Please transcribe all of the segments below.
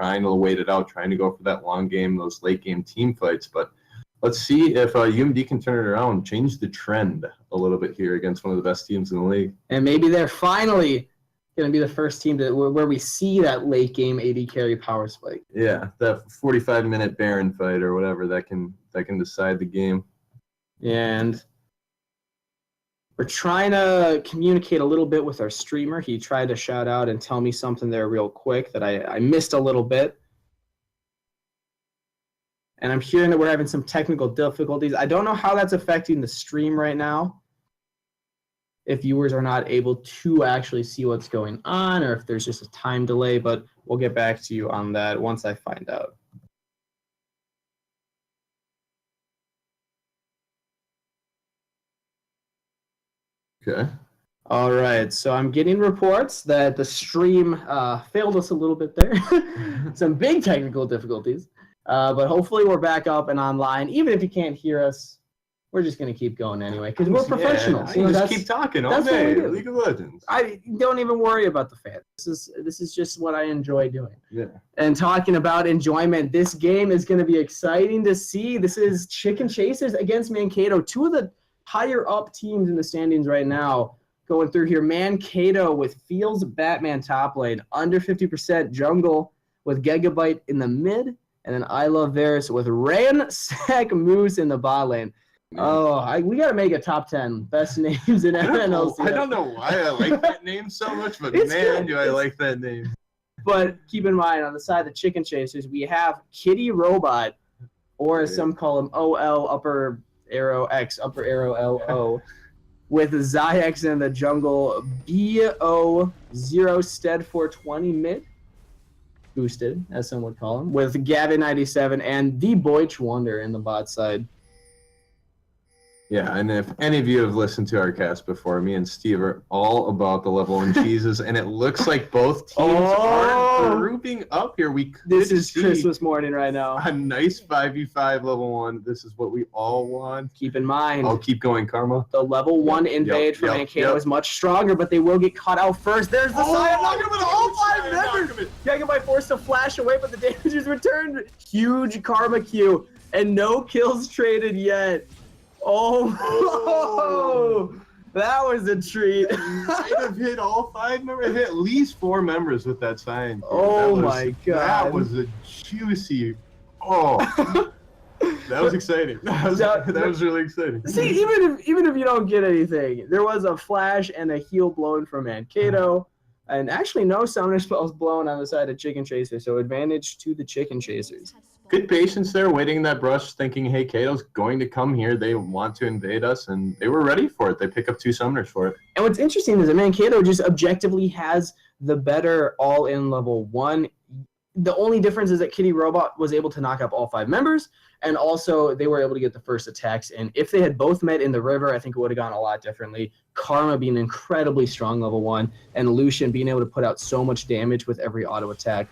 trying to wait it out, trying to go for that long game, those late game team fights. But let's see if UMD can turn it around, change the trend a little bit here against one of the best teams in the league. And maybe they're finally going to be the first team where we see that late game AD carry power spike. Yeah, that 45-minute Baron fight or whatever that can decide the game. And we're trying to communicate a little bit with our streamer. He tried to shout out and tell me something there real quick that I missed a little bit. And I'm hearing that we're having some technical difficulties. I don't know how that's affecting the stream right now, if viewers are not able to actually see what's going on, or if there's just a time delay, but we'll get back to you on that once I find out. Okay. All right, so I'm getting reports that the stream failed us a little bit there. Some big technical difficulties, but hopefully we're back up and online. Even if you can't hear us, we're just going to keep going anyway, because we're professionals. Yeah, just keep talking all day. League of Legends. I don't even worry about the fans. This is just what I enjoy doing. Yeah. And talking about enjoyment, this game is going to be exciting to see. This is Chicken Chasers against Mankato, two of the higher up teams in the standings right now. Going through here, Mankato with Fields Batman top lane, under 50% jungle with Gigabyte in the mid, and then I Love Varus with Ransack Moose in the bot lane. Oh, we got to make a top 10 best names in MNLCS. I don't know why I like that name so much, but man, do I like that name. But keep in mind, on the side of the Chicken Chasers, we have Kitty Robot, or as some call him, OL, upper arrow X, upper arrow LO, with Zyx in the jungle, BO0 Stead 420 mid, boosted, as some would call him, with Gavin 97 and the Boych Wonder in the bot side. Yeah, and if any of you have listened to our cast before, me and Steve are all about the level 1 cheeses, and it looks like both teams are grouping up here. This is Christmas morning right now. A nice 5v5 level 1. This is what we all want. Keep in mind. I'll keep going, Karma. The level 1 invade from Mankato is much stronger, but they will get caught out first. There's the Cyan Knocker with all 5 members. Gigabyte forced to flash away, but the damage is returned. Huge Karma Q, and no kills traded yet. Oh, that was a treat. Might have hit all 5 members. Hit at least 4 members with that sign. Oh my god. That was a juicy. Oh, that was exciting. That was really exciting. See, even if you don't get anything, there was a flash and a heal blown from Mankato, and actually no summoner spells blown on the side of Chicken Chaser, so advantage to the Chicken Chasers. Good patience there, waiting in that brush, thinking, hey, Kato's going to come here. They want to invade us, and they were ready for it. They pick up 2 summoners for it. And what's interesting is that Mankato just objectively has the better all-in level 1. The only difference is that Kitty Robot was able to knock up all 5 members, and also they were able to get the first attacks. And if they had both met in the river, I think it would have gone a lot differently. Karma being incredibly strong level 1, and Lucian being able to put out so much damage with every auto attack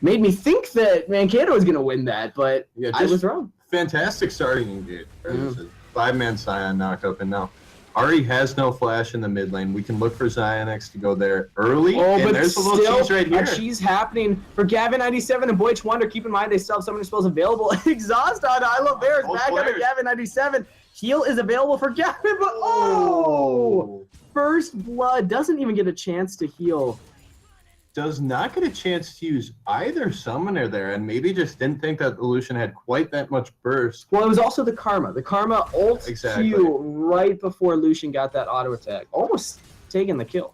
made me think that Mankato was going to win that, but yeah, I was wrong. Fantastic starting engage. There's a 5-man Scion knockup, and now Ari has no flash in the mid lane. We can look for Zionex to go there early, and there's a little cheese right here. A cheese happening for Gavin 97 and Boych Wonder. Keep in mind, they still have summoning spells available. Exhaust on I Love Bears back up at Gavin 97. Heal is available for Gavin, but First Blood doesn't even get a chance to heal. Does not get a chance to use either summoner there, and maybe just didn't think that Lucian had quite that much burst. Well, it was also the Karma. The Karma ult Q right before Lucian got that auto attack. Almost taking the kill.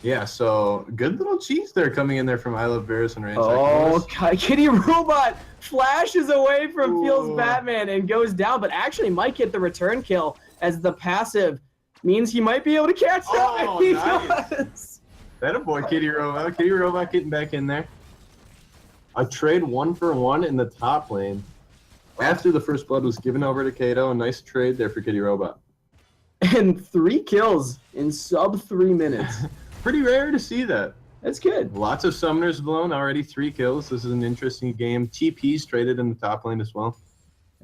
Yeah, so good little cheese there coming in there from I Love Varus and Ransack. Oh, God. Kitty Robot flashes away from Fields Batman and goes down, but actually might get the return kill as the passive means he might be able to catch up. Oh, nice. That a boy, Kitty Robot. Kitty Robot getting back in there. A trade 1-for-1 in the top lane. After the first blood was given over to Kato, a nice trade there for Kitty Robot. And 3 kills in sub 3 minutes. Pretty rare to see that. That's good. Lots of summoners blown, already 3 kills. This is an interesting game. TP's traded in the top lane as well.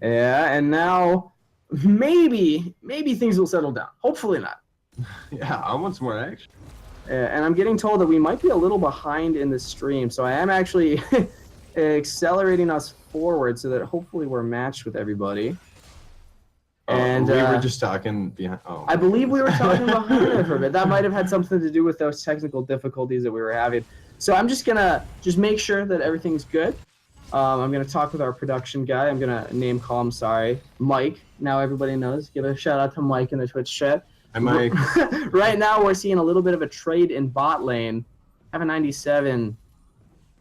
Yeah, and now maybe things will settle down. Hopefully not. Yeah, I want some more action. And I'm getting told that we might be a little behind in the stream, so I am actually accelerating us forward so that hopefully we're matched with everybody. And we were just talking behind. Oh, I believe we were talking behind it for a bit. That might have had something to do with those technical difficulties that we were having. So I'm just gonna make sure that everything's good. I'm gonna talk with our production guy. I'm gonna name call him. Sorry, Mike. Now everybody knows. Give a shout out to Mike in the Twitch chat. Hi, Mike. Right now we're seeing a little bit of a trade in bot lane. Have a 97.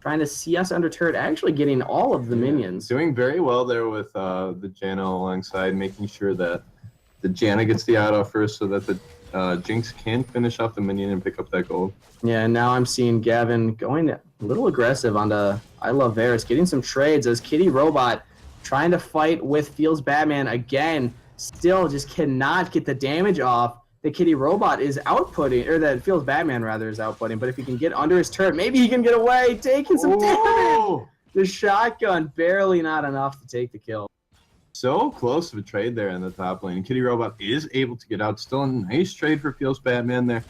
Trying to see us under turret, actually getting all of the minions. Doing very well there with the Janna alongside, making sure that the Janna gets the auto first so that the Jinx can finish off the minion and pick up that gold. Yeah, and now I'm seeing Gavin going a little aggressive on the I Love Varus, getting some trades as Kitty Robot trying to fight with Fields Batman again. Still just cannot get the damage off. The Kitty Robot is outputting, or that Fields Batman rather is outputting, but if he can get under his turret, maybe he can get away, taking some damage. The shotgun barely not enough to take the kill. So close of a trade there in the top lane. Kitty Robot is able to get out. Still a nice trade for Fields Batman there.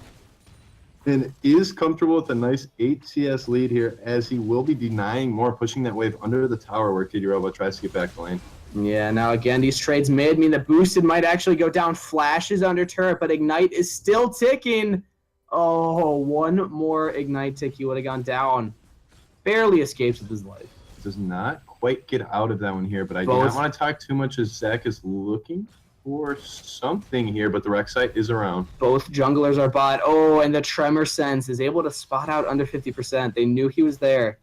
And is comfortable with a nice 8 CS lead here, as he will be denying more, pushing that wave under the tower where Kitty Robot tries to get back the lane. Yeah, now again, these trades mid mean that Boosted might actually go down. Flashes under turret, but Ignite is still ticking. Oh, one more Ignite tick, he would have gone down. Barely escapes with his life. Does not quite get out of that one here, but I do not want to talk too much as Zach is looking for something here, but the Rek'Sai is around. Both junglers are bot. Oh, and the Tremor Sense is able to spot out under 50%. They knew he was there.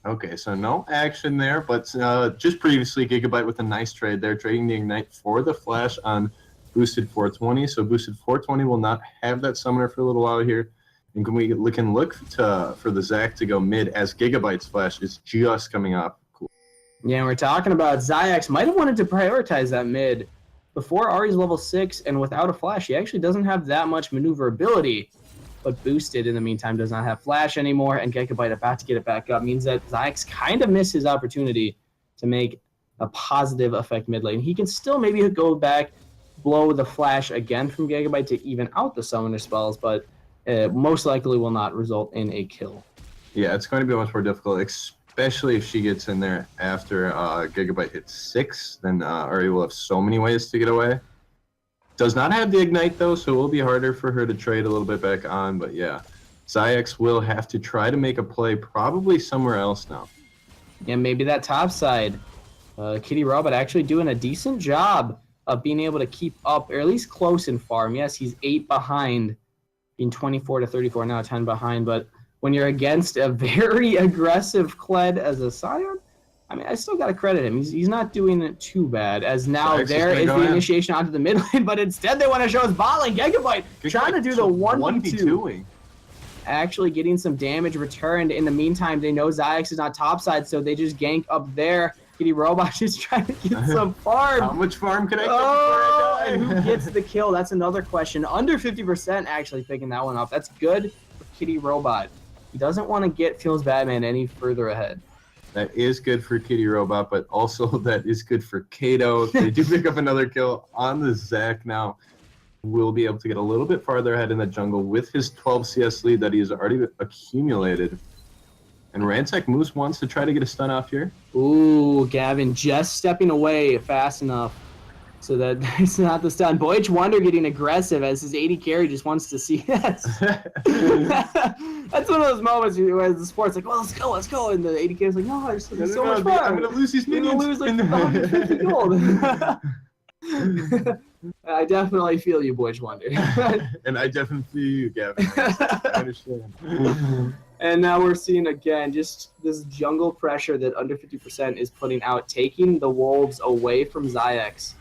Okay, so no action there, but just previously Gigabyte with a nice trade there, trading the Ignite for the Flash on Boosted 420. So Boosted 420 will not have that summoner for a little while here. And can look for the Zac to go mid as Gigabyte's Flash is just coming up. Cool. Yeah, and we're talking about Xyx might have wanted to prioritize that mid. Before Ahri's level 6 and without a Flash, he actually doesn't have that much maneuverability. But Boosted, in the meantime, does not have Flash anymore, and Gigabyte about to get it back up means that Xyx kind of missed his opportunity to make a positive effect mid lane. He can still maybe go back, blow the Flash again from Gigabyte to even out the summoner spells, but most likely will not result in a kill. Yeah, it's going to be much more difficult, especially if she gets in there after Gigabyte hits 6. Then Ahri will have so many ways to get away. Does not have the Ignite, though, so it will be harder for her to trade a little bit back on. But, yeah, Xyx will have to try to make a play probably somewhere else now. Yeah, maybe that top side. Kitty Robot actually doing a decent job of being able to keep up, or at least close in farm. Yes, he's 8 behind, being 24 to 34, now 10 behind. But when you're against a very aggressive Kled as a Scion, I mean, I still got to credit him. He's not doing it too bad, as now Xyx there is the initiation onto the mid lane, but instead they want to show us bot lane. Gigabyte trying to do the 1v2. Actually getting some damage returned. In the meantime, they know Xyx is not topside, so they just gank up there. Kitty Robot just trying to get some farm. How much farm can I get before I die? and who gets the kill? That's another question. Under 50% actually picking that one up. That's good for Kitty Robot. He doesn't want to get Fields Batman any further ahead. That is good for Kitty Robot, but also that is good for Kato. If they do pick up another kill on the Zac now, will be able to get a little bit farther ahead in the jungle with his 12 CS lead that he's already accumulated. And Ransack Moose wants to try to get a stun off here. Ooh, Gavin just stepping away fast enough so that it's not the stun. Boych Wonder getting aggressive as his 80 carry just wants to see that. That's one of those moments where the sport's like, well, let's go. And the 80 carry's like, no, there's so much fun. I'm going to lose these minions. I'm going to lose like 150 gold. I definitely feel you, Boych Wonder. And I definitely feel you, Gavin. I understand. And now we're seeing again just this jungle pressure that under 50% is putting out, taking the wolves away from Xyx.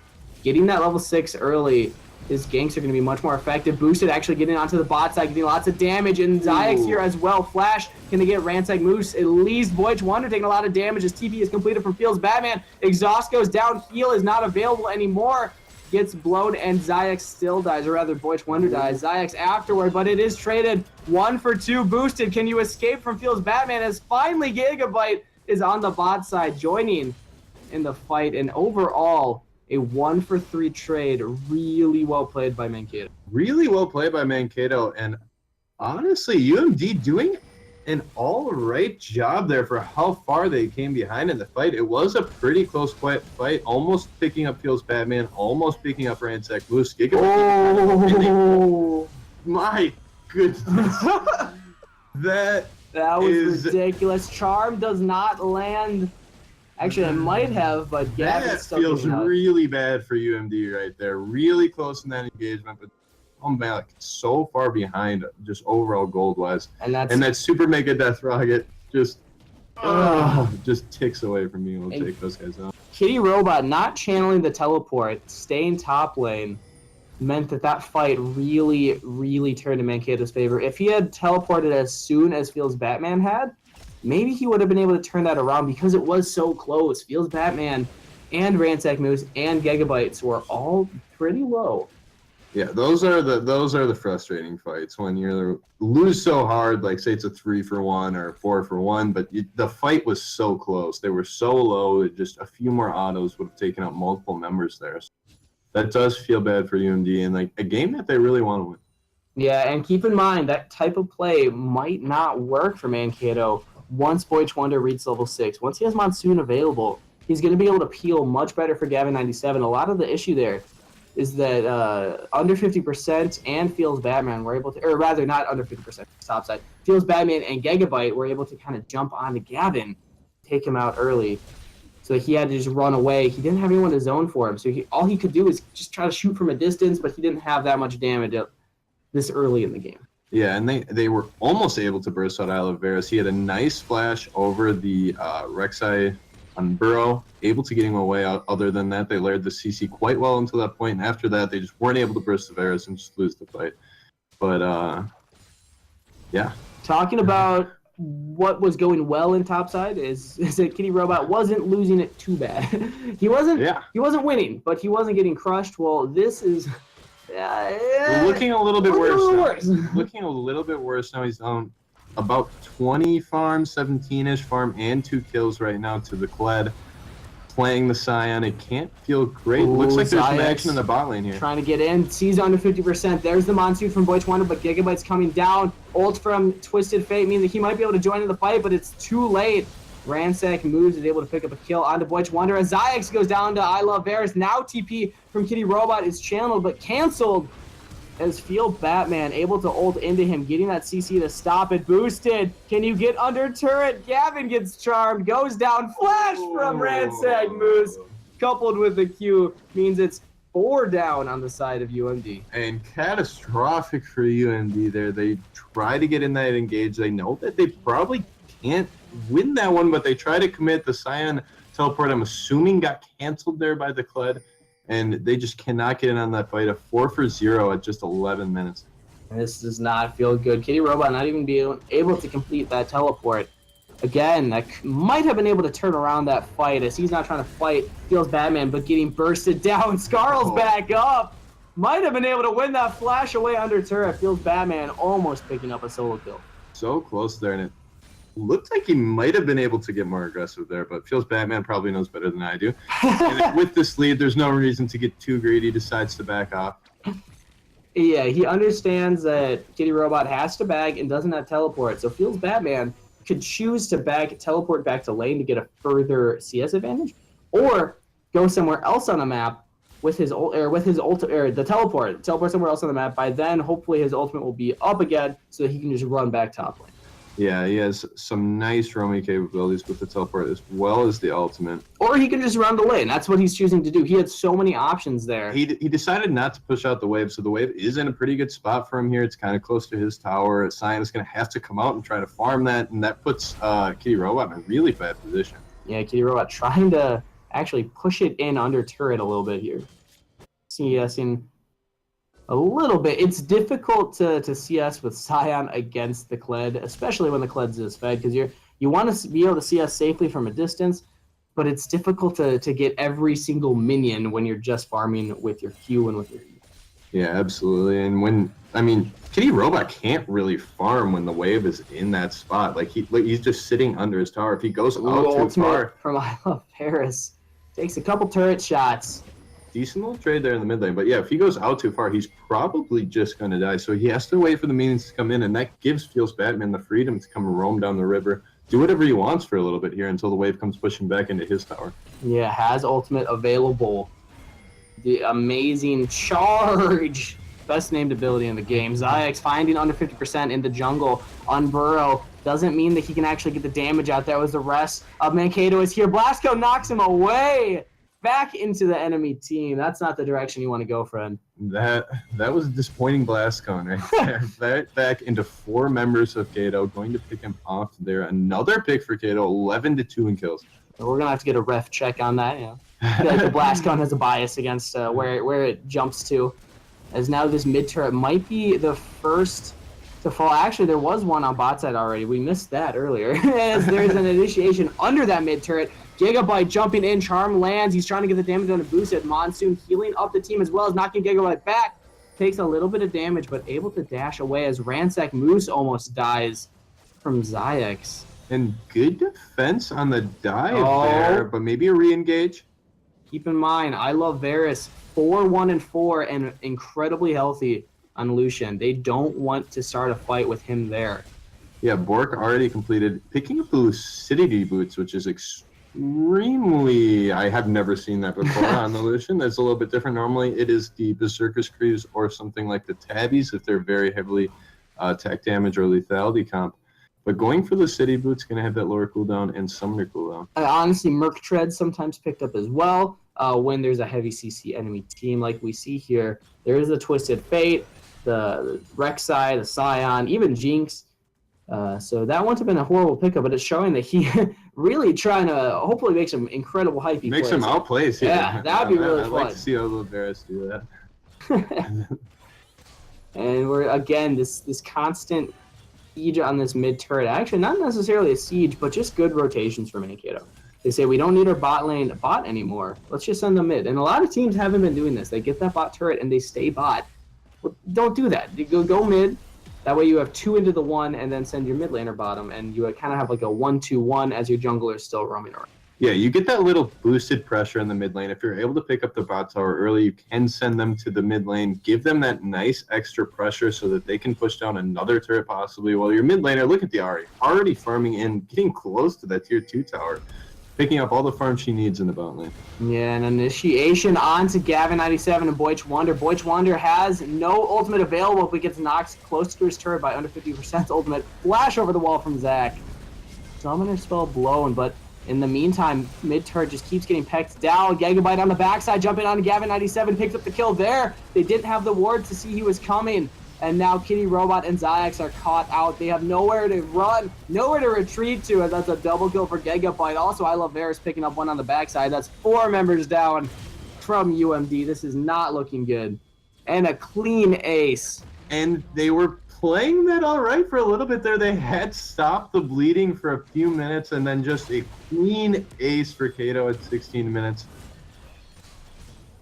Getting that level 6 early, his ganks are going to be much more effective. Boosted actually getting onto the bot side, getting lots of damage, and Xyx here as well. Flash, can they get Ransack Moose? At least Boych Wonder taking a lot of damage as TP is completed from Fields Batman. Exhaust goes down, heal is not available anymore. Gets blown, and Xyx still dies, or rather Boych Wonder dies. Xyx afterward, but it is traded 1 for 2. Boosted, can you escape from Fields Batman as finally Gigabyte is on the bot side joining in the fight, and overall a 1 for 3 trade. Really well played by Mankato. Really well played by Mankato, and honestly, UMD doing an all right job there for how far they came behind in the fight. It was a pretty close fight, almost picking up Feels Batman, almost picking up Ransack Moose. Oh, my goodness. That was ridiculous. Charm does not land. Actually, it might have, but that feels really bad for UMD right there. Really close in that engagement, but come back so far behind just overall gold-wise. And that Super Mega Death Rocket just ticks away from being able to take those guys out. Kitty Robot not channeling the teleport, staying top lane, meant that fight really, really turned in Mankato's favor. If he had teleported as soon as Feels Batman had, maybe he would have been able to turn that around because it was so close. Feels Batman and Ransack Moose and Gigabytes were all pretty low. Yeah, those are the frustrating fights when you lose so hard. Like say it's a 3-for-1 or 4-for-1, but the fight was so close. They were so low that just a few more autos would have taken out multiple members there. So that does feel bad for UMD and like a game that they really want to win. Yeah, and keep in mind that type of play might not work for Mankato once Boych Wonder reaches level 6. Once he has Monsoon available, he's going to be able to peel much better for Gavin97. A lot of the issue there is that under 50% and Feels Batman were able to, or rather not under 50%, top side, Feels Batman and Gigabyte were able to kind of jump onto Gavin, take him out early. So he had to just run away. He didn't have anyone to zone for him. So all he could do is just try to shoot from a distance, but he didn't have that much damage this early in the game. Yeah, and they were almost able to burst out Isle of Varus. He had a nice flash over the Rek'Sai on Burrow, able to get him away. Other than that, they layered the CC quite well until that point, and after that, they just weren't able to burst the Varus and just lose the fight. But, yeah. Talking about what was going well in topside is that Kitty Robot wasn't losing it too bad. He wasn't winning, but he wasn't getting crushed. Well, this is looking a little bit worse. Looking a little bit worse now. He's down about 20 farms, 17-ish farm, and 2 kills right now to the Kled. Playing the Scion, it can't feel great. Ooh, looks like there's some action in the bot lane here. Trying to get in, sees under 50%. There's the Monsoon from Boych Wonder, but Gigabyte's coming down. Ult from Twisted Fate means that he might be able to join in the fight, but it's too late. Ransack moves, is able to pick up a kill onto Boych Wonder as Zayx goes down to I Love Varus. Now TP from Kitty Robot is channeled, but canceled as Feel Batman able to ult into him, getting that CC to stop it. Boosted. Can you get under turret? Gavin gets charmed, goes down. Flash from Ransack Moose, coupled with the Q, means it's 4 down on the side of UMD. And catastrophic for UMD there. They try to get in that engage. They know that they probably can't win that one, but they try to commit. The Scion teleport, I'm assuming, got canceled there by the Kled. And they just cannot get in on that fight. A 4-for-0 at just 11 minutes. This does not feel good. Kitty Robot not even being able to complete that teleport. Again, that might have been able to turn around that fight as he's not trying to fight Feels Batman, but getting bursted down. Scarl's back up. Might have been able to win that flash away under turret. Feels Batman almost picking up a solo kill. So close there, and it looked like he might have been able to get more aggressive there, but Feels Batman probably knows better than I do. And with this lead, there's no reason to get too greedy. Decides to back off. Yeah, he understands that Kitty Robot has to bag and doesn't have teleport, so Feels Batman could choose to teleport back to lane to get a further CS advantage, or go somewhere else on the map with his the teleport somewhere else on the map. By then, hopefully, his ultimate will be up again, so that he can just run back top lane. Yeah, he has some nice roaming capabilities with the teleport as well as the ultimate. Or he can just run the lane. That's what he's choosing to do. He had so many options there. He decided not to push out the wave, so the wave is in a pretty good spot for him here. It's kind of close to his tower. Scion is going to have to come out and try to farm that, and that puts Kitty Robot in a really bad position. Yeah, Kitty Robot trying to actually push it in under turret a little bit here. CSing a little bit. It's difficult to CS with Scion against the Kled, especially when the Kled's is fed, because you want to be able to CS safely from a distance, but it's difficult to get every single minion when you're just farming with your Q and with your E. Yeah, absolutely. And Kitty Robot can't really farm when the wave is in that spot. Like he's just sitting under his tower. If he goes out too far from I Love Paris, takes a couple turret shots. decent little trade there in the mid lane. But yeah, if he goes out too far, he's probably just going to die. So he has to wait for the minions to come in, and that gives Feels Batman the freedom to come roam down the river, do whatever he wants for a little bit here until the wave comes pushing back into his tower. Yeah, has ultimate available. The amazing charge. Best named ability in the game. Zayax finding under 50% in the jungle on Burrow. Doesn't mean that he can actually get the damage out there as the rest of Mankato is here. Blasco knocks him away. Back into the enemy team. That's not the direction you want to go, friend. That was a disappointing Blascon right there. Back into 4 members of Kato, going to pick him off there. Another pick for Kato, 11-2 in kills. We're going to have to get a ref check on that. Yeah. I feel like the Blascon has a bias against where it jumps to. As now this mid turret might be the first to fall. Actually, there was one on bot side already. We missed that earlier. As there's an initiation under that mid turret. Gigabyte jumping in, Charm lands. He's trying to get the damage on a boosted. Monsoon healing up the team as well as knocking Gigabyte back. Takes a little bit of damage, but able to dash away as Ransack Moose almost dies from Zayax. And good defense on the dive there, but maybe a re-engage. Keep in mind, I love Varus 4-1-4 and incredibly healthy on Lucian. They don't want to start a fight with him there. Yeah, Bork already completed picking up the Lucidity boots, which is extremely... I have never seen that before on the Lucian. That's a little bit different. Normally, it is the Berserker Screws or something like the Tabbies if they're very heavily attack damage or lethality comp. But going for the City Boots going to have that lower cooldown and summoner cooldown. Honestly, Merc Tread sometimes picked up as well when there's a heavy CC enemy team like we see here. There is the Twisted Fate, the Rek'Sai, the Scion, even Jinx. So that wouldn't have been a horrible pickup, but it's showing that he really trying to hopefully make some incredible hype. Make some outplays. Yeah, that would be really fun. I'd like to see Varus do that. And we're, again, this constant siege on this mid turret. Actually, not necessarily a siege, but just good rotations for Mankato. They say we don't need our bot lane bot anymore. Let's just send them mid. And a lot of teams haven't been doing this. They get that bot turret and they stay bot. Well, don't do that. You go mid. That way you have 2 into the 1 and then send your mid laner bottom, and you kind of have like a 1-2-1 as your jungler is still roaming around. Yeah, you get that little boosted pressure in the mid lane. If you're able to pick up the bot tower early, you can send them to the mid lane, give them that nice extra pressure so that they can push down another turret possibly. While your mid laner, look at the Ahri, already farming in, getting close to that tier 2 tower, picking up all the farm she needs in the bot lane. Yeah, an initiation onto Gavin97 and Boych Wonder. Boych Wonder has no ultimate available if he gets knocked close to his turret by under 50% ultimate. Flash over the wall from Zach. Summoner spell blown, but in the meantime, mid turret just keeps getting pecked down. Gigabyte on the backside, jumping on Gavin97, picks up the kill there. They didn't have the ward to see he was coming. And now Kitty Robot and Zayax are caught out. They have nowhere to run, nowhere to retreat to, and that's a double kill for Gigabyte. Also, I love Varus picking up one on the backside. That's 4 members down from UMD. This is not looking good. And a clean ace. And they were playing that all right for a little bit there. They had stopped the bleeding for a few minutes, and then just a clean ace for Kato at 16 minutes.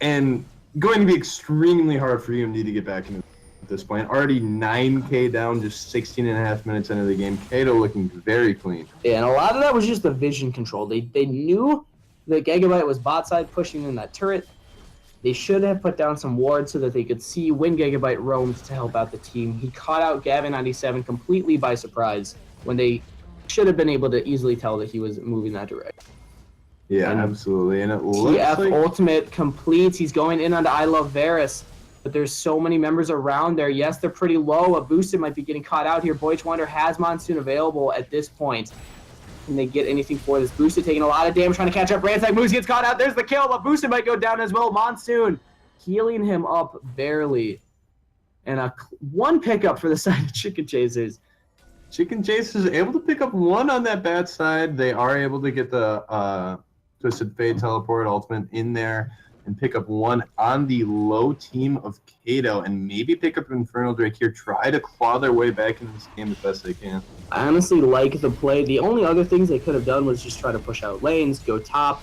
And going to be extremely hard for UMD to get back into at this point. Already 9k down, just 16.5 minutes into the game. Kato looking very clean. Yeah, and a lot of that was just the vision control. They knew that Gigabyte was bot side pushing in that turret. They should have put down some wards so that they could see when Gigabyte roamed to help out the team. He caught out Gavin97 completely by surprise when they should have been able to easily tell that he was moving that direction. Yeah, and absolutely. And it looks TF like ultimate completes. He's going in onto I Love Varus, but there's so many members around there. Yes, they're pretty low. A boosted might be getting caught out here. Boych Wonder has Monsoon available at this point. Can they get anything for this? Boosted taking a lot of damage, trying to catch up. Ransack Moose gets caught out. There's the kill, but Boosted might go down as well. Monsoon healing him up barely. And one pickup for the side of Chicken Chasers. Chicken Chasers able to pick up one on that bad side. They are able to get the Twisted Fate teleport ultimate in there and pick up one on the low team of Kato and maybe pick up Infernal Drake here. Try to claw their way back into this game as best they can. I honestly like the play. The only other things they could have done was just try to push out lanes, go top,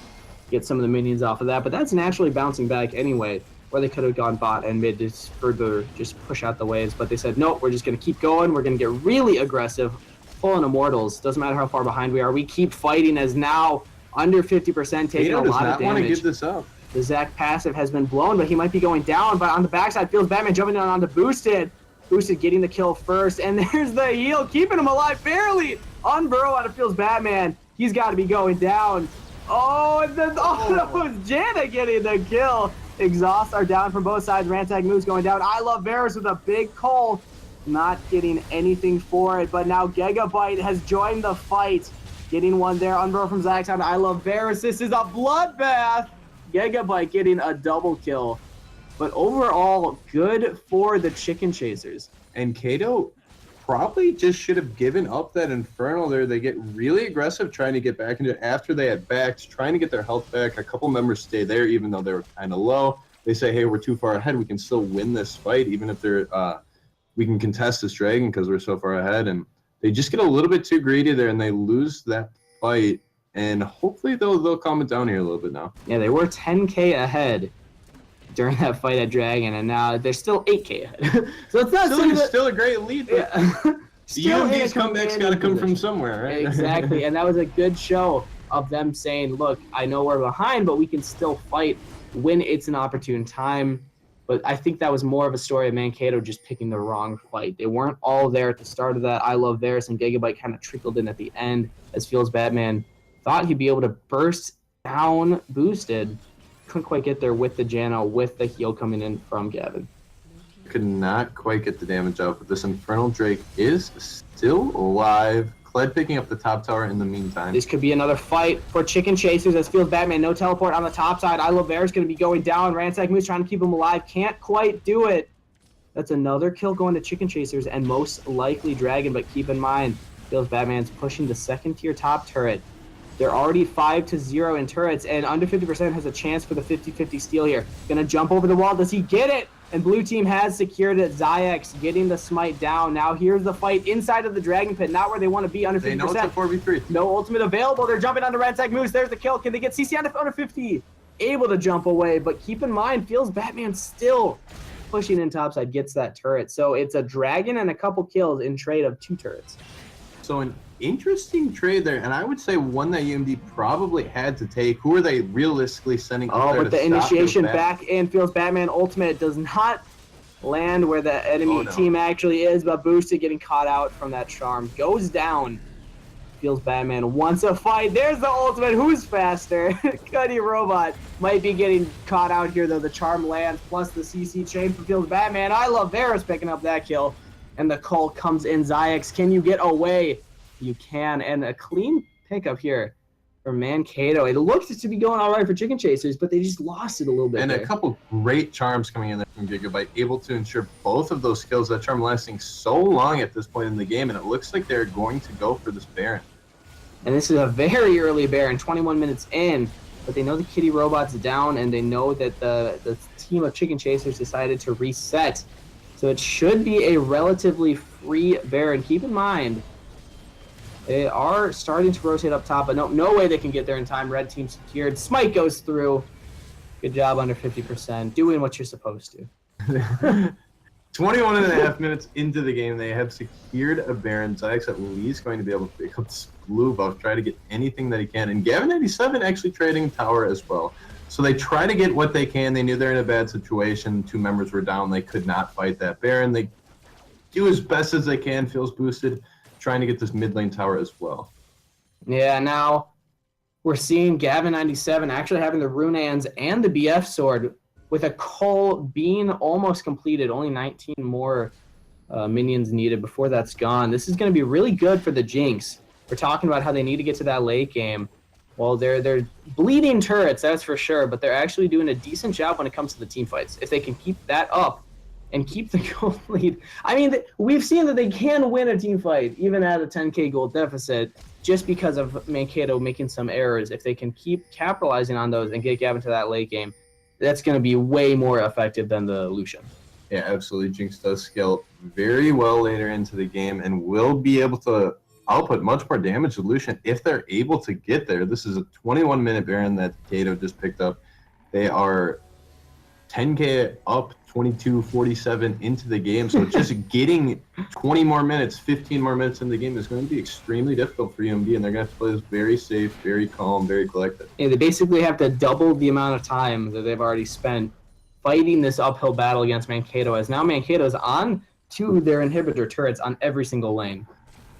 get some of the minions off of that. But that's naturally bouncing back anyway, or they could have gone bot and mid to further just push out the waves. But they said, nope, we're just going to keep going. We're going to get really aggressive, pulling Immortals. Doesn't matter how far behind we are. We keep fighting as now under 50% taking Kato a lot of damage. does not want to give this up. The Zac passive has been blown, but he might be going down. But on the backside, Feels Batman jumping down onto Boosted. Boosted getting the kill first, and there's the heal, keeping him alive barely. Unburrow out of Feels Batman. He's got to be going down. Oh, and then that was Jana getting the kill. Exhausts are down from both sides. Ransack Moose going down. I Love Varus with a big call. Not getting anything for it, but now Gigabyte has joined the fight. Getting one there. Unburrow from Zac down to I Love Varus. This is a bloodbath. Gigabyte getting a double kill. But overall, good for the Chicken Chasers. And Kato probably just should have given up that Infernal there. They get really aggressive trying to get back into it after they had backs, trying to get their health back. A couple members stay there even though they were kind of low. They say, hey, we're too far ahead. We can still win this fight even if they're we can contest this dragon because we're so far ahead. And they just get a little bit too greedy there and they lose that fight. And hopefully they'll calm it down here a little bit now. Yeah, they were 10K ahead during that fight at Dragon, and now they're still 8K ahead. So it's not still a great lead. But yeah. UMD's comeback's got to come from somewhere, right? Exactly, and that was a good show of them saying, look, I know we're behind, but we can still fight when it's an opportune time. But I think that was more of a story of Mankato just picking the wrong fight. They weren't all there at the start of that. I Love Varus and Gigabyte kind of trickled in at the end as Feels Batman thought he'd be able to burst down Boosted. Couldn't quite get there with the Jano, with the heal coming in from Gavin. Could not quite get the damage out, but this Infernal Drake is still alive. Kled picking up the top tower in the meantime. This could be another fight for Chicken Chasers as Feels Batman. No teleport on the top side. I Love Varus going to be going down. Ransack Moose trying to keep him alive. Can't quite do it. That's another kill going to Chicken Chasers and most likely Dragon, but keep in mind, Feels Batman's pushing the second tier top turret. They're already 5-0 in turrets, and under 50% has a chance for the 50-50 steal here. Gonna jump over the wall. Does he get it? And blue team has secured it. Zayax getting the smite down. Now here's the fight inside of the Dragon Pit, not where they want to be, under 50%. They know it's a 4v3. No ultimate available. They're jumping onto Ransack Moose. There's the kill. Can they get CC on under 50? Able to jump away, but keep in mind, Feels Batman still pushing in topside, gets that turret. So it's a Dragon and a couple kills in trade of 2 turrets. So an interesting trade there, and I would say one that UMD probably had to take. Who are they realistically sending up there but to the initiation stop back in Feels Batman ultimate does not land where the enemy team actually is, but Boosted getting caught out from that charm. Goes down. Feels Batman wants a fight. There's the ultimate. Who's faster? Cuddy Robot might be getting caught out here, though. The charm lands, plus the CC chain for Feels Batman. I Love Varus picking up that kill. And the call comes in. Zayax, can you get away? You can. And a clean pickup here for Mankato. It looked to be going all right for Chicken Chasers, but they just lost it a little bit. And there. a couple great charms coming in there from Gigabyte, able to ensure both of those skills. That charm lasting so long at this point in the game, and it looks like they're going to go for this Baron. And this is a very early Baron, 21 minutes in, but they know the Kitty Robot's down, and they know that the team of Chicken Chasers decided to reset. So it should be a relatively free Baron. Keep in mind, they are starting to rotate up top, but no way they can get there in time. Red team secured. Smite goes through. Good job, under 50%. Doing what you're supposed to. 21 and a half minutes into the game, they have secured a Baron. Zayax at least going to be able to pick up this blue buff, try to get anything that he can. And Gavin87 actually trading tower as well. So they try to get what they can. They knew they're in a bad situation. 2 members were down. They could not fight that Baron. They do as best as they can. Feels Boosted, trying to get this mid lane tower as well. Yeah, now we're seeing Gavin97 actually having the Runeans and the BF sword with a cull being almost completed. Only 19 more minions needed before that's gone. This is going to be really good for the Jinx. We're talking about how they need to get to that late game. Well, they're bleeding turrets, that's for sure, but they're actually doing a decent job when it comes to the team fights. If they can keep that up and keep the gold lead. I mean, we've seen that they can win a team fight, even at a 10K gold deficit, just because of Mankato making some errors. If they can keep capitalizing on those and get Gavin to that late game, that's going to be way more effective than the Lucian. Yeah, absolutely. Jinx does scale very well later into the game and will be able to output much more damage to Lucian if they're able to get there. This is a 21-minute Baron that Kato just picked up. They are 10K up 22-47 into the game. So just getting 20 more minutes, 15 more minutes in the game is going to be extremely difficult for UMD, and they're going to have to play this very safe, very calm, very collected. Yeah, they basically have to double the amount of time that they've already spent fighting this uphill battle against Mankato, as now Mankato is on to their inhibitor turrets on every single lane.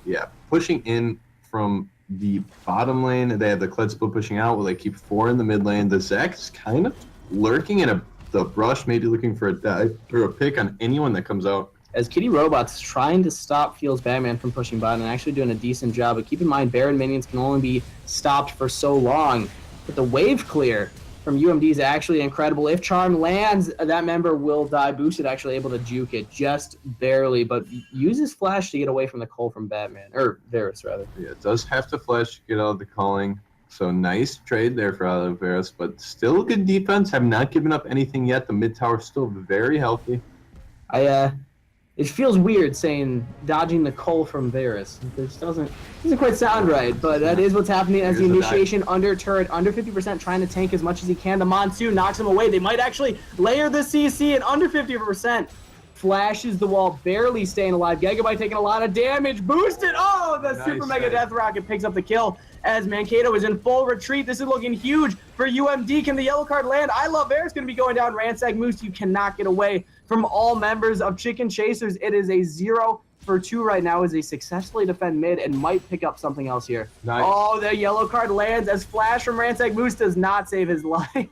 Yeah, pushing in from the bottom lane. They have the Kled split pushing out. Will they keep 4 in the mid lane? The Zach's kind of lurking in the brush, maybe looking for a dive or a pick on anyone that comes out. As Kitty Robot's trying to stop Feels Batman from pushing bot and actually doing a decent job. But keep in mind, Baron minions can only be stopped for so long. But the wave clear from UMD is actually incredible. If Charm lands, that member will die. Boosted actually able to juke it just barely, but uses Flash to get away from the Cole from Batman. Or Varus, rather. Yeah, it does have to Flash to get out of the calling. So nice trade there for Varus, but still good defense. Have not given up anything yet. The mid tower still very healthy. It feels weird saying dodging the Cole from Varus. It just doesn't quite sound right, but that is what's happening as the initiation under turret, under 50%, trying to tank as much as he can. The Monsoon knocks him away. They might actually layer the CC, and under 50%. Flashes the wall, barely staying alive. Gigabyte taking a lot of damage. Boosted! Oh, the Nice Super Mega save. Death Rocket picks up the kill as Mankato is in full retreat. This is looking huge for UMD. Can the yellow card land? I Love Air is going to be going down. Ransack Moose, you cannot get away from all members of Chicken Chasers. It is a 0 for 2 right now as they successfully defend mid and might pick up something else here. Nice. Oh, the yellow card lands as Flash from Ransack Moose does not save his life.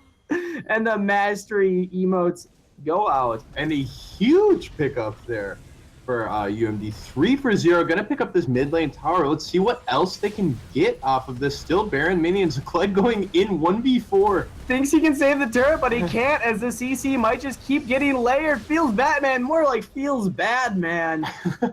And the Mastery emotes go out. And a huge pickup there for UMD. 3 for 0. Gonna pick up this mid lane tower. Let's see what else they can get off of this. Still Baron minions. Kled going in 1v4. Thinks he can save the turret, but he can't, as the CC might just keep getting layered. Feels Batman, more like feels bad, man.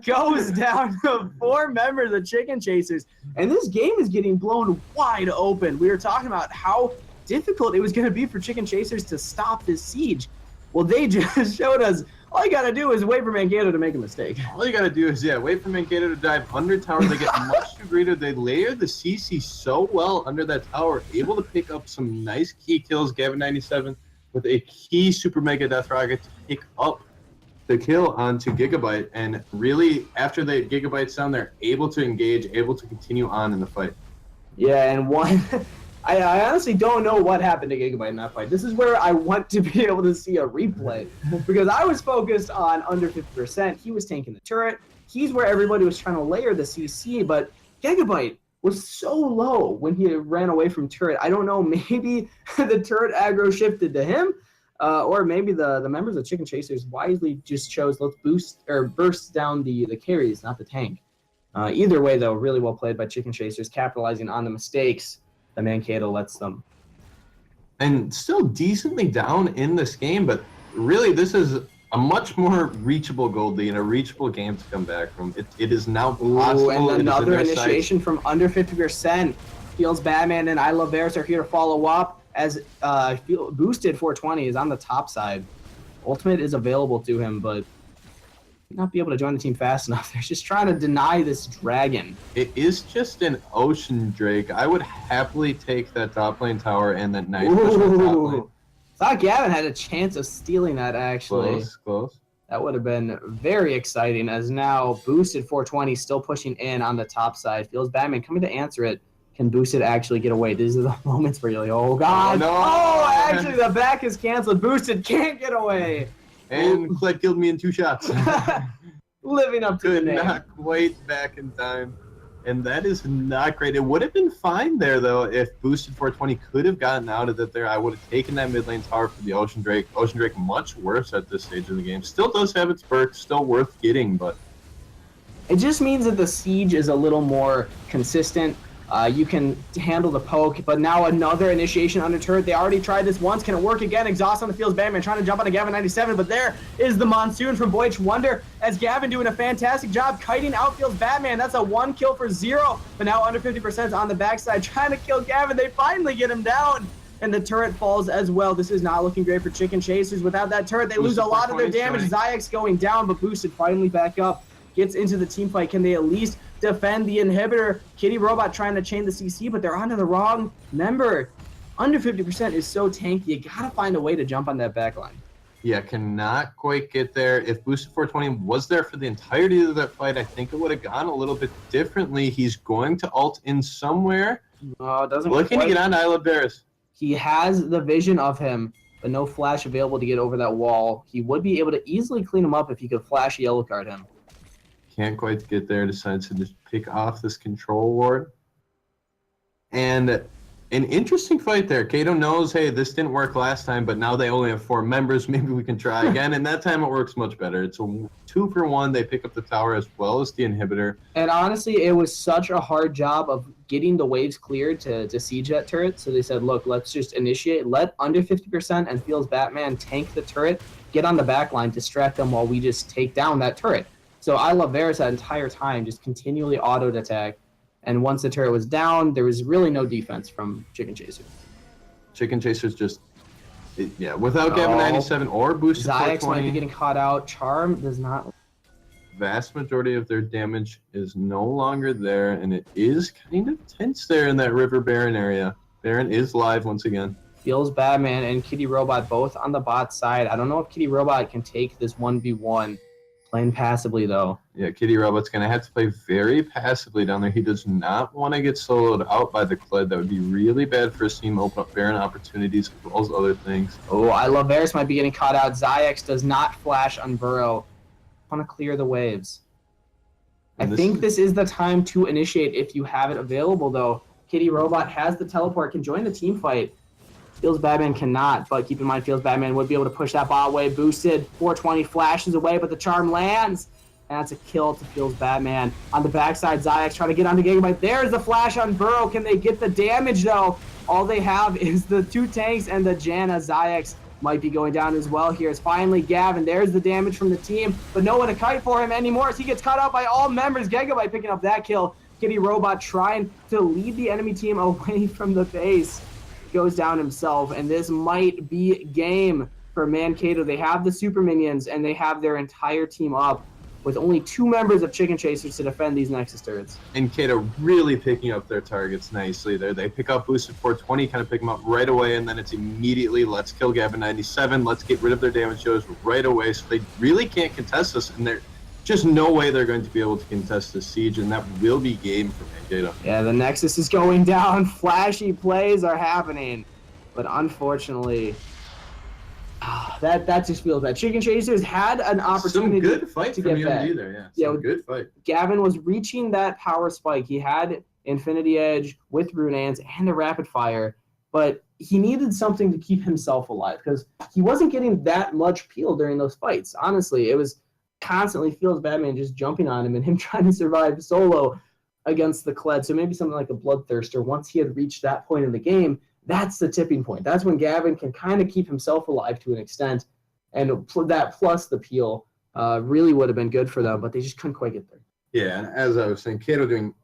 Goes down to 4 members of Chicken Chasers. And this game is getting blown wide open. We were talking about how difficult it was going to be for Chicken Chasers to stop this siege. Well, they just showed us all you got to do is wait for Mankato to make a mistake. All you got to do is, wait for Mankato to dive under tower. They get much too greater. They layer the CC so well under that tower, able to pick up some nice key kills. Gavin97 with a key Super Mega Death Rocket to pick up the kill onto Gigabyte. And really, after the Gigabyte's down, they're able to engage, able to continue on in the fight. Yeah, and one... I honestly don't know what happened to Gigabyte in that fight. This is where I want to be able to see a replay, because I was focused on under 50%. He was tanking the turret. He's where everybody was trying to layer the CC, but Gigabyte was so low when he ran away from turret. I don't know, maybe the turret aggro shifted to him, or maybe the members of Chicken Chasers wisely just chose, let's burst down the carries, not the tank. Either way, though, really well played by Chicken Chasers, capitalizing on the mistakes that Mankato lets them. And still decently down in this game, but really this is a much more reachable gold lead and a reachable game to come back from. It is now possible. Ooh, and another initiation from under 50%. Feels Batman and I Love Varus are here to follow up as boosted 420 is on the top side. Ultimate is available to him, but not be able to join the team fast enough. They're just trying to deny this dragon. It is just an Ocean Drake. I would happily take that top lane tower and that nice push on top lane. Thought Gavin had a chance of stealing that, actually. Close. That would have been very exciting, as now boosted 420 still pushing in on the top side. Feels Batman coming to answer it. Can Boosted actually get away? These are the moments where you're like, oh god. Oh, no. Oh, actually the back is canceled. Boosted can't get away. And Kled killed me in 2 shots. Living up to the name. Not quite back in time. And that is not great. It would have been fine there, though, if Boosted 420 could have gotten out of it there. I would have taken that mid lane tower for the Ocean Drake. Ocean Drake much worse at this stage of the game. Still does have its perks, still worth getting, but... It just means that the siege is a little more consistent. You can handle the poke, but now another initiation under turret. They already tried this once. Can it work again? Exhaust on the Feels Batman trying to jump onto Gavin97, but there is the Monsoon from Boych Wonder as Gavin doing a fantastic job kiting out Feels Batman. That's a 1 kill for 0, but now under 50% on the backside trying to kill Gavin. They finally get him down, and the turret falls as well. This is not looking great for Chicken Chasers. Without that turret, they lose a lot of their damage. Zayek's going down, but Boosted finally back up. Gets into the team fight. Can they at least defend the inhibitor? Kitty Robot trying to chain the CC, but they're onto the wrong member. Under 50% is so tanky. You gotta find a way to jump on that back line. Yeah, cannot quite get there. If Boosted 420 was there for the entirety of that fight, I think it would have gone a little bit differently. He's going to ult in somewhere. Doesn't Looking quite. to get on Isla Barris. He has the vision of him, but no flash available to get over that wall. He would be able to easily clean him up if he could flash yellow card him. Can't quite get there. Decides to just pick off this control ward. And an interesting fight there. Kato knows, hey, this didn't work last time, but now they only have 4 members. Maybe we can try again. And that time it works much better. It's a 2-for-1. They pick up the tower as well as the inhibitor. And honestly, it was such a hard job of getting the waves cleared to siege that turret. So they said, look, let's just initiate. Let under 50% and Feels Batman tank the turret, get on the back line, distract them while we just take down that turret. So I love Varus that entire time, just continually autoed attack. And once the turret was down, there was really no defense from Chicken Chaser. Chicken Chaser's just, yeah, without Gavin 97 or Boosted Zayax 420. might be getting caught out. Charm does not. Vast majority of their damage is no longer there, and it is kind of tense there in that River Baron area. Baron is live once again. Feels Batman and Kitty Robot both on the bot side. I don't know if Kitty Robot can take this 1v1. Playing passively, though. Yeah, Kitty Robot's going to have to play very passively down there. He does not want to get soloed out by the Kled. That would be really bad for his team. Open up Baron opportunities as well as other things. Oh, I love Varus might be getting caught out. Zayax does not flash on Burrow. Want to clear the waves. I think this is the time to initiate if you have it available, though. Kitty Robot has the teleport, can join the team fight. Feels Batman cannot, but keep in mind, Feels Batman would be able to push that bot away. Boosted, 420 flashes away, but the charm lands. And that's a kill to Feels Batman. On the backside, Zayax trying to get onto Gigabyte. There's the flash on Burrow. Can they get the damage, though? All they have is the 2 tanks and the Janna. Zayax might be going down as well here. It's finally Gavin. There's the damage from the team, but no one to kite for him anymore as he gets caught out by all members. Gigabyte picking up that kill. Kitty Robot trying to lead the enemy team away from the base. Goes down himself, and this might be game for Mankato. They have the super minions, and they have their entire team up with only 2 members of Chicken Chasers to defend these Nexus turrets. And Kato really picking up their targets nicely there. They pick up Boosted 420, kind of pick them up right away, and then it's immediately, let's kill Gavin 97, let's get rid of their damage shows right away, so they really can't contest us, and there's just no way they're going to be able to contest this siege, and that will be game for Mankato. Yeah, the Nexus is going down. Flashy plays are happening, but unfortunately, that just feels bad. Chicken Chasers had an opportunity Some good fight to from get back. UMD there, yeah. Good fight. Gavin was reaching that power spike. He had Infinity Edge with Runaan's and a Rapid Fire, but he needed something to keep himself alive because he wasn't getting that much peel during those fights. Honestly, it was constantly Feels Batman just jumping on him and him trying to survive solo against the Kled. So maybe something like a Bloodthirster, once he had reached that point in the game, that's the tipping point. That's when Gavin can kind of keep himself alive to an extent, and that plus the peel really would have been good for them, but they just couldn't quite get there. Yeah, and as I was saying, Kato doing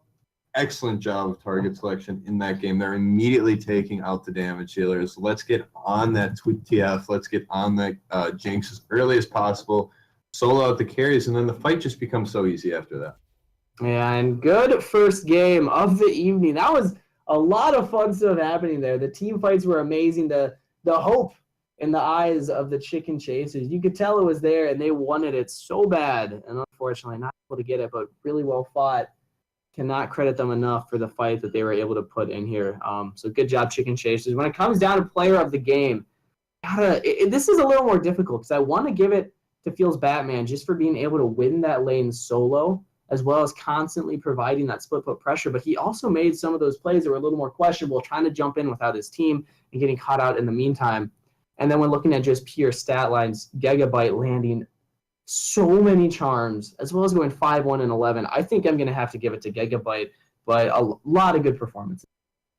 excellent job of target selection in that game. They're immediately taking out the damage dealers. Let's get on that TF. Let's get on that Jinx as early as possible. Solo out the carries, and then the fight just becomes so easy after that. Yeah, and good first game of the evening. That was a lot of fun stuff happening there. The team fights were amazing. The hope in the eyes of the Chicken Chasers, you could tell it was there, and they wanted it so bad. And unfortunately, not able to get it, but really well fought. Cannot credit them enough for the fight that they were able to put in here. So good job, Chicken Chasers. When it comes down to player of the game, this is a little more difficult because I want to give it to Feels Batman just for being able to win that lane solo, as well as constantly providing that split foot pressure. But he also made some of those plays that were a little more questionable, trying to jump in without his team and getting caught out in the meantime. And then when looking at just pure stat lines, Gigabyte landing so many charms, as well as going 5-1 and 11. I think I'm going to have to give it to Gigabyte, but a lot of good performances.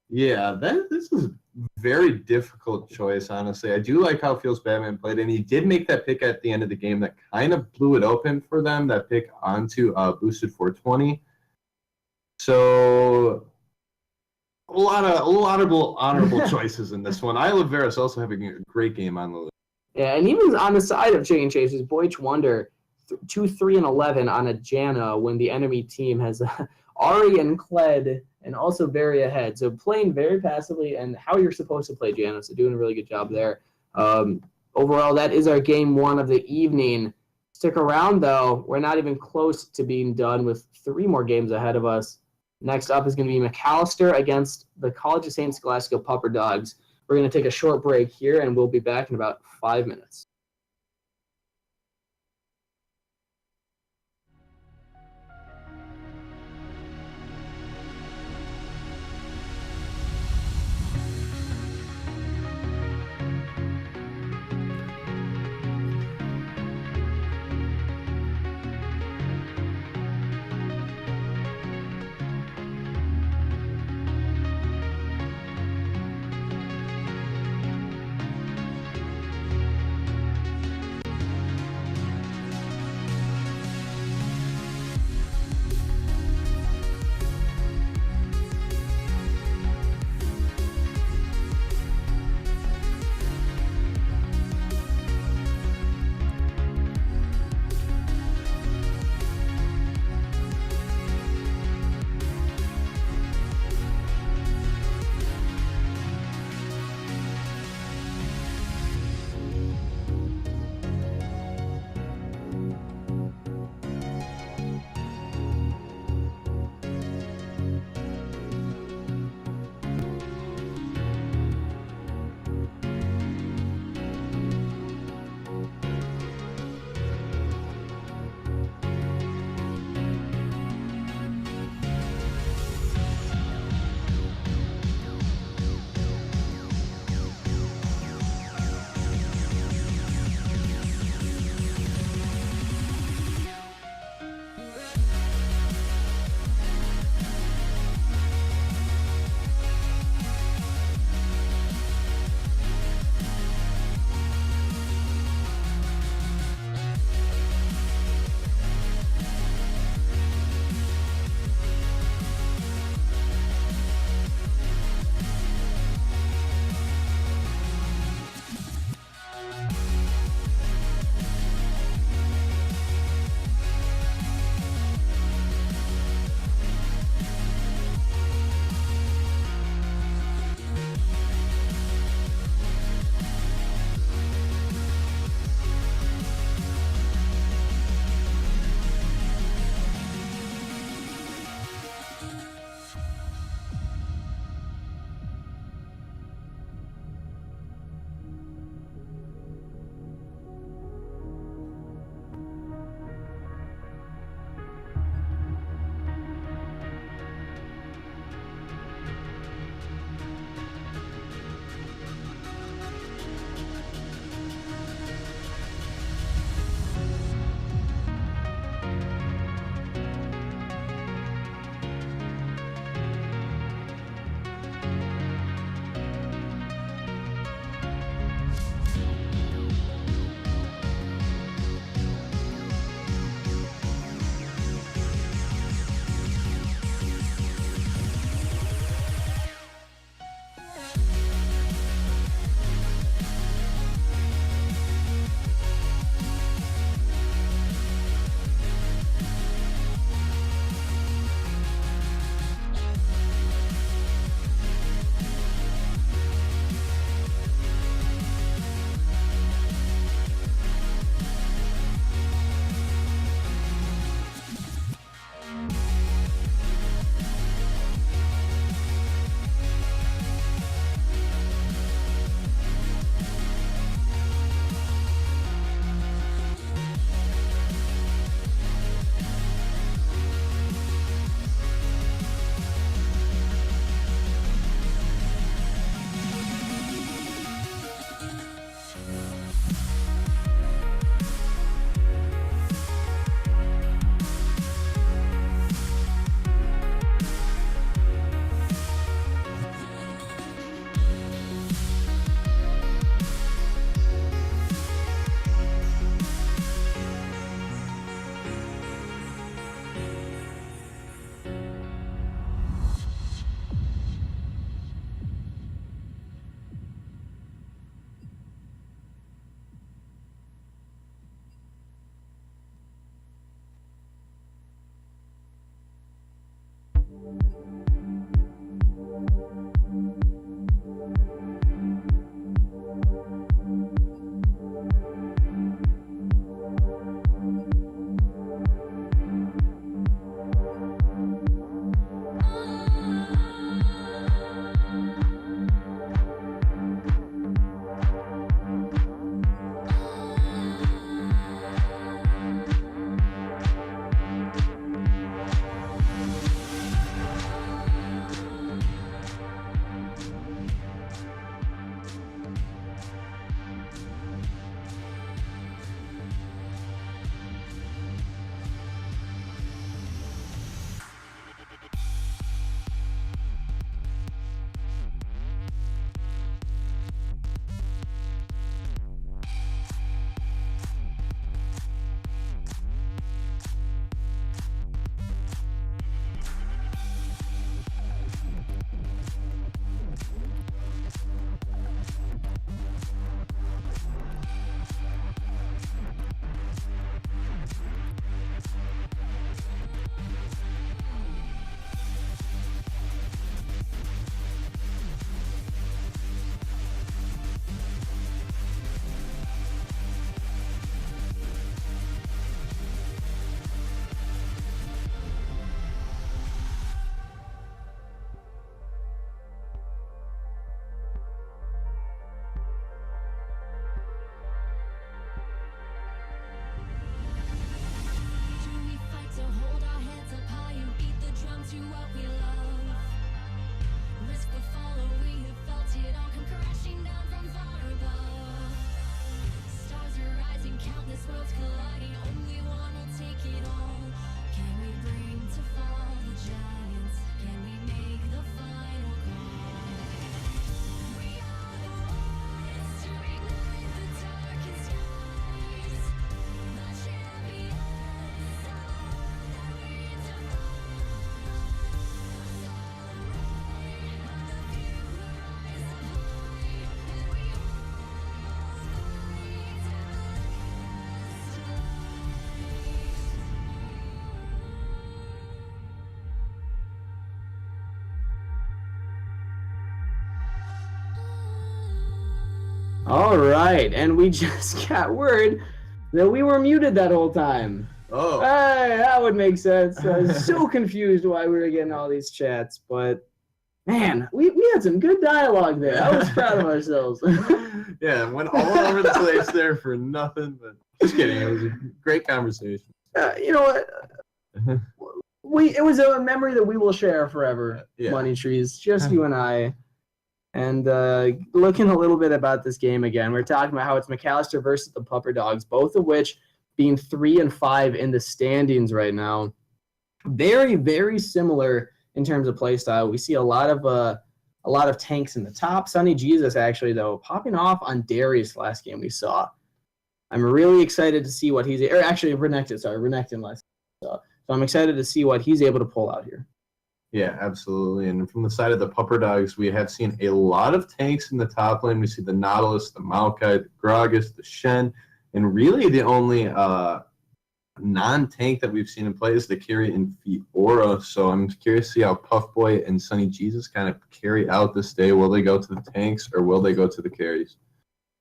Yeah, this is a very difficult choice, honestly. I do like how Feels Batman played, and he did make that pick at the end of the game that kind of blew it open for them, that pick onto Boosted 420. So a lot of honorable choices in this one. Isla Varus also having a great game on the list. Yeah, and even on the side of Chicken Chasers, Boych Wonder, 2-3 and 11 on a Janna when the enemy team has Ari and Kled and also very ahead. So playing very passively and how you're supposed to play Janna. So doing a really good job there. Overall, that is our game 1 of the evening. Stick around, though. We're not even close to being done with 3 more games ahead of us. Next up is going to be McAllister against the College of St. Scholastica Pupper Dogs. We're going to take a short break here, and we'll be back in about 5 minutes. All right, and we just got word that we were muted that whole time. Oh. Hey, that would make sense. I was so confused why we were getting all these chats, but man, we had some good dialogue there. I was proud of ourselves. Yeah, went all over the place there for nothing, but just kidding. It was a great conversation. You know what? It was a memory that we will share forever. Yeah. Money Trees, just you and I. And looking a little bit about this game again, we're talking about how it's McAllister versus the Pupper Dogs, both of which being 3 and 5 in the standings right now. Very, very similar in terms of play style. We see a lot of tanks in the top. Sonny Jesus actually though popping off on Darius last game we saw. I'm really excited to see what Renekton last game. So I'm excited to see what he's able to pull out here. Yeah, absolutely. And from the side of the Pupper Dogs, we have seen a lot of tanks in the top lane. We see the Nautilus, the Maokai, the Gragas, the Shen, and really the only non-tank that we've seen in play is the carry in Fiora. So I'm curious to see how Puffboy and Sonny Jesus kind of carry out this day. Will they go to the tanks or will they go to the carries?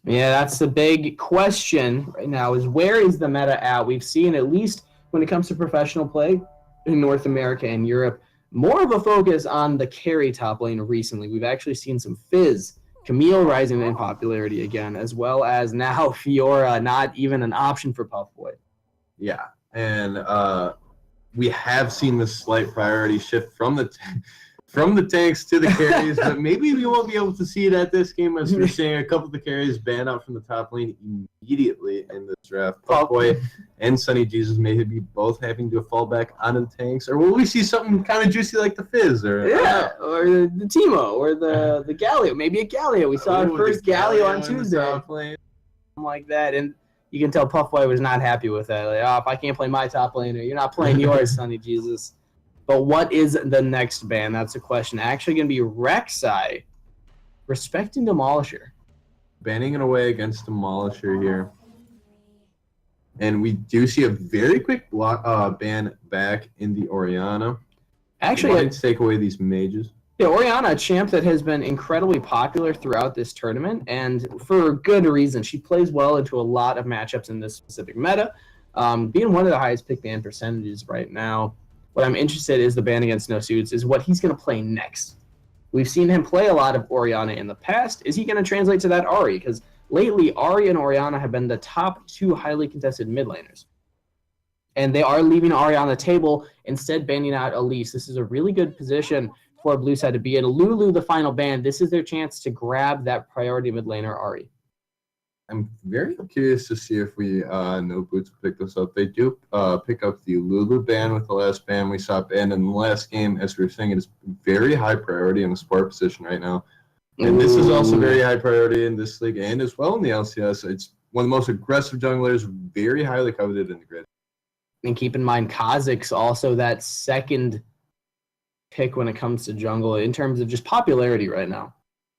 Yeah, that's the big question right now is where is the meta at? We've seen, at least when it comes to professional play in North America and Europe, more of a focus on the carry top lane recently. We've actually seen some Fizz, Camille rising in popularity again, as well as now Fiora, not even an option for Puffboy. Yeah, and we have seen this slight priority shift from the tanks to the carries, but maybe we won't be able to see it at this game as we're seeing a couple of the carries banned out from the top lane immediately in this draft. Puffboy and Sonny Jesus may be both having to fall back onto the tanks, or will we see something kind of juicy like the Fizz, or or the Teemo, or the Galio, maybe a Galio. We saw our first Galio on Tuesday, something like that, and you can tell Puffboy was not happy with that. Like, oh, if I can't play my top laner, you're not playing yours, Sonny Jesus. But what is the next ban? That's the question. Actually going to be Rek'Sai respecting Demolisher. Banning it away against Demolisher here. And we do see a very quick ban back in the Orianna. Actually, let's take away these mages. Yeah, Orianna, a champ that has been incredibly popular throughout this tournament, and for good reason. She plays well into a lot of matchups in this specific meta, being one of the highest pick ban percentages right now. What I'm interested in is the ban against no suits, is what he's going to play next. We've seen him play a lot of Orianna in the past. Is he going to translate to that Ahri? Because lately, Ahri and Orianna have been the top 2 highly contested mid laners. And they are leaving Ahri on the table, instead banning out Elise. This is a really good position for Blue Side to be in. Lulu, the final ban, this is their chance to grab that priority mid laner Ahri. I'm very curious to see if we know Boots will pick this up. They do pick up the Lulu ban with the last ban we saw banned in the last game. As we were saying, it is very high priority in the support position right now. And this is also very high priority in this league and as well in the LCS. It's one of the most aggressive junglers, very highly coveted in the grid. And keep in mind, Kha'Zix's also that second pick when it comes to jungle in terms of just popularity right now.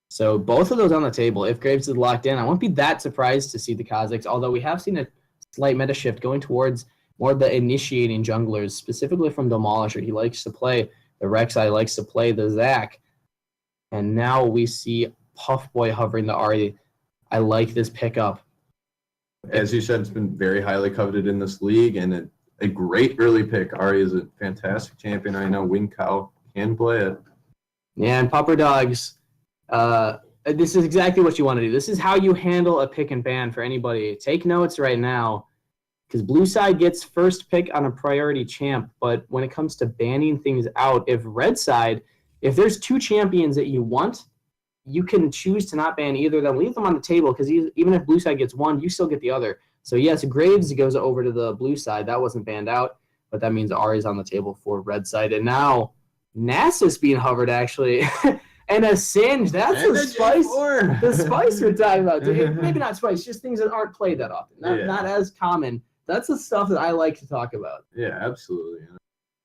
So both of those on the table. If Graves is locked in, I won't be that surprised to see the Kha'Zix, although we have seen a slight meta shift going towards more of the initiating junglers, specifically from Demolisher. He likes to play the Rek'Sai, likes to play the Zac. And now we see Puffboy hovering the Ahri. I like this pickup. As you said, it's been very highly coveted in this league, and a great early pick. Ahri is a fantastic champion right now. Win Cow can play it. Yeah, and Pupper Dogs. This is exactly what you want to do. This is how you handle a pick and ban for anybody. Take notes right now, because Blue Side gets first pick on a priority champ, but when it comes to banning things out, if Red Side, if there's 2 champions that you want, you can choose to not ban either of them. Leave them on the table, because even if Blue Side gets one, you still get the other. So yes, Graves goes over to the Blue Side. That wasn't banned out, but that means Ahri's on the table for Red Side. And now Nasus being hovered, actually. And a Singe, that's the spice. The spice we're talking about. Maybe not spice, just things that aren't played that often. Not as common. That's the stuff that I like to talk about. Yeah, absolutely.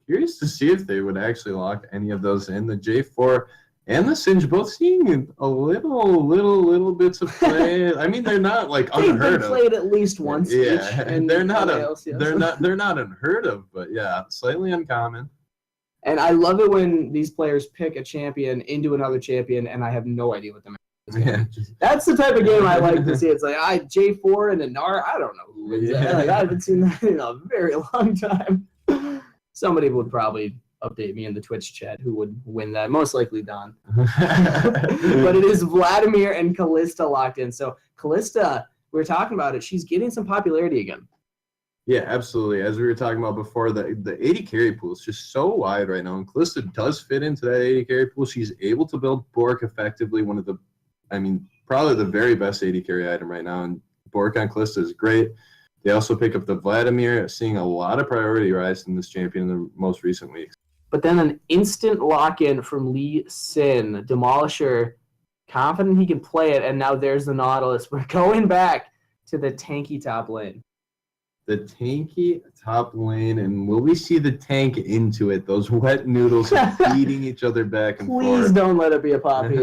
Curious to see if they would actually lock any of those in. The J4 and the Singe both seeing a little bits of play. I mean, they're not like unheard of. They've played at least once. Yeah, and they're not unheard of, but yeah, slightly uncommon. And I love it when these players pick a champion into another champion, and I have no idea what the match Yeah. That's the type of game I like to see. It's like J4 and Anar. I don't know who wins that. Like, I haven't seen that in a very long time. Somebody would probably update me in the Twitch chat who would win that. Most likely Don. But it is Vladimir and Kalista locked in. So Kalista, we were talking about it. She's getting some popularity again. Yeah, absolutely. As we were talking about before, the 80 carry pool is just so wide right now. And Kalista does fit into that 80 carry pool. She's able to build Bork effectively. Probably the very best 80 carry item right now. And Bork on Kalista is great. They also pick up the Vladimir, seeing a lot of priority rise in this champion in the most recent weeks. But then an instant lock-in from Lee Sin. Demolisher, confident he can play it, and now there's the Nautilus. We're going back to the tanky top lane. The tanky top lane, and will we see the tank into it? Those wet noodles beating each other back and forth. Please don't let it be a Poppy.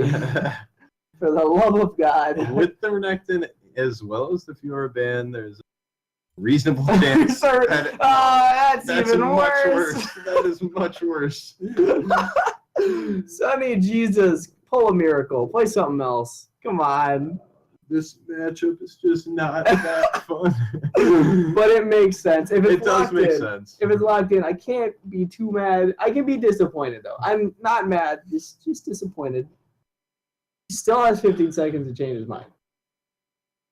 For the love of God. With the Renekton as well as the Fiora ban, there's a reasonable chance. That's even much worse. That is much worse. Sonny Jesus, pull a miracle. Play something else. Come on. This matchup is just not that fun. But it makes sense. If it's it does make in, sense. If it's locked in, I can't be too mad. I can be disappointed, though. I'm not mad, just disappointed. He still has 15 seconds to change his mind.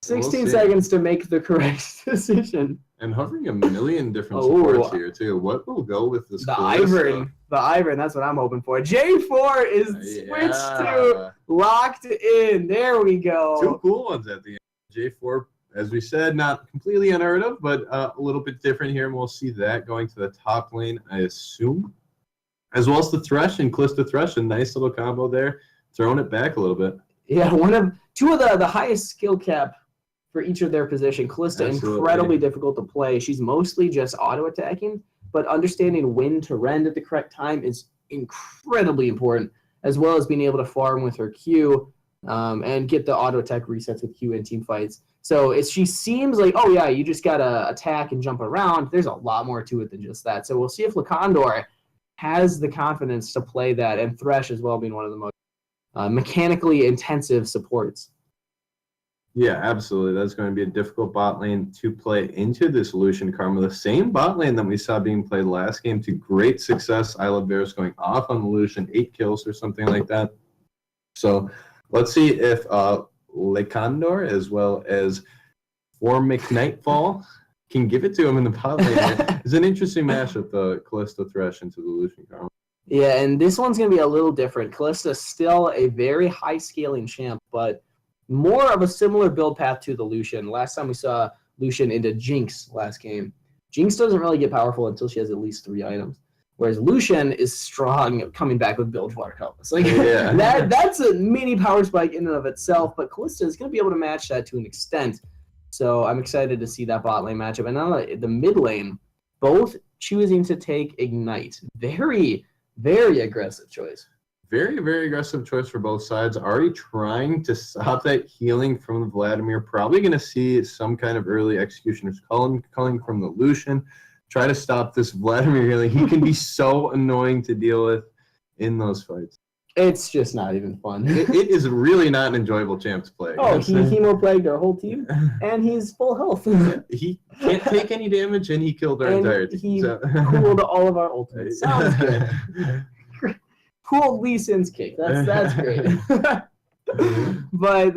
16 seconds to make the correct decision. And hovering a million different supports here, too. What will go with this? The Ivern, that's what I'm hoping for. J4 is switched to locked in. There we go. Two cool ones at the end. J4, as we said, not completely unheard of, but a little bit different here, and we'll see that going to the top lane, I assume. As well as the Thresh and Kalista Thresh, a nice little combo there, throwing it back a little bit. Yeah, two of the highest skill cap for each of their position. Kalista, incredibly difficult to play. She's mostly just auto-attacking, but understanding when to rend at the correct time is incredibly important, as well as being able to farm with her Q and get the auto-attack resets with Q in team fights. So she seems like, oh yeah, you just got to attack and jump around. There's a lot more to it than just that. So we'll see if Lakondor has the confidence to play that, and Thresh as well being one of the most mechanically intensive supports. Yeah, absolutely. That's going to be a difficult bot lane to play into this Lucian Karma. The same bot lane that we saw being played last game to great success. I Love Varus going off on the Lucian, 8 kills or something like that. So let's see if Lakondor as well as McNightfall can give it to him in the bot lane. It's an interesting matchup, the Kalista Thresh into the Lucian Karma. Yeah, and this one's going to be a little different. Kalista's still a very high-scaling champ, but more of a similar build path to the Lucian. Last time we saw Lucian into Jinx last game. Jinx doesn't really get powerful until she has at least 3 items, whereas Lucian is strong coming back with Bilgewater Compass. Like, that's a mini power spike in and of itself, but Kalista is going to be able to match that to an extent. So I'm excited to see that bot lane matchup. And now the mid lane, both choosing to take Ignite. Very, very aggressive choice. Very, very aggressive choice for both sides. Already trying to stop that healing from the Vladimir. Probably going to see some kind of early executioner's calling from the Lucian. Try to stop this Vladimir healing. He can be so annoying to deal with in those fights. It's just not even fun. It is really not an enjoyable champ to play. Oh, he hemo-plagued our whole team, and he's full health. He can't take any damage, and he killed our entire team. He cooled all of our ultimates. Sounds good. Cool Lee Sin's cake. That's great. But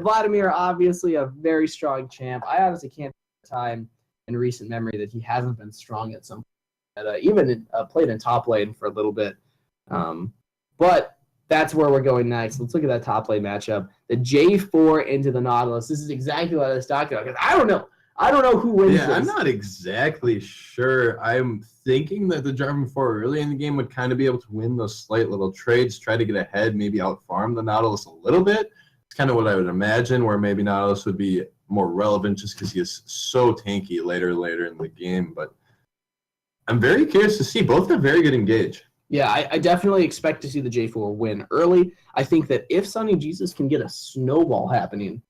Vladimir, obviously a very strong champ. I honestly can't think of a time in recent memory that he hasn't been strong at some point. Even played in top lane for a little bit. But that's where we're going next. Let's look at that top lane matchup. The J4 into the Nautilus. This is exactly what I was talking about. Because I don't know who wins this. I'm not exactly sure. I'm thinking that the Jarvan 4 early in the game would kind of be able to win those slight little trades, try to get ahead, maybe out-farm the Nautilus a little bit. It's kind of what I would imagine, where maybe Nautilus would be more relevant just because he is so tanky later in the game. But I'm very curious to see. Both have very good engage. Yeah, I definitely expect to see the J4 win early. I think that if Sonny Jesus can get a snowball happening,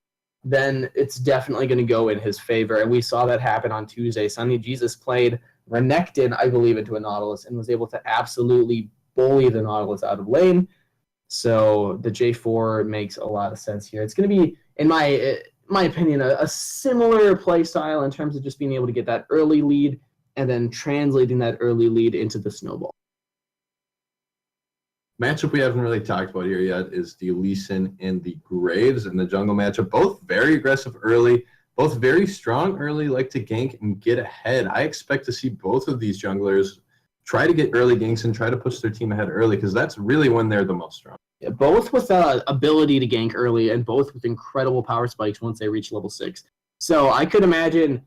then it's definitely going to go in his favor. And we saw that happen on Tuesday. Sonny Jesus played Renekton, I believe, into a Nautilus and was able to absolutely bully the Nautilus out of lane. So the J4 makes a lot of sense here. It's going to be, in my opinion, a similar play style in terms of just being able to get that early lead and then translating that early lead into the snowball. Matchup we haven't really talked about here yet is the Lee Sin and the Graves in the jungle matchup. Both very aggressive early, both very strong early, like to gank and get ahead. I expect to see both of these junglers try to get early ganks and try to push their team ahead early, because that's really when they're the most strong. Yeah, both with ability to gank early and both with incredible power spikes once they reach level 6. So I could imagine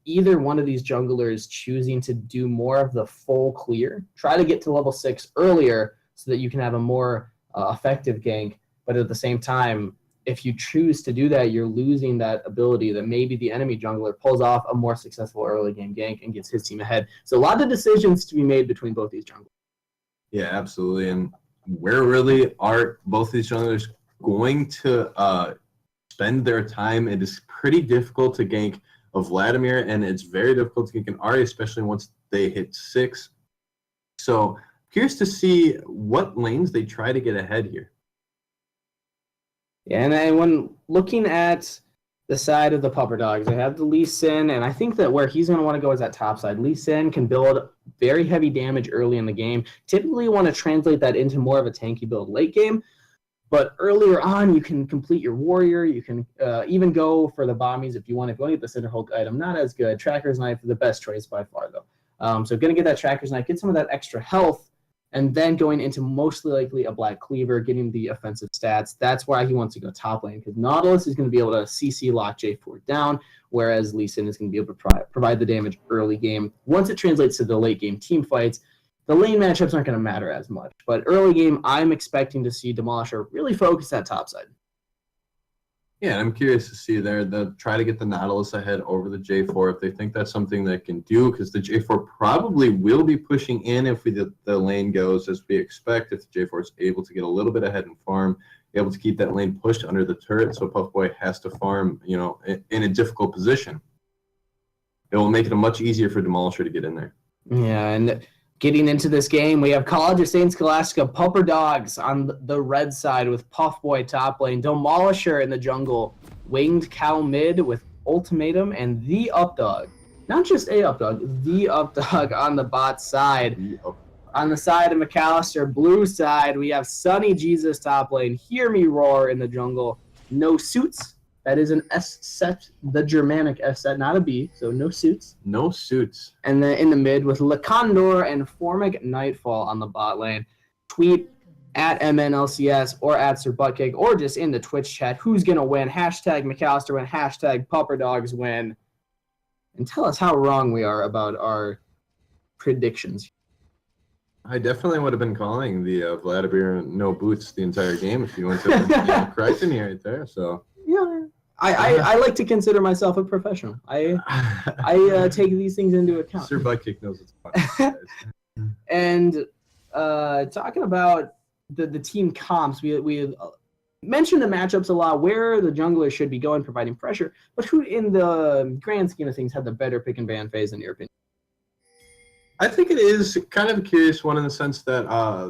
either one of these junglers choosing to do more of the full clear, try to get to level 6 earlier so that you can have a more effective gank. But at the same time, if you choose to do that, you're losing that ability that maybe the enemy jungler pulls off a more successful early game gank and gets his team ahead. So a lot of decisions to be made between both these junglers. Yeah, absolutely. And where really are both these junglers going to spend their time? It is pretty difficult to gank a Vladimir, and it's very difficult to gank an Ahri, especially once they hit 6. So curious to see what lanes they try to get ahead here. Yeah, and then when looking at the side of the Pupper Dogs, they have the Lee Sin, and I think that where he's going to want to go is that top side. Lee Sin can build very heavy damage early in the game. Typically, you want to translate that into more of a tanky build late game, but earlier on, you can complete your warrior. You can even go for the bombies if you want. If you want to get the Cinder Hulk item, not as good. Tracker's Knife is the best choice by far, though. So going to get that Tracker's Knife, get some of that extra health, and then going into mostly likely a Black Cleaver, getting the offensive stats. That's why he wants to go top lane, because Nautilus is going to be able to CC lock J4 down, whereas Lee Sin is going to be able to provide the damage early game. Once it translates to the late game team fights, the lane matchups aren't going to matter as much. But early game, I'm expecting to see Demolisher really focus that top side. Yeah, I'm curious to see there. They'll try to get the Nautilus ahead over the J4 if they think that's something they can do, because the J4 probably will be pushing in if the lane goes as we expect. If the J4 is able to get a little bit ahead and farm, able to keep that lane pushed under the turret, so Puffboy has to farm, in a difficult position. It will make it much easier for Demolisher to get in there. Yeah, and getting into this game, we have College of St. Scholastica Pupper Dogs on the red side with Puffboy top lane, Demolisher in the jungle, Winged Cow mid with Ultimatum, and the Updog. Not just a Updog, the Updog on the bot side. On the side of McAllister, blue side, we have Sunny Jesus top lane, Hear Me Roar in the jungle, No Suits. That is an S set, the Germanic S set, not a B, so no suits. No suits. And then in the mid with Le Condor and Formic Nightfall on the bot lane. Tweet at MNLCS or at Sir Buttcake or just in the Twitch chat who's going to win. Hashtag McAllister win, hashtag Pupper Dogs win. And tell us how wrong we are about our predictions. I definitely would have been calling the Vladimir no boots the entire game if you went to correct me right there. So yeah. I like to consider myself a professional. I take these things into account. Sir Buttkick knows it's fun. And talking about the team comps, we mentioned the matchups a lot, where the jungler should be going, providing pressure, but who in the grand scheme of things had the better pick and ban phase in your opinion? I think it is kind of a curious one in the sense that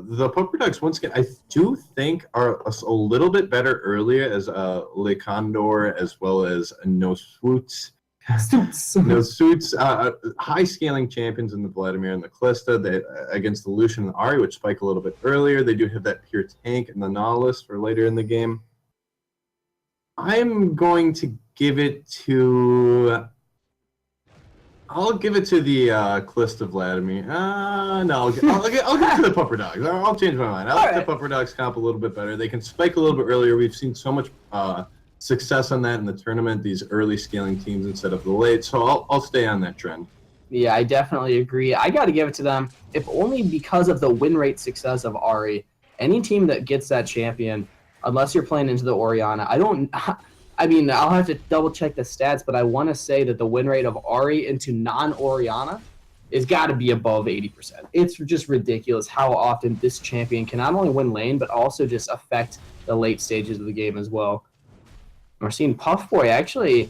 the Pupper Dogs, once again, I do think are a little bit better earlier as Le Condor as well as No Suits. No Suits, high scaling champions in the Vladimir and the Kalista against the Lucian and the Ahri, which spike a little bit earlier. They do have that pure tank and the Nautilus for later in the game. I'm going to give it to... I'll give it to the Kalista Vladimir. No, I'll give it to the Pupper Dogs. I'll change my mind. I like the Pupper Dogs comp a little bit better. They can spike a little bit earlier. We've seen so much success on that in the tournament, these early scaling teams instead of the late. So I'll stay on that trend. Yeah, I definitely agree. I got to give it to them, if only because of the win rate success of Ahri. Any team that gets that champion, unless you're playing into the Orianna, I'll have to double check the stats, but I want to say that the win rate of Ahri into non-Orianna has got to be above 80%. It's just ridiculous how often this champion can not only win lane, but also just affect the late stages of the game as well. We're seeing Puffboy actually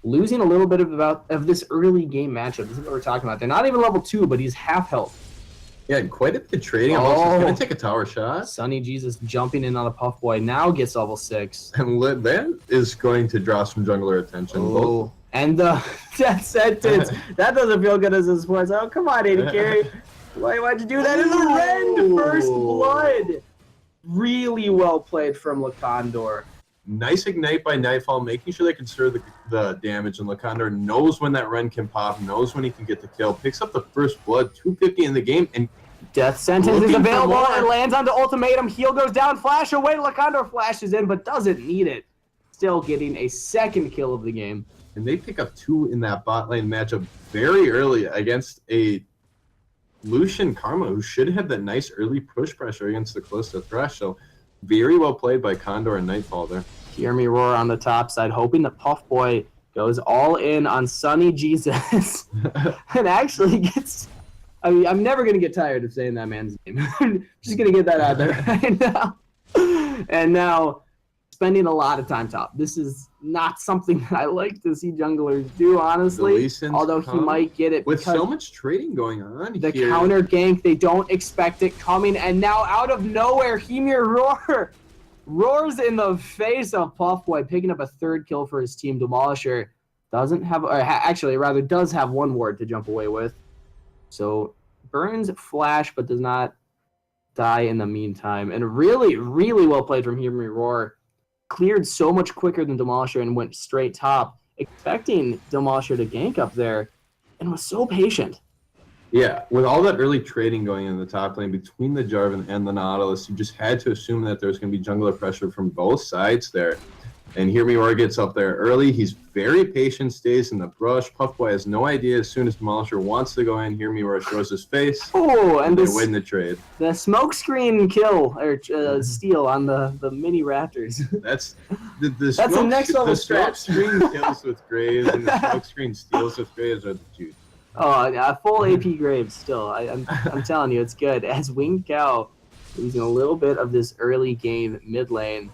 losing a little bit of this early game matchup. This is what we're talking about. They're not even level 2, but he's half health. Yeah, quite a bit of trading. I'm also going to take a tower shot. Sunny Jesus jumping in on a Puff Boy now gets level 6. And that is going to draw some jungler attention. Oh, and the death sentence. That doesn't feel good as a sports. Oh, come on, AD Carry. Why'd you do that? In the Rend, first blood. Really well played from Lakondor. Nice ignite by Nightfall, making sure they conserve the damage, and Lakondor knows when that Ren can pop, knows when he can get the kill, picks up the first blood, 250 in the game, and Death Sentence is available and lands onto Ultimatum. Heal goes down, flash away, Lakondor flashes in, but doesn't need it. Still getting a second kill of the game. And they pick up 2 in that bot lane matchup very early against a Lucian Karma, who should have that nice early push pressure against the close to Thresh, so very well played by Condor and Nightfall there. Hear me roar on the top side, hoping the Puff Boy goes all in on Sunny Jesus and actually gets. I mean, I'm never gonna get tired of saying that man's name. I'm just gonna get that out there right now. And now, spending a lot of time top. This is not something that I like to see junglers do, honestly. Although he might get it with so much trading going on. The counter gank, they don't expect it coming, and now out of nowhere, Hemir roars in the face of Puff Boy, picking up a 3rd kill for his team. Demolisher doesn't have, or actually rather does have 1 ward to jump away with. So burns flash, but does not die in the meantime. And really, really well played from Hemir Roar. Cleared so much quicker than Demolisher and went straight top, expecting Demolisher to gank up there, and was so patient. Yeah, with all that early trading going in the top lane between the Jarvan and the Nautilus, you just had to assume that there's going to be jungler pressure from both sides there. And Hear Me Roar gets up there early. He's very patient, stays in the brush. Puff Boy has no idea as soon as Demolisher wants to go in. Hear Me Roar shows his face. Oh, and they win the trade. The smoke screen kill or steal on the mini Raptors. That's that's a next level strat. The smoke screen kills with Graves and the smoke screen steals with Graves are the juice. Oh, yeah, full AP Graves still. I'm telling you, it's good. As Winged Cow losing a little bit of this early game mid lane.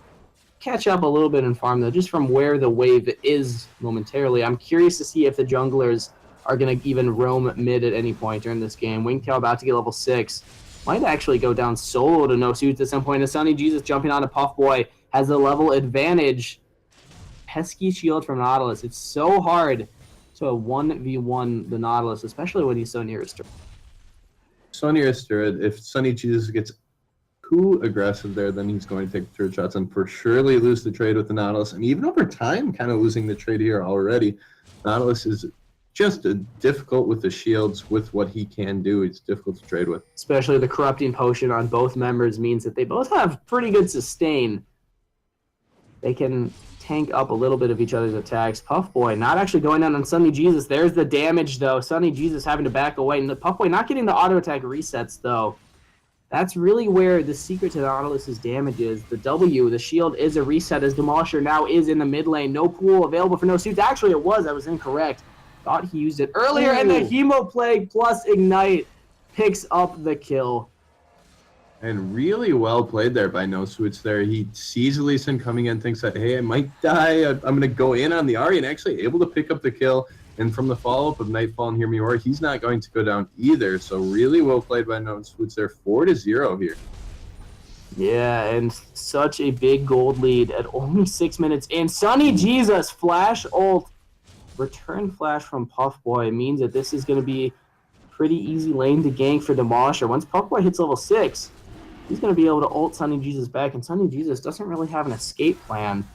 Catch up a little bit in farm, though, just from where the wave is momentarily. I'm curious to see if the junglers are going to even roam mid at any point during this game. Winged Cow about to get level 6. Might actually go down solo to no suits at some point. And Sunny Jesus jumping on a Puff Boy has a level advantage. Pesky shield from Nautilus. It's so hard to 1v1 the Nautilus, especially when he's so near his turret. So near his turret, if Sunny Jesus gets too aggressive there, then he's going to take the turret shots and for surely lose the trade with the Nautilus. And even over time, kind of losing the trade here already. Nautilus is just difficult with the shields, with what he can do. It's difficult to trade with. Especially the corrupting potion on both members means that they both have pretty good sustain. They can tank up a little bit of each other's attacks. Puff Boy not actually going down on Sunny Jesus. There's the damage, though. Sunny Jesus having to back away. And the Puff Boy not getting the auto attack resets, though. That's really where the secret to Nautilus's damage is. The W, the shield, is a reset as Demolisher now is in the mid lane. No pool available for no suits. Actually, it was. I was incorrect. Thought he used it earlier, and the Hemo Plague plus Ignite picks up the kill. And really well played there by No Suits there. He sees Lee Sin coming in, thinks that, hey, I might die. I'm going to go in on the Ahri, and actually able to pick up the kill. And from the follow-up of Nightfall and Hear Me Roar, he's not going to go down either. So really well played by No Suits there. 4-0 here. Yeah, and such a big gold lead at only 6 minutes. And Sunny Jesus, flash ult. Return flash from Puff Boy means that this is going to be pretty easy lane to gank for Demolisher. Once Puff Boy hits level 6, he's going to be able to ult Sunny Jesus back. And Sunny Jesus doesn't really have an escape plan.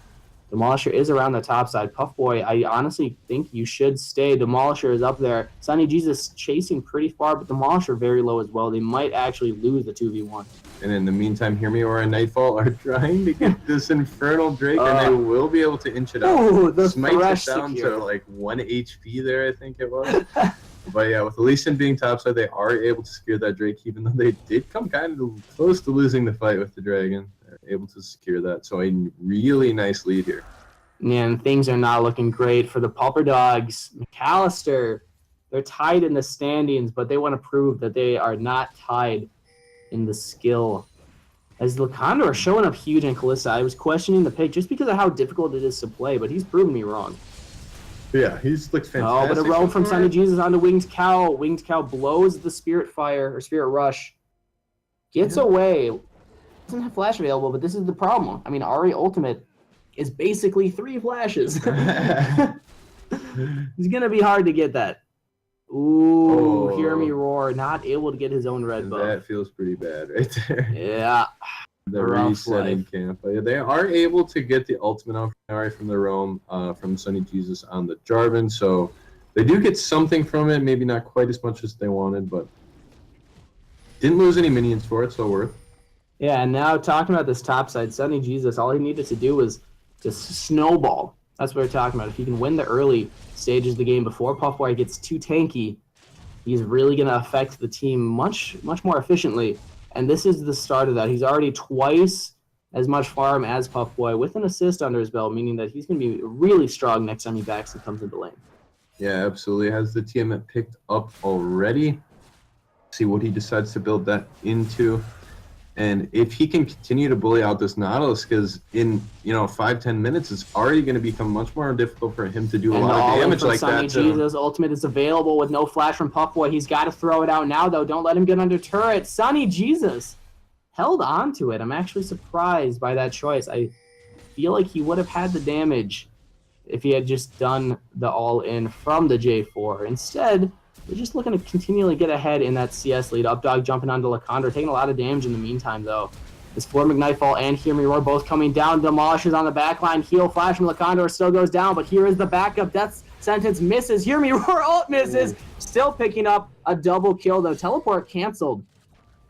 Demolisher is around the top side. Puff Boy, I honestly think you should stay. Demolisher is up there. Sunny Jesus chasing pretty far, but Demolisher very low as well. They might actually lose the 2v1. And in the meantime, Hear Me Roar and Nightfall are trying to get this Infernal Drake, and they will be able to inch it out. Ooh, the Smite it down to like 1 HP there, I think it was. But yeah, with Lee Sin being topside, they are able to secure that Drake, even though they did come kind of close to losing the fight with the Dragon. They're able to secure that. So a really nice lead here. And things are not looking great for the Pauper Dogs. McAllister, they're tied in the standings, but they want to prove that they are not tied in the skill. As Lakondor showing up huge in Kalista, I was questioning the pick just because of how difficult it is to play, but he's proven me wrong. Yeah, he's looks fantastic. Oh, but a roam from Sunny Jesus onto Winged Cow. Winged Cow blows the Spirit Fire or Spirit Rush. Gets away. Doesn't have flash available, but this is the problem. I mean, Ari Ultimate is basically 3 flashes. It's gonna be hard to get that. Ooh, Hear Me Roar, not able to get his own red buff. That feels pretty bad right there. Yeah. The resetting camp. They are able to get the ultimate off from the roam from Sunny Jesus on the Jarvan, so they do get something from it. Maybe not quite as much as they wanted, but didn't lose any minions for it, so worth. Yeah, and now talking about this top side, Sunny Jesus, all he needed to do was just snowball. That's what we're talking about. If he can win the early stages of the game before Puffboy gets too tanky, he's really going to affect the team much more efficiently. And this is the start of that. He's already twice as much farm as Puffboy with an assist under his belt, meaning that he's going to be really strong next time he backs and comes into lane. Yeah, absolutely. Has the TM picked up already. See what he decides to build that into. And if he can continue to bully out this Nautilus, because in 5-10 minutes, it's already going to become much more difficult for him to do a lot of damage like Sunny that. Jesus ultimate is available with no flash from Puffboy. He's got to throw it out now, though. Don't let him get under turret. Sunny Jesus held on to it. I'm actually surprised by that choice. I feel like he would have had the damage if he had just done the all-in from the J4. Instead, we're just looking to continually get ahead in that CS lead. Updog jumping onto Lacandra, taking a lot of damage in the meantime, though. As Flormic Nightfall and Hear Me Roar both coming down. Demolishes on the backline. Heal flash from Lacandra still goes down, but here is the backup. Death Sentence misses. Hear Me Roar ult misses. Still picking up a double kill, though. Teleport canceled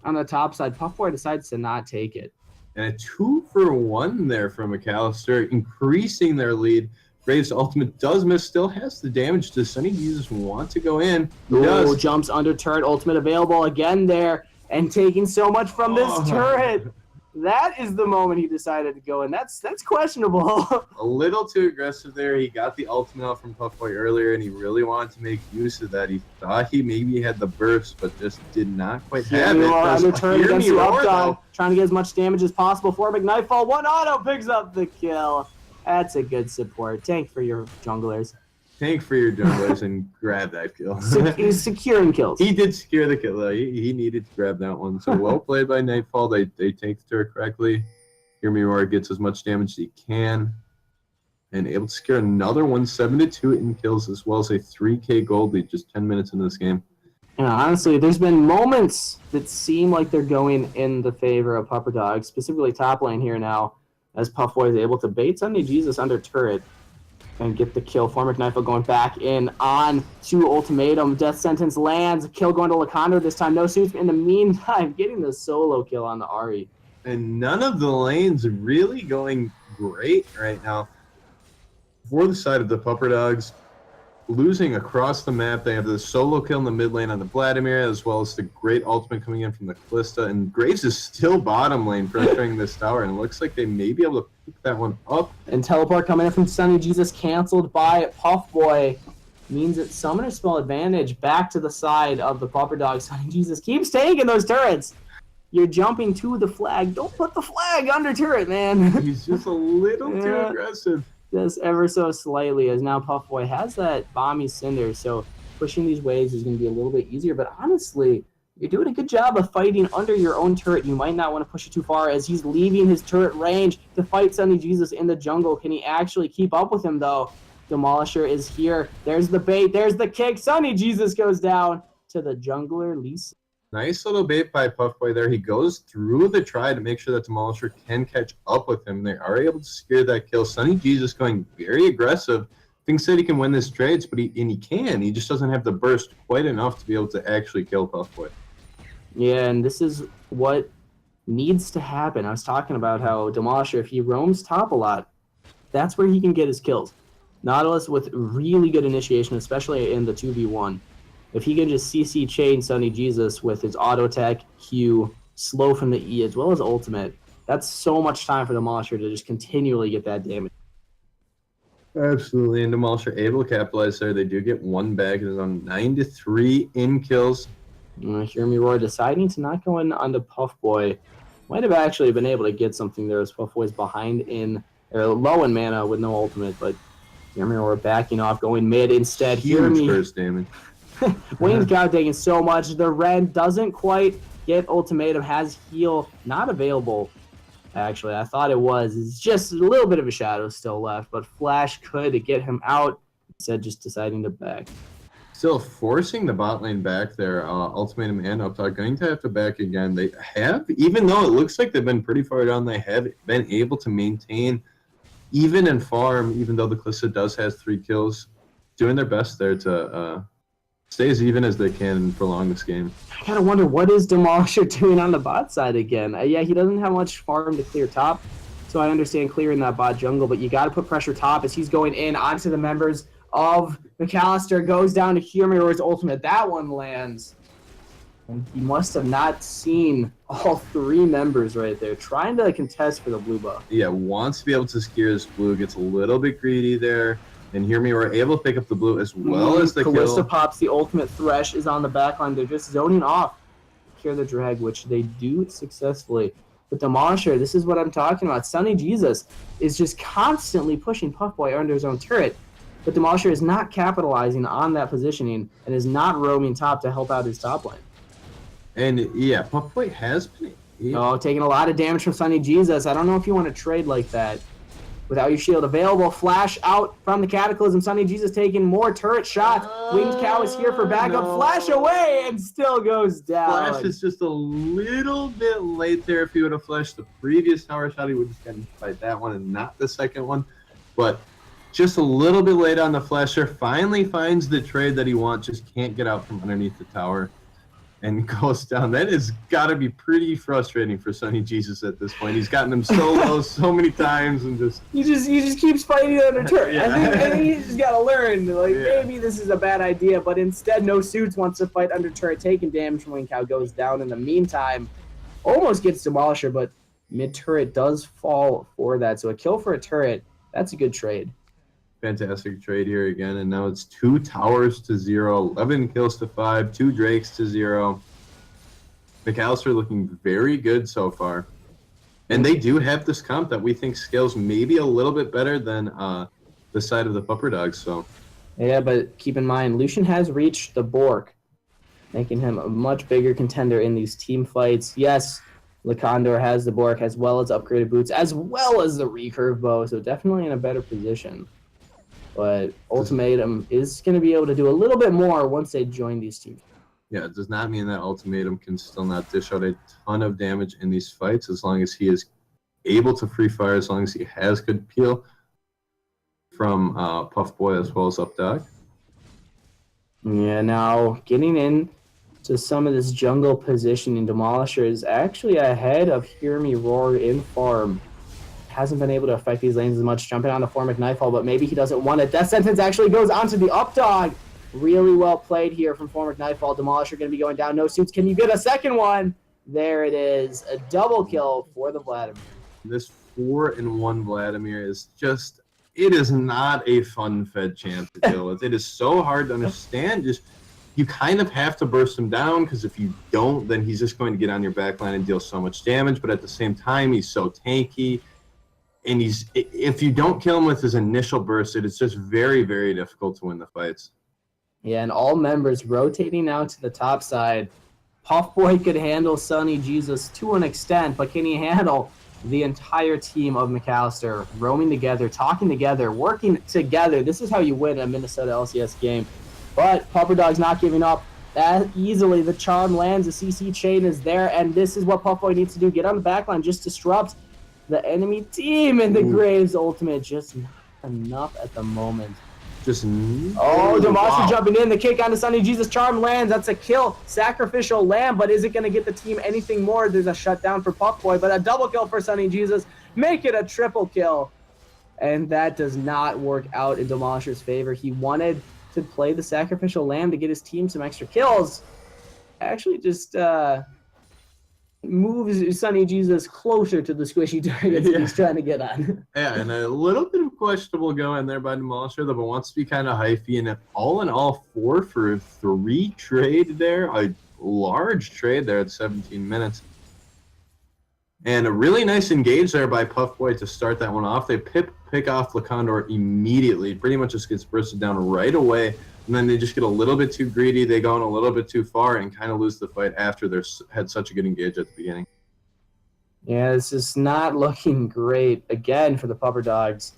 on the top side. Puffboy decides to not take it. And a 2-for-1 there from McAllister, increasing their lead. Graves' ultimate does miss, still has the damage. Does Sunny Jesus want to go in? He does. Jumps under turret, ultimate available again there, and taking so much from this turret. That is the moment he decided to go in. That's questionable. A little too aggressive there. He got the ultimate out from Puffboy earlier, and he really wanted to make use of that. He thought he maybe had the burst, but just did not quite have it. Under turret against the Updog, trying to get as much damage as possible. Flormic Nightfall, 1 auto picks up the kill. That's a good support. Tank for your junglers. Tank for your junglers and grab that kill. He's securing kills. He did secure the kill, though. He needed to grab that one. So well played by Nightfall. They take the turret correctly. Hear Me Roar gets as much damage as he can. And able to secure another one, 7-2 in kills, as well as a 3K gold lead just 10 minutes into this game. And honestly, there's been moments that seem like they're going in the favor of Pupper Dog, specifically top lane here now, as Puffboy is able to bait Sunny Jesus under turret and get the kill. Flormic Nightfall going back in on to Ultimatum. Death Sentence lands. Kill going to Lacandra this time. No suits. In the meantime, getting the solo kill on the Ahri. And none of the lanes really going great right now. For the side of the Pupper Dogs, losing across the map. They have the solo kill in the mid lane on the Vladimir, as well as the great ultimate coming in from the Callista. And Graves is still bottom lane pressuring this tower, and it looks like they may be able to pick that one up. And teleport coming in from Sunny Jesus, canceled by Puffboy, means that Summoner Spell advantage back to the side of the Pupper Dog. Sunny Jesus keeps taking those turrets. You're jumping to the flag. Don't put the flag under turret, man. He's just a little too aggressive. Just ever so slightly, as now Puffboy has that Bomby Cinder, so pushing these waves is going to be a little bit easier. But honestly, you're doing a good job of fighting under your own turret. You might not want to push it too far, as he's leaving his turret range to fight Sunny Jesus in the jungle. Can he actually keep up with him, though? Demolisher is here. There's the bait. There's the kick. Sunny Jesus goes down to the jungler, Lisa. Nice little bait by Puffboy there. He goes through the try to make sure that Demolisher can catch up with him. They are able to secure that kill. Sunny Jesus going very aggressive. Thinks that he can win this trades, but he can. He just doesn't have the burst quite enough to be able to actually kill Puffboy. Yeah, and this is what needs to happen. I was talking about how Demolisher, if he roams top a lot, that's where he can get his kills. Nautilus with really good initiation, especially in the 2v1. If he can just CC chain Sunny Jesus with his auto attack, Q, slow from the E, as well as ultimate, that's so much time for Demolisher to just continually get that damage. Absolutely, and Demolisher able to capitalize there. They do get one back. It is on 9-3 in kills. Hear Me Roar deciding to not go in onto Puffboy. Might have actually been able to get something there, as Puffboy's behind in, or low in mana with no ultimate, but Hear me, we're backing off, going mid instead. Hear Huge me. burst damage. Wayne's Cow taking so much. The Ren doesn't quite get ultimatum, has heal not available. Actually, I thought it was. It's just a little bit of a shadow still left, but Flash could get him out. Instead, just deciding to back. Still forcing the bot lane back there. Ultimatum and Updog going to have to back again. They have, even though it looks like they've been pretty far down, they have been able to maintain, even in farm, even though the Kalista does has 3 kills, doing their best there to stay as even as they can and prolong this game. I gotta wonder, what is Demolisher doing on the bot side again? Yeah, he doesn't have much farm to clear top, so I understand clearing that bot jungle, but you gotta put pressure top as he's going in onto the members of McAllister. Goes down to Humir's ultimate. That one lands. And he must have not seen all 3 members right there, trying to contest for the blue buff. Yeah, wants to be able to secure his blue, gets a little bit greedy there. And Hear Me were able to pick up the blue as well as the Kalista kill. pops the ultimate. Thresh is on the backline. They're just zoning off. Cure the drag, which they do successfully. But Demolisher, this is what I'm talking about. Sunny Jesus is just constantly pushing Puffboy under his own turret. But Demolisher is not capitalizing on that positioning and is not roaming top to help out his top lane. And yeah, Puffboy has been... Oh, taking a lot of damage from Sunny Jesus. I don't know if you want to trade like that. Without your shield available, Flash out from the Cataclysm. Sunny Jesus taking more turret shots. Winged Cow is here for backup. No. Flash away and still goes down. Flash is just a little bit late there. If he would have flashed the previous tower shot, he would have gotten to fight that one and not the second one. But just a little bit late on the flasher. Finally finds the trade that he wants. Just can't get out from underneath the tower. And goes down. That has got to be pretty frustrating for Sunny Jesus at this point. He's gotten him so low so many times and just... He just keeps fighting under turret. Yeah. I think he's just got to learn. Like, maybe this is a bad idea, but instead, No Suits wants to fight under turret, taking damage from Winged Cow, goes down in the meantime. Almost gets Demolisher, but mid-turret does fall for that. So a kill for a turret, that's a good trade. Fantastic trade here again, and now it's 2 towers to 0, 11 kills to 5, 2 drakes to 0. McAllister looking very good so far. And they do have this comp that we think scales maybe a little bit better than the side of the Pupper Dogs. So Yeah, but keep in mind, Lucian has reached the Bork, making him a much bigger contender in these team fights. Yes, Lakondor has the Bork as well as upgraded boots, as well as the recurve bow, so definitely in a better position. But Ultimatum is going to be able to do a little bit more once they join these teams. yeah, it does not mean that Ultimatum can still not dish out a ton of damage in these fights as long as he is able to free fire, as long as he has good peel from Puff Boy as well as Updog. Yeah, now getting in to some of this jungle positioning, Demolisher is actually ahead of Hear Me Roar in farm. Hasn't been able to affect these lanes as much, jumping on the Formic Nightfall, but maybe he doesn't want it. Death Sentence actually goes onto the Updog. Really well played here from Formic Nightfall. Demolisher going to be going down. No Suits. Can you get a second one? There it is. A double kill for the Vladimir. This 4-in-1 Vladimir is just, it is not a fun-fed champ to deal with. It is so hard to understand. Just, you kind of have to burst him down, because if you don't, then he's just going to get on your backline and deal so much damage. But at the same time, he's so tanky. And if you don't kill him with his initial burst, it's just very, very difficult to win the fights. Yeah, and all members rotating out to the top side. Puff Boy could handle Sunny Jesus to an extent, but can he handle the entire team of McAllister roaming together, talking together, working together? This is how you win a Minnesota LCS game. But Pupper Dog's not giving up that easily. The charm lands, the CC chain is there, and this is what Puff Boy needs to do. Get on the backline, just disrupt the enemy team, and the Graves ultimate just not enough at the moment. Demolisher jumping in, the kick onto Sunny Jesus, charm lands, that's a kill, sacrificial lamb, but is it going to get the team anything more? There's a shutdown for Puff Boy, but a double kill for Sunny Jesus, make it a triple kill, and that does not work out in Demolisher's favor. He wanted to play the sacrificial lamb to get his team some extra kills, actually just moves Sunny Jesus closer to the squishy targets he's trying to get on. Yeah, and a little bit of questionable going there by Demolisher, though, but wants to be kind of hyphy. And all in all, 4 for 3 trade there, a large trade there at 17 minutes. And a really nice engage there by Puffboy to start that one off. They pick off Lacondor immediately. Pretty much just gets bursted down right away. And then they just get a little bit too greedy. They go in a little bit too far and kind of lose the fight after they had such a good engage at the beginning. Yeah, this is not looking great again for the Pupper Dogs.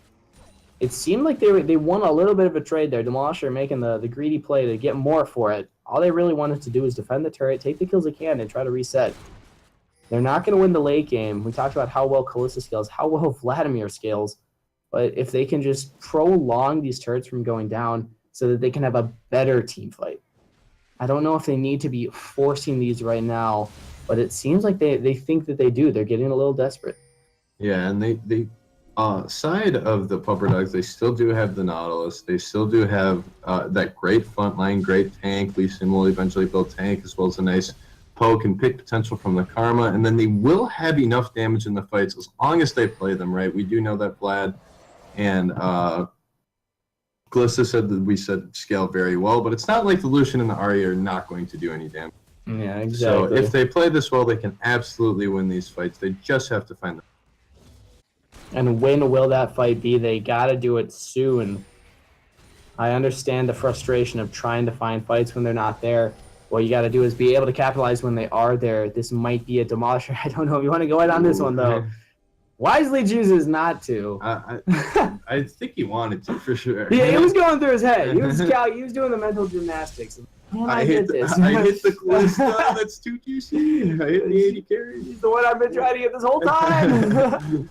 It seemed like they won a little bit of a trade there. Demolisher making the greedy play to get more for it. All they really wanted to do is defend the turret, take the kills they can, and try to reset. They're not going to win the late game. We talked about how well Kalista scales, how well Vladimir scales. But if they can just prolong these turrets from going down so that they can have a better team fight. I don't know if they need to be forcing these right now, but it seems like they think that they do. They're getting a little desperate. Yeah, and they side of the Pupper Dogs, they still do have the Nautilus. They still do have that great front line, great tank. Lee Sin will eventually build tank as well as a nice poke and pick potential from the Karma, and then they will have enough damage in the fights as long as they play them right. We do know that Vlad and Glissa said that we said scale very well, but it's not like the Lucian and the Arya are not going to do any damage. Yeah, exactly. So if they play this well, they can absolutely win these fights. They just have to find them. And when will that fight be? They got to do it soon. I understand the frustration of trying to find fights when they're not there. What you got to do is be able to capitalize when they are there. This might be a demolisher. I don't know if you want to go ahead on this one, though. Wisely chooses not to. I think he wanted to, for sure. Yeah, it was going through his head. He was doing the mental gymnastics. Man, I hit this. I hit the Calista. That's too juicy. I hit the 80 carry. He's the one I've been trying to get this whole time.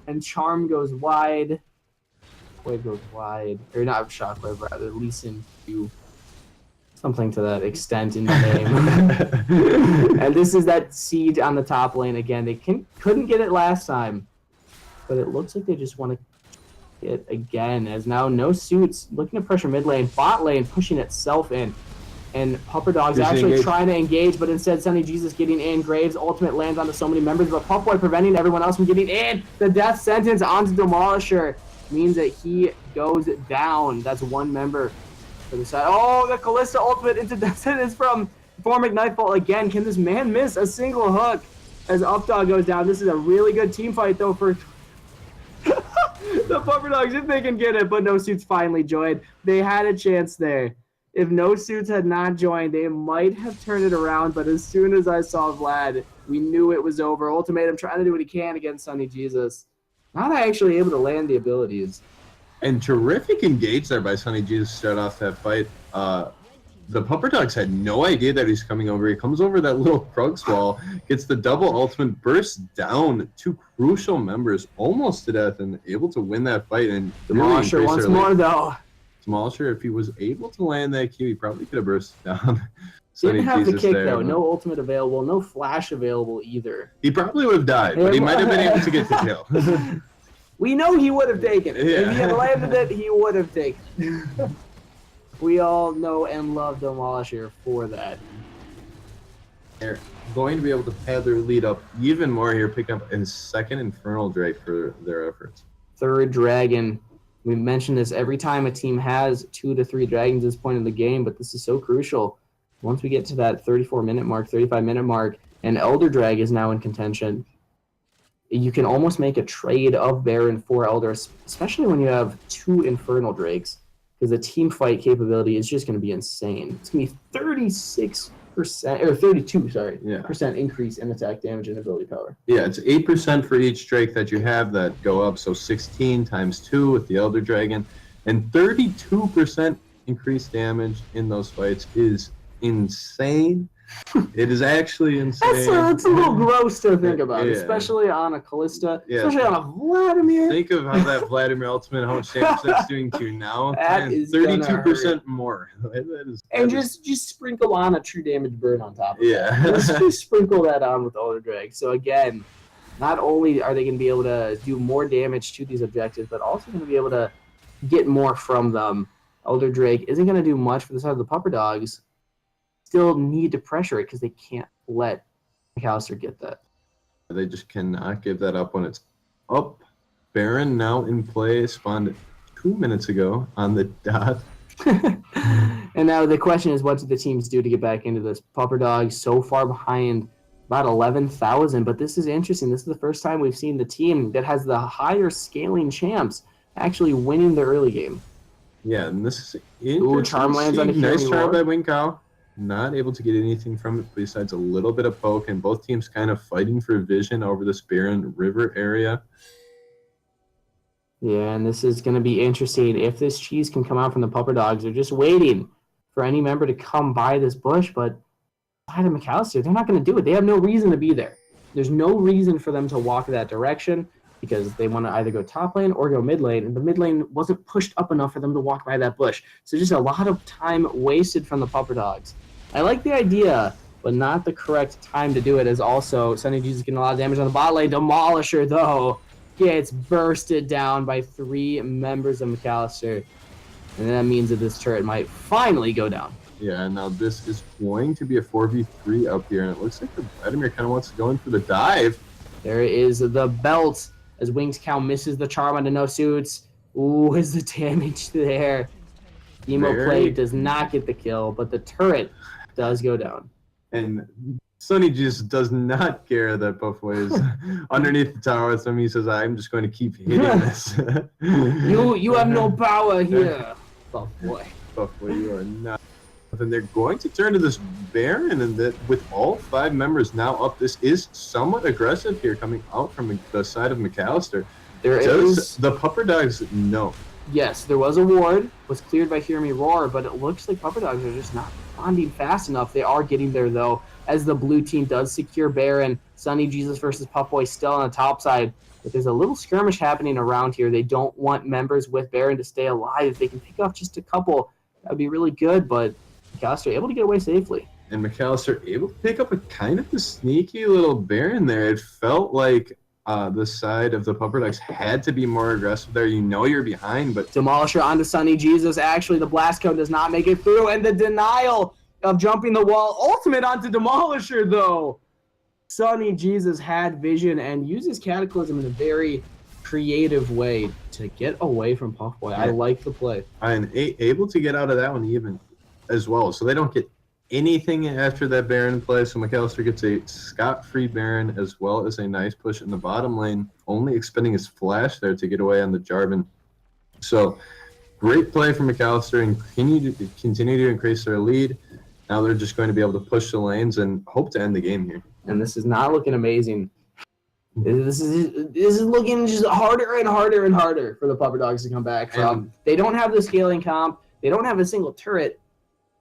And Charm goes wide. Wave goes wide. Or not Shockwave, rather. Lee Sin Q. Something to that extent in the name. And this is that siege on the top lane again. They couldn't get it last time. But it looks like they just want to get again. As now no suits looking to pressure mid lane. Bot lane pushing itself in. And Pupper Dog's actually trying to engage, but instead Sunny Jesus getting in. Graves' ultimate lands onto so many members, but Puffboy preventing everyone else from getting in. The death sentence onto Demolisher means that he goes down. That's one member for the side. Oh, the Kalista ultimate into death sentence from Formic Nightfall again. Can this man miss a single hook as Updog goes down? This is a really good team fight, though, for the Pupper Dogs, if they can get it, but No Suits finally joined. They had a chance there. If No Suits had not joined, they might have turned it around, but as soon as I saw Vlad, we knew it was over. Ultimatum trying to do what he can against Sunny Jesus. Not actually able to land the abilities. And terrific engage there by Sunny Jesus to start off that fight. The Pupper Dogs had no idea that he's coming over. He comes over that little Krugs wall, gets the double ultimate, bursts down two crucial members almost to death, and able to win that fight. And Demolisher really once more, though. Demolisher, if he was able to land that Q, he probably could have burst down. Didn't have the kick, though. No ultimate available. No flash available either. He probably would have died, but he might have been able to get the kill. We know he would have taken it. Yeah. If he had landed it, he would have taken it. We all know and love Demolisher for that. They're going to be able to pad their lead up even more here, pick up a second Infernal Drake for their efforts. Third Dragon. We mention this every time a team has 2 to 3 dragons at this point in the game, but this is so crucial. Once we get to that 34-minute mark, 35-minute mark, and Elder Drag is now in contention, you can almost make a trade of Baron for Elder, especially when you have 2 Infernal Drakes, because the team fight capability is just going to be insane. It's going to be 36%, or 32%, sorry, percent increase in attack damage and ability power. Yeah, it's 8% for each Drake that you have that go up, so 16 times 2 with the Elder Dragon, and 32% increased damage in those fights is insane. It is actually insane. That's a little gross to think about, especially on a Callista, especially on a Vladimir. Think of how that Vladimir ultimate, how much damage that's doing to you now. That is 32% more. And just sprinkle on a true damage burn on top of it. Yeah. Just sprinkle that on with Elder Drag. So again, not only are they going to be able to do more damage to these objectives, but also going to be able to get more from them. Elder Drake isn't going to do much for the side of the Pupper Dogs. Still need to pressure it because they can't let McAllister get that. They just cannot give that up when it's up. Baron now in play, spawned 2 minutes ago on the dot. And now the question is, what do the teams do to get back into this? Pupper Dogs so far behind about 11,000. But this is interesting. This is the first time we've seen the team that has the higher scaling champs actually winning the early game. Yeah, and this is Ooh, charm lands on a nice charm by roar. Wing Cow. Not able to get anything from it besides a little bit of poke, and both teams kind of fighting for vision over this barren river area. Yeah, and this is going to be interesting. If this cheese can come out from the Pupper Dogs, they're just waiting for any member to come by this bush, but side of McAllister, they're not going to do it. They have no reason to be there. There's no reason for them to walk that direction because they want to either go top lane or go mid lane, and the mid lane wasn't pushed up enough for them to walk by that bush. So just a lot of time wasted from the Pupper Dogs. I like the idea, but not the correct time to do it, as also Sunny Jesus getting a lot of damage on the bot lane. Demolisher, though, gets bursted down by 3 members of McAllister. And that means that this turret might finally go down. Yeah, now this is going to be a 4v3 up here, and it looks like the Vladimir kind of wants to go in for the dive. There is the belt as Wings Cow misses the charm onto no suits. Ooh, is the damage there. Emo Play does not get the kill, but the turret does go down. And Sonny just does not care that Puffboy is underneath the tower with him. He says, I'm just going to keep hitting this. You have no power here, Puffboy. Puffboy, you are not. And they're going to turn to this Baron, and that with all 5 members now up, this is somewhat aggressive here coming out from the side of McAllister. Does the Pupper Dogs know? Yes, there was a ward, was cleared by Hear Me Roar, but it looks like Pupper Dogs are just not responding fast enough. They are getting there, though, as the blue team does secure Baron. Sunny Jesus versus Puffboy still on the top side, but there's a little skirmish happening around here. They don't want members with Baron to stay alive. If they can pick off just a couple, that would be really good, but McAllister able to get away safely. And McAllister able to pick up a kind of a sneaky little Baron there. It felt like the side of the Pupper Dogs had to be more aggressive there. You know you're behind, but... Demolisher onto Sunny Jesus. Actually, the blast cone does not make it through, and the denial of jumping the wall. Ultimate onto Demolisher, though. Sunny Jesus had vision and uses Cataclysm in a very creative way to get away from Puffboy. Yeah. I like the play. And able to get out of that one even as well. So they don't get anything after that Baron play. So McAllister gets a scot-free Baron as well as a nice push in the bottom lane, only expending his flash there to get away on the Jarvan. So great play from McAllister and continue to increase their lead. Now they're just going to be able to push the lanes and hope to end the game here. And this is not looking amazing. This is looking just harder and harder and harder for the Pupper Dogs to come back from. They don't have the scaling comp. They don't have a single turret.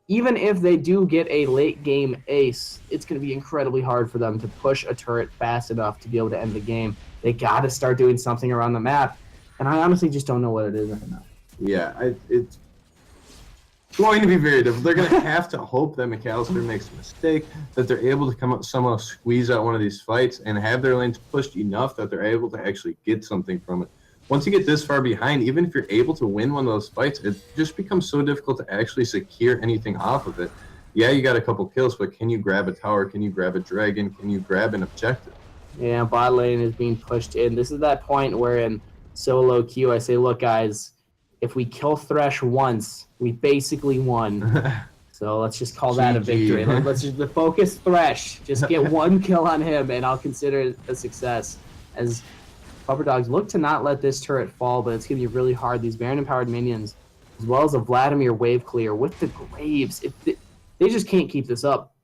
Even if they do get a late game ace, it's going to be incredibly hard for them to push a turret fast enough to be able to end the game. They got to start doing something around the map, and I honestly just don't know what it is right now. Yeah, it's going to be very difficult. They're going to have to hope that McAllister makes a mistake, that they're able to come up somehow squeeze out one of these fights and have their lanes pushed enough that they're able to actually get something from it. Once you get this far behind, even if you're able to win one of those fights, it just becomes so difficult to actually secure anything off of it. Yeah, you got a couple kills, but can you grab a tower? Can you grab a dragon? Can you grab an objective? Yeah, bot lane is being pushed in. This is that point where in solo queue I say, look, guys, if we kill Thresh once, we basically won. So let's just call that a victory. Let's just focus Thresh. Just get one kill on him, and I'll consider it a success. As Pupper Dogs look to not let this turret fall, but it's going to be really hard. These Baron-empowered minions, as well as a Vladimir wave clear with the Graves, they just can't keep this up.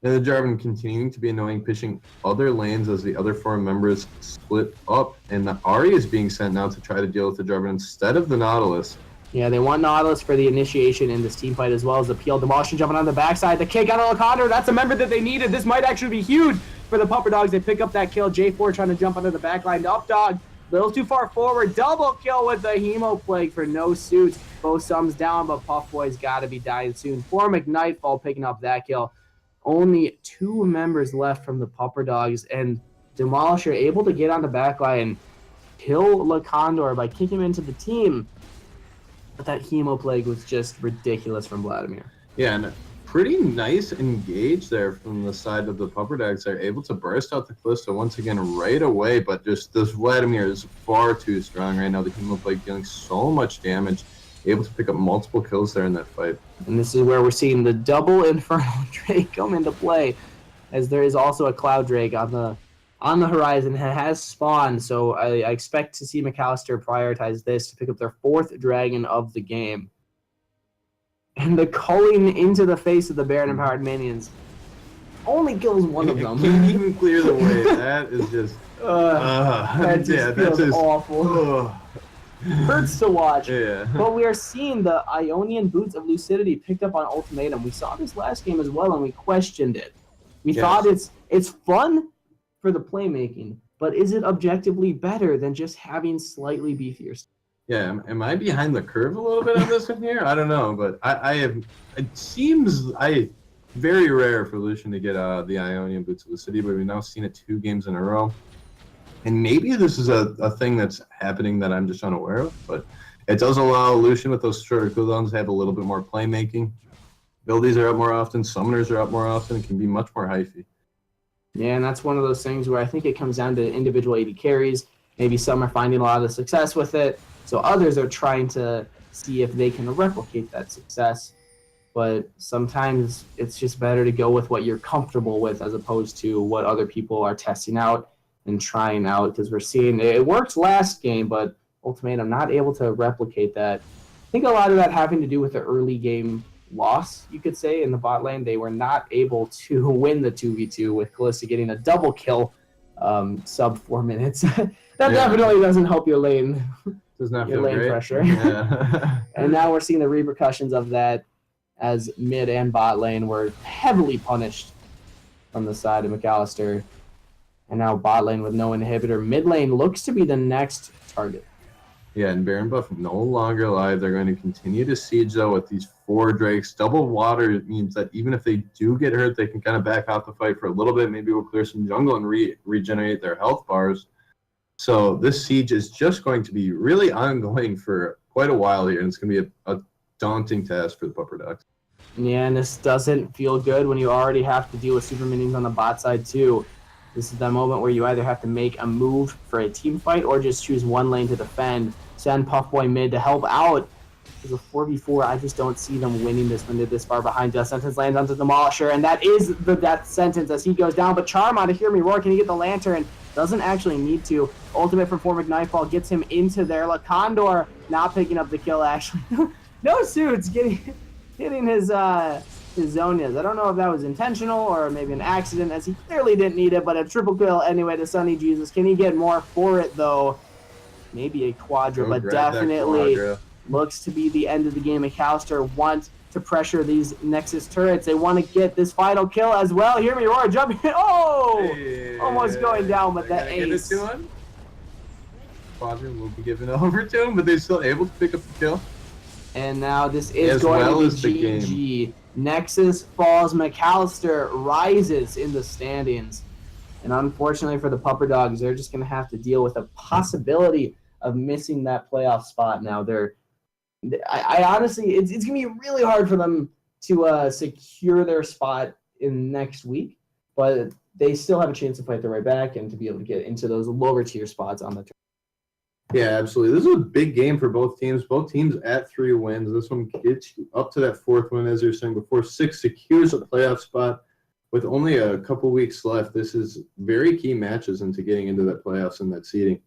And the Jarvan continuing to be annoying, pushing other lanes as the other 4 members split up. And the Ahri is being sent now to try to deal with the Jarvan instead of the Nautilus. Yeah, they want Nautilus for the initiation in this team fight, as well as the PL Demolisher jumping on the backside. The kick out of Lacandro, that's a member that they needed. This might actually be huge for the Pupper Dogs. They pick up that kill. J4 trying to jump under the backline. Up dog, a little too far forward. Double kill with the Hemo Plague for no suits. Both sums down, but Puffboy's got to be dying soon. Formic Nightfall picking up that kill. Only 2 members left from the Pupper Dogs, and Demolisher able to get on the backline and kill Lacandor by kicking him into the team. But that Hemo Plague was just ridiculous from Vladimir. Yeah, and pretty nice engage there from the side of the Pupper Dogs. They're able to burst out the Callisto once again right away, but just this Vladimir is far too strong right now. The Hemo Plague dealing so much damage, able to pick up multiple kills there in that fight. And this is where we're seeing the double Infernal Drake come into play. as there is also a Cloud Drake on the horizon and has spawned. So I expect to see McAllister prioritize this to pick up their 4th dragon of the game. And the culling into the face of the Baron Empowered minions only kills one of them. Can't even clear the way. That is just. That just feels awful. Hurts to watch. Yeah. But we are seeing the Ionian Boots of Lucidity picked up on Ultimatum. We saw this last game as well, and we questioned it. We thought it's fun for the playmaking, but is it objectively better than just having slightly beefier? Yeah, am I behind the curve a little bit on this one here? I don't know, but I have. It seems very rare for Lucian to get the Ionian Boots of the City, but we've now seen it 2 games in a row. And maybe this is a thing that's happening that I'm just unaware of, but it does allow Lucian with those shorter cooldowns to have a little bit more playmaking. Abilities are up more often, summoners are up more often, it can be much more hyphy. Yeah, and that's one of those things where I think it comes down to individual AD carries. Maybe some are finding a lot of success with it, so others are trying to see if they can replicate that success. But sometimes it's just better to go with what you're comfortable with as opposed to what other people are testing out and trying out, because we're seeing it worked last game, but Ultimatum not able to replicate that. I think a lot of that having to do with the early game loss, you could say, in the bot lane. They were not able to win the 2v2 with Kalista getting a double kill sub 4 minutes. That definitely doesn't help your lane. Does not your feel lane great. pressure. Yeah. And now we're seeing the repercussions of that as mid and bot lane were heavily punished from the side of McAllister. And now bot lane with no inhibitor. Mid lane looks to be the next target. Yeah, and Baron buff no longer alive. They're going to continue to siege, though, with these 4 Drakes. Double water means that even if they do get hurt, they can kind of back off the fight for a little bit. Maybe we'll clear some jungle and regenerate their health bars. So this siege is just going to be really ongoing for quite a while here, and it's going to be a daunting task for the Pupper Dogs. Yeah, and this doesn't feel good when you already have to deal with super minions on the bot side, too. This is the moment where you either have to make a move for a team fight or just choose one lane to defend. Send Puffboy mid to help out. Because a 4v4, I just don't see them winning this when they're this far behind. Death Sentence lands onto Demolisher, and that is the Death Sentence as he goes down. But Charm out of Hear Me Roar, can he get the Lantern? Doesn't actually need to. Ultimate from Formic Nightfall gets him into there. LaCondor not picking up the kill, actually. No suits hitting his Zonias. I don't know if that was intentional or maybe an accident, as he clearly didn't need it, but a triple kill anyway to Sunny Jesus. Can he get more for it, though? Maybe a quadra, but definitely looks to be the end of the game. McAllister want to pressure these Nexus turrets. They want to get this final kill as well. Hear Me Roar, jumping. Oh! Hey, almost going down, but that ace. Quadra will be given over to him, but they're still able to pick up the kill. And now this is going to be GG. Nexus falls, McAllister rises in the standings. And unfortunately for the Pupper Dogs, they're just going to have to deal with a possibility of missing that playoff spot now. I honestly, it's going to be really hard for them to secure their spot in next week, but they still have a chance to fight their way back and to be able to get into those lower tier spots on the tournament. Yeah, absolutely. This is a big game for both teams. Both teams at 3 wins. This one gets you up to that 4th win, as you were saying before. 6 secures a playoff spot. With only a couple weeks left, this is very key matches into getting into that playoffs and that seeding.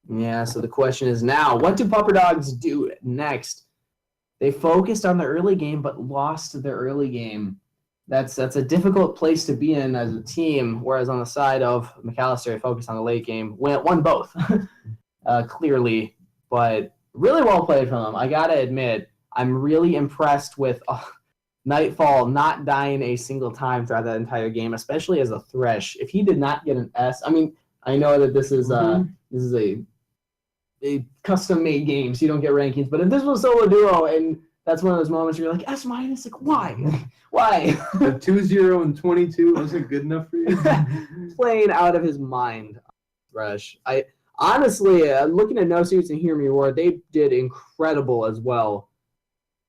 Yeah, so the question is now, what do Pupper Dogs do next? They focused on the early game, but lost their early game. That's a difficult place to be in as a team, whereas on the side of McAllister, they focused on the late game. Won both, clearly, but really well played from them. I got to admit, I'm really impressed with Nightfall not dying a single time throughout that entire game, especially as a Thresh. If he did not get an S, I mean, I know that this is a custom-made game, so you don't get rankings, but if this was solo duo, and that's one of those moments where you're like, S-, like, why? Why? The 2-0 and 22 wasn't good enough for you? Playing out of his mind, Thresh. I honestly, looking at No Suits and Hear Me Roar, they did incredible as well.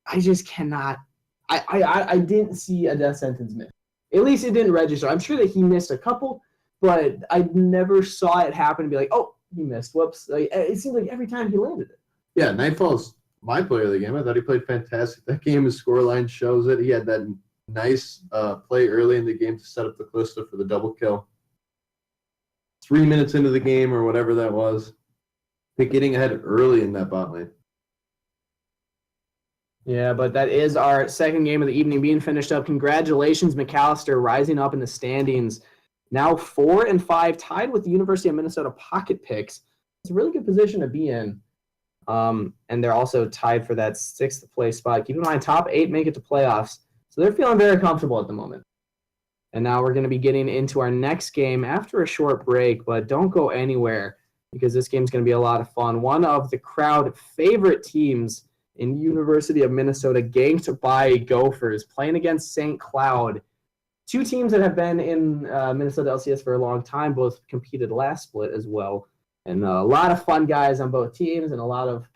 I just cannot. I didn't see a Death Sentence miss. At least it didn't register. I'm sure that he missed a couple, but I never saw it happen and be like, oh, he missed. Whoops. Like, it seemed like every time he landed it. Yeah, Nightfall's my player of the game. I thought he played fantastic. That game, his scoreline shows it. He had that Nice play early in the game to set up the Callisto for the double kill. 3 minutes into the game or whatever that was. Pick getting ahead early in that bot lane. Yeah, but that is our second game of the evening being finished up. Congratulations, McAllister, rising up in the standings. Now 4 and 5, tied with the University of Minnesota Pocket Picks. It's a really good position to be in. And they're also tied for that 6th place spot. Keep in mind, top 8 make it to playoffs. So they're feeling very comfortable at the moment. And now we're going to be getting into our next game after a short break, but don't go anywhere because this game's going to be a lot of fun. One of the crowd favorite teams in University of Minnesota, ganked by Gophers, playing against St. Cloud. 2 teams that have been in Minnesota LCS for a long time, both competed last split as well. And a lot of fun guys on both teams and a lot of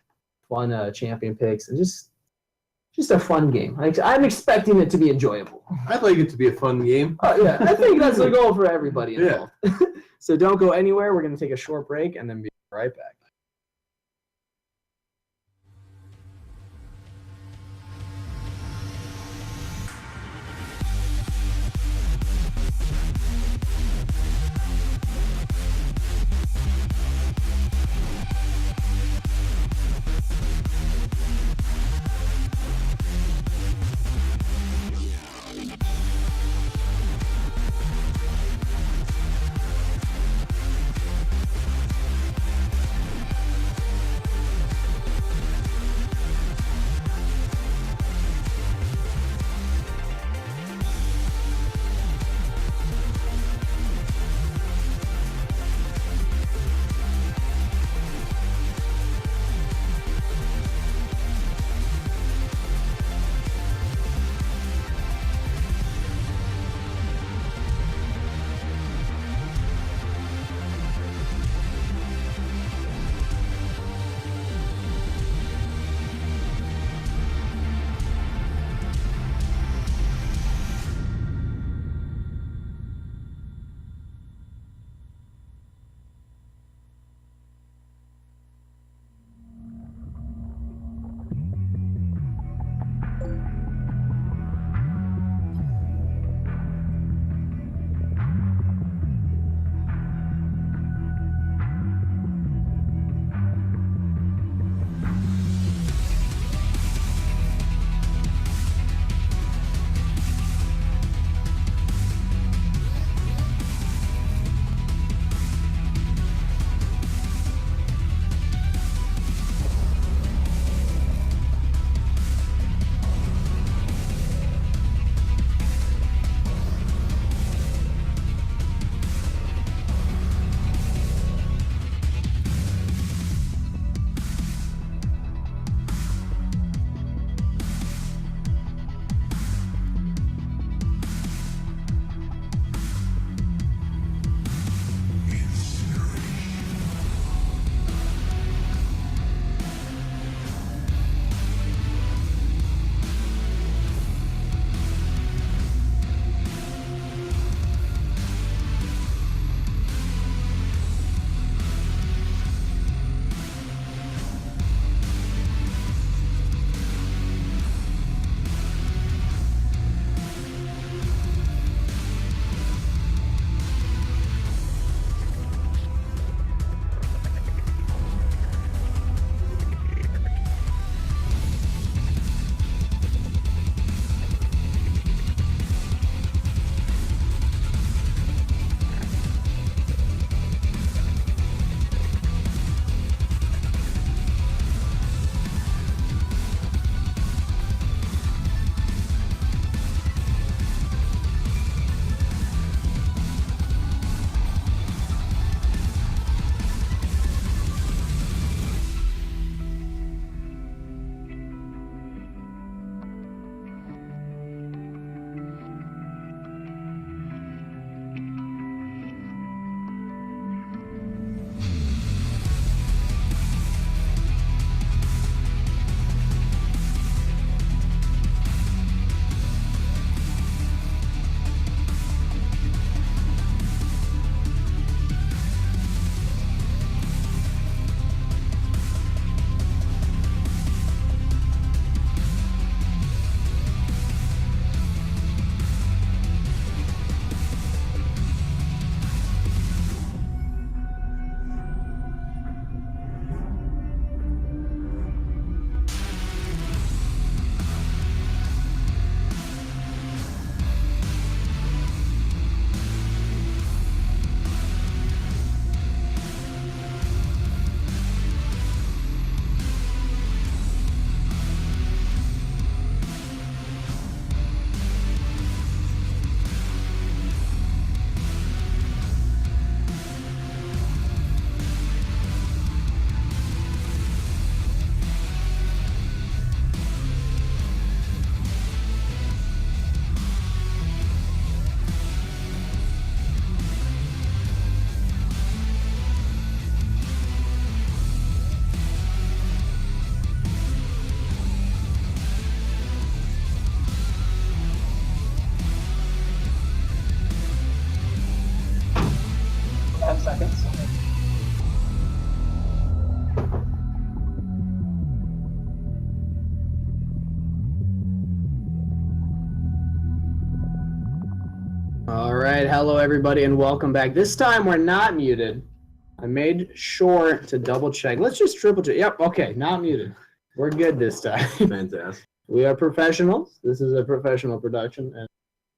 fun champion picks. And just a fun game. I'm expecting it to be enjoyable. I'd like it to be a fun game. Yeah, I think that's the goal for everybody involved. Yeah. So don't go anywhere. We're going to take a short break and then be right back. All right, hello everybody and welcome back. This time we're not muted. I made sure to double check. Let's just triple check. Yep, okay, not muted. We're good this time. Fantastic. We are professionals. This is a professional production, and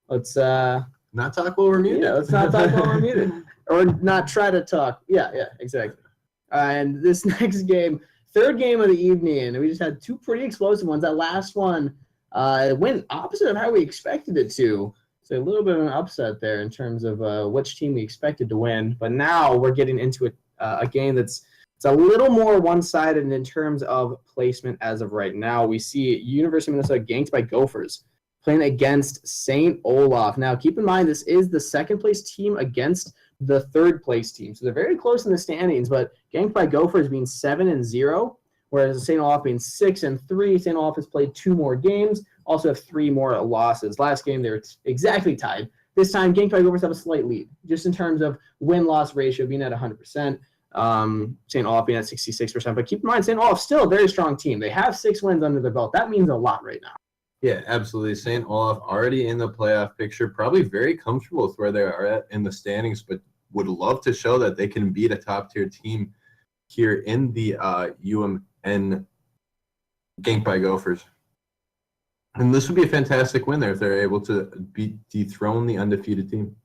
let's not talk while we're muted. Yeah, let's not talk while we're muted, or not try to talk. Yeah, exactly. And this next game, third game of the evening, and we just had two pretty explosive ones. That last one went opposite of how we expected it to. So a little bit of an upset there in terms of which team we expected to win. But now we're getting into a game it's a little more one-sided in terms of placement as of right now. We see University of Minnesota ganked by Gophers playing against St. Olaf. Now, keep in mind, this is the second-place team against the third-place team. So they're very close in the standings, but ganked by Gophers being 7-0, whereas St. Olaf being 6-3. St. Olaf has played 2 more games, also have 3 more losses. Last game, they were exactly tied. This time, ganked by Gophers have a slight lead, just in terms of win-loss ratio being at 100%. St. Olaf being at 66%. But keep in mind, St. Olaf still a very strong team. They have 6 wins under their belt. That means a lot right now. Yeah, absolutely. St. Olaf already in the playoff picture, probably very comfortable with where they are at in the standings, but would love to show that they can beat a top-tier team here in the UMN ganked by Gophers. And this would be a fantastic win there if they're able to dethrone the undefeated team.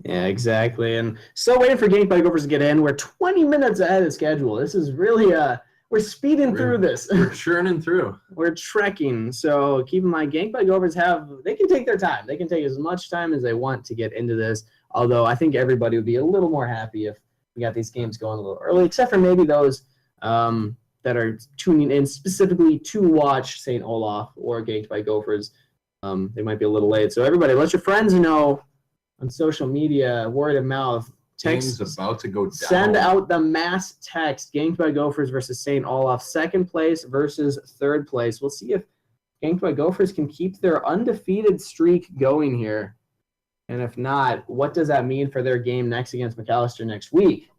Yeah, exactly. And still waiting for ganked by Gophers to get in. We're 20 minutes ahead of schedule. This is really we're speeding through this. We're churning through. We're trekking. So keep in mind, ganked by Gophers they can take their time. They can take as much time as they want to get into this. Although I think everybody would be a little more happy if we got these games going a little early, except for maybe those that are tuning in specifically to watch St. Olaf or ganked by Gophers. They might be a little late. So everybody, let your friends know on social media, word of mouth. Text about to go down. Send out the mass text. Ganked by Gophers versus St. Olaf. Second place versus third place. We'll see if ganked by Gophers can keep their undefeated streak going here. And if not, what does that mean for their game next against McAllister next week?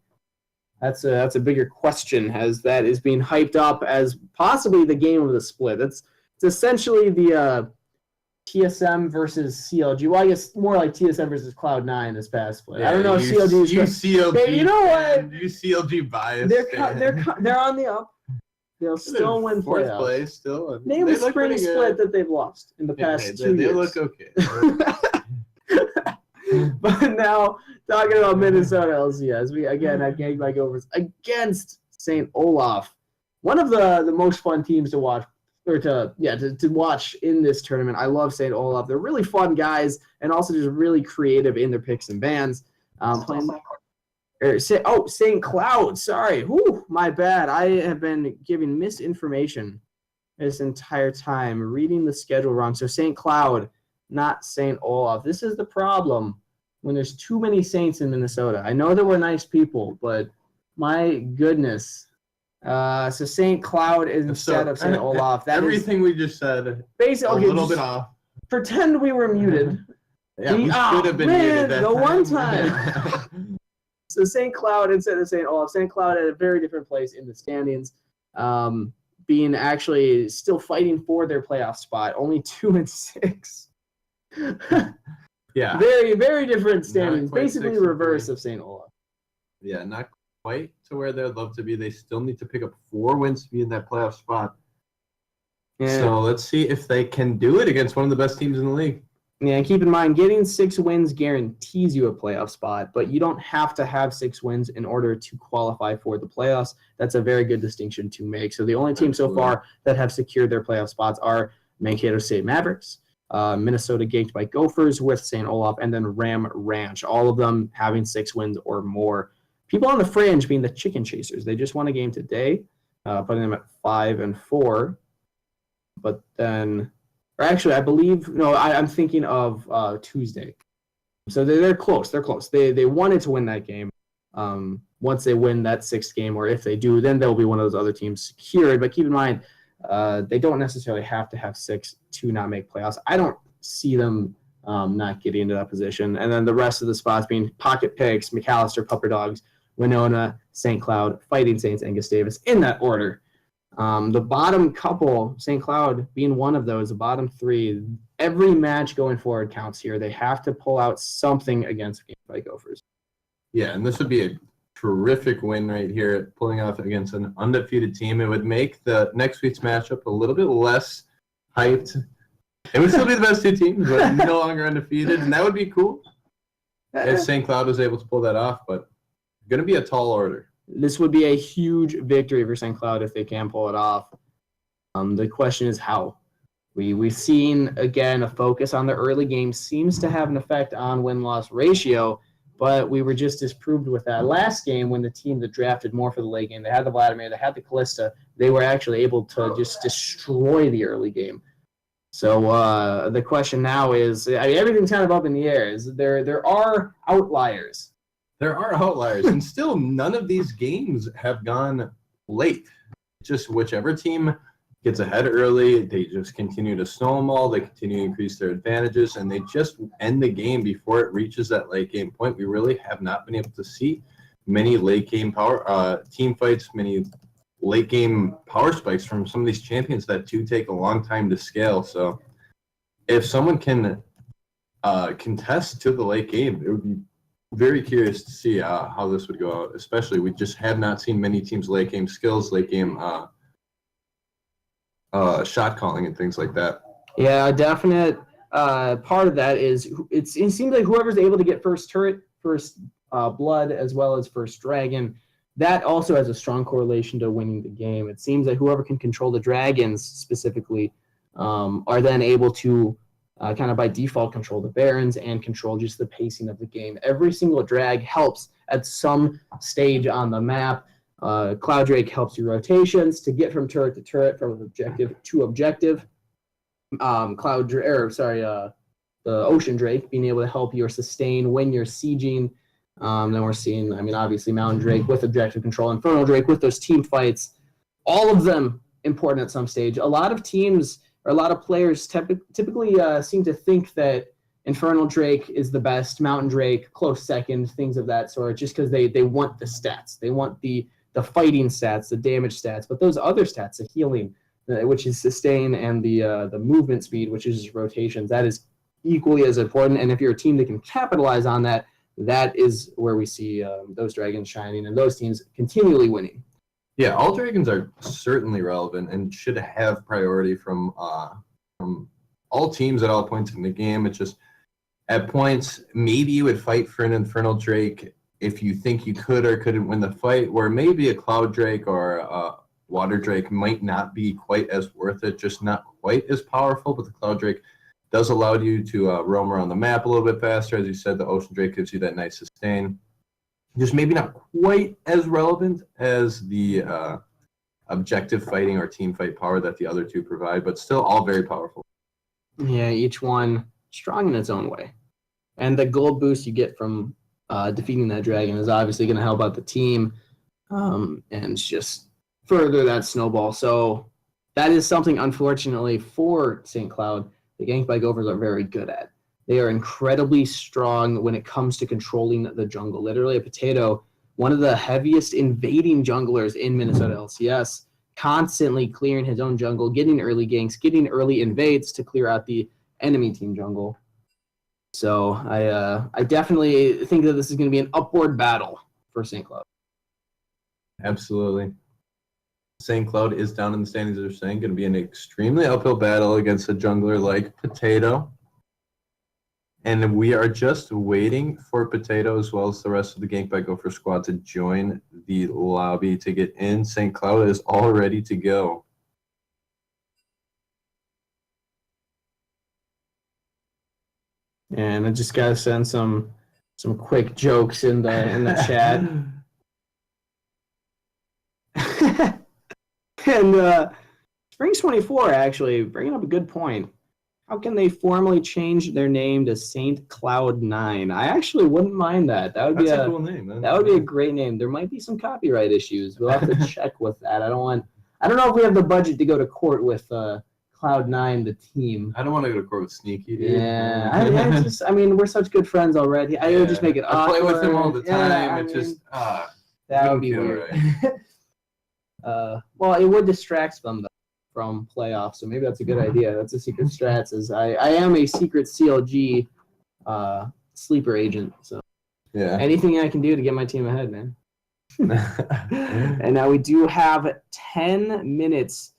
That's a bigger question, as that is being hyped up as possibly the game of the split. It's essentially the TSM versus CLG. Well, I guess more like TSM versus Cloud9 this past split. I don't know if CLG is CLG. You know what? You CLG bias. They're on the up. They'll still win fourth playoffs. Place still. Name a spring split that they've lost in the past 2 years. They look okay. But now talking about Minnesota LCS, we again have ganked by Gophers against St. Olaf. One of the most fun teams to watch. Or to watch in this tournament. I love St. Olaf. They're really fun guys and also just really creative in their picks and bans. St. Cloud. Sorry. Whew, my bad. I have been giving misinformation this entire time, reading the schedule wrong. So St. Cloud, not St. Olaf. This is the problem when there's too many Saints in Minnesota. I know that we're nice people, but my goodness. So St. Cloud is instead of St. Olaf. Everything we just said, basically, a little bit off. Pretend we were muted. Yeah, we should have been muted that the time. one time. So St. Cloud instead of St. Olaf. St. Cloud at a very different place in the standings, being actually still fighting for their playoff spot. Only 2-6. Yeah. Very, very different standings. Basically reverse of St. Olaf. Yeah, not quite to where they'd love to be. They still need to pick up 4 wins to be in that playoff spot. Yeah. So let's see if they can do it against one of the best teams in the league. Yeah, and keep in mind, getting 6 wins guarantees you a playoff spot, but you don't have to have 6 wins in order to qualify for the playoffs. That's a very good distinction to make. So the only teams so far that have secured their playoff spots are Mankato State Mavericks, Minnesota ganked by Gophers with St. Olaf, and then Ram Ranch, all of them having 6 wins or more. People on the fringe being the Chicken Chasers. They just won a game today, putting them at 5-4. But then, or actually, I believe, no, I'm thinking of Tuesday. So they're close. They're close. They wanted to win that game. Once they win that 6th game, or if they do, then they'll be one of those other teams secured. But keep in mind, they don't necessarily have to have 6 to not make playoffs. I don't see them not getting into that position. And then the rest of the spots being Pocket Pigs, McAllister, Pupper Dogs, Winona, St. Cloud, Fighting Saints, and Gustavus in that order. The bottom couple, St. Cloud being one of those, the bottom three, every match going forward counts here. They have to pull out something against Gamefight Gophers. Yeah, and this would be a terrific win right here, pulling off against an undefeated team. It would make the next week's matchup a little bit less hyped. It would still be the best two teams, but no longer undefeated, and that would be cool if St. Cloud was able to pull that off, but going to be a tall order. This would be a huge victory for St. Cloud if they can pull it off. The question is how. We've seen, again, a focus on the early game seems to have an effect on win-loss ratio, but we were just disproved with that last game when the team that drafted more for the late game, they had the Vladimir, they had the Callista, they were actually able to just destroy the early game. So the question now is, I mean, everything's kind of up in the air. There are outliers. There are outliers, and still none of these games have gone late. Just whichever team gets ahead early, they just continue to snowball, they continue to increase their advantages, and they just end the game before it reaches that late game point. We really have not been able to see many late game power team fights, many late game power spikes from some of these champions that do take a long time to scale. So if someone can contest to the late game, it would be very curious to see how this would go out, especially we just have not seen many teams late game skills, late game shot calling and things like that. Yeah, a definite part of that is it seems like whoever's able to get first turret, first blood, as well as first dragon, that also has a strong correlation to winning the game. It seems that whoever can control the dragons specifically are then able to kind of by default control the barons and control just the pacing of the game. Every single drag helps at some stage on the map. Cloud Drake helps you rotations to get from turret to turret, from objective to objective. The Ocean Drake being able to help you or sustain when you're sieging. Then we're seeing, I mean, obviously Mountain Drake with objective control, Infernal Drake with those team fights. All of them important at some stage. A lot of teams or a lot of players typically seem to think that Infernal Drake is the best, Mountain Drake close second, things of that sort, just because they want the stats. They want the fighting stats, the damage stats, but those other stats, the healing, which is sustain, and the movement speed, which is rotations, that is equally as important. And if you're a team that can capitalize on that, that is where we see those dragons shining and those teams continually winning. Yeah, all dragons are certainly relevant and should have priority from all teams at all points in the game. It's just at points maybe you would fight for an Infernal Drake if you think you could or couldn't win the fight, where maybe a Cloud Drake or a Water Drake might not be quite as worth it, just not quite as powerful, but the Cloud Drake does allow you to roam around the map a little bit faster. As you said, the Ocean Drake gives you that nice sustain. Just maybe not quite as relevant as the objective fighting or team fight power that the other two provide, but still all very powerful. Yeah, each one strong in its own way. And the gold boost you get from defeating that dragon is obviously going to help out the team and just further that snowball. So that is something, unfortunately, for St. Cloud, the Gamefight Gophers are very good at. They are incredibly strong when it comes to controlling the jungle. Literally, a Potato, one of the heaviest invading junglers in Minnesota LCS, constantly clearing his own jungle, getting early ganks, getting early invades to clear out the enemy team jungle. So I definitely think that this is going to be an upward battle for St. Cloud. Absolutely. St. Cloud is down in the standings, as they're saying, going to be an extremely uphill battle against a jungler like Potato. And we are just waiting for Potato, as well as the rest of the Gamefight Gopher squad, to join the lobby to get in. St. Cloud is all ready to go. And I just gotta send some quick jokes in the chat. And Springs 24 actually bringing up a good point. How can they formally change their name to Saint Cloud 9? I actually wouldn't mind that. That would be a cool name. That would be a great name. There might be some copyright issues. We'll have to check with that. I don't know if we have the budget to go to court with Cloud 9, the team. I don't want to go to court with Sneaky, dude. Yeah, I mean, we're such good friends already. I would just make it awkward. I play with him all the time. Yeah, that would be weird. Right. Well, it would distract them though from playoffs, so maybe that's a good idea. That's a secret strat. Is I am a secret CLG sleeper agent, so Yeah. anything I can do to get my team ahead, man. And now we do have 10 minutes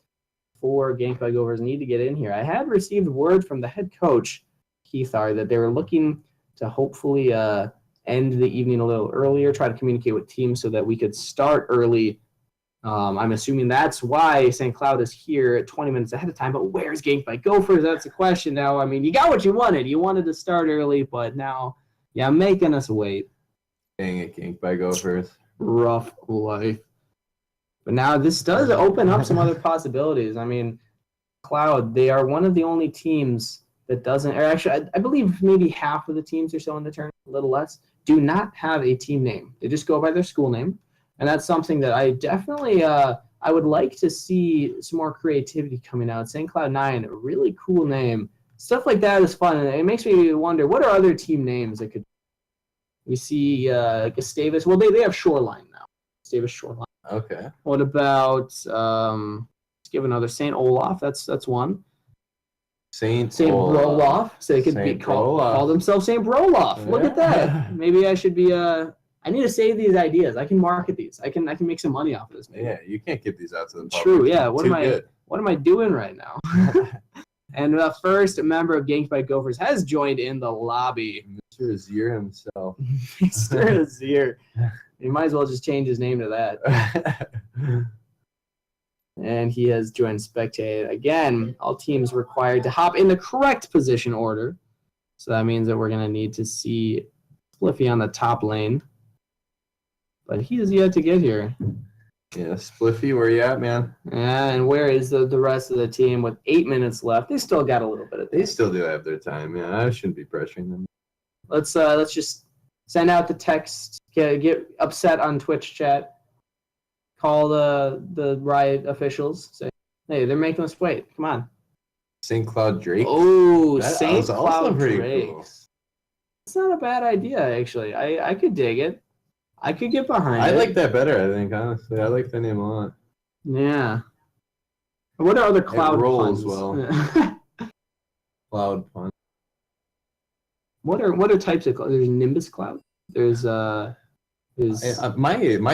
for Ganked by Gophers need to get in here. I had received word from the head coach, Keithar, that they were looking to hopefully end the evening a little earlier, try to communicate with teams so that we could start early. I'm assuming that's why St. Cloud is here 20 minutes ahead of time, but where's Ganked by Gophers? That's the question now. I mean, you got what you wanted. You wanted to start early, but now, yeah, making us wait. Dang it, Ganked by Gophers. Rough life. But now this does open up some other possibilities. I mean, Cloud, they are one of the only teams that doesn't, or actually, I believe maybe half of the teams or so in the tournament, a little less, do not have a team name. They just go by their school name. And that's something that I definitely, I would like to see some more creativity coming out. St. Cloud 9, a really cool name. Stuff like that is fun. And it makes me wonder, what are other team names that could, we see Gustavus, well, they have Shoreline now. Gustavus Shoreline. Okay. What about, let's give another, St. Olaf, that's one. Saint Broloff, so they could call themselves St. Broloff. Look at that. Maybe I should be, I need to save these ideas. I can market these. I can make some money off of this. Maybe. Yeah, you can't get these out to the public. True, yeah. What am I doing right now? And the first member of Ganked by Gophers has joined in the lobby. Mr. Azir himself. Mr. Azir. He might as well just change his name to that. And he has joined spectate. Again, all teams required to hop in the correct position order. So that means that we're going to need to see Spliffy on the top lane. But he has yet to get here. Yeah, Spliffy, where you at, man? And where is the rest of the team with 8 minutes left? They still got a little bit of time. They still do have their time. Yeah, I shouldn't be pressuring them. Let's just send out the text. Get upset on Twitch chat. Call the Riot officials. Say, hey, they're making us wait. Come on. St. Cloud Drake. Oh, St. Cloud Drake. Cool. It's not a bad idea, actually. I could dig it. I could get behind it. I like that better, I think, honestly. I like that name a lot. Yeah. What are other Cloud it rolls puns? well. Cloud pun. What are types of Cloud? There's Nimbus Cloud. There's my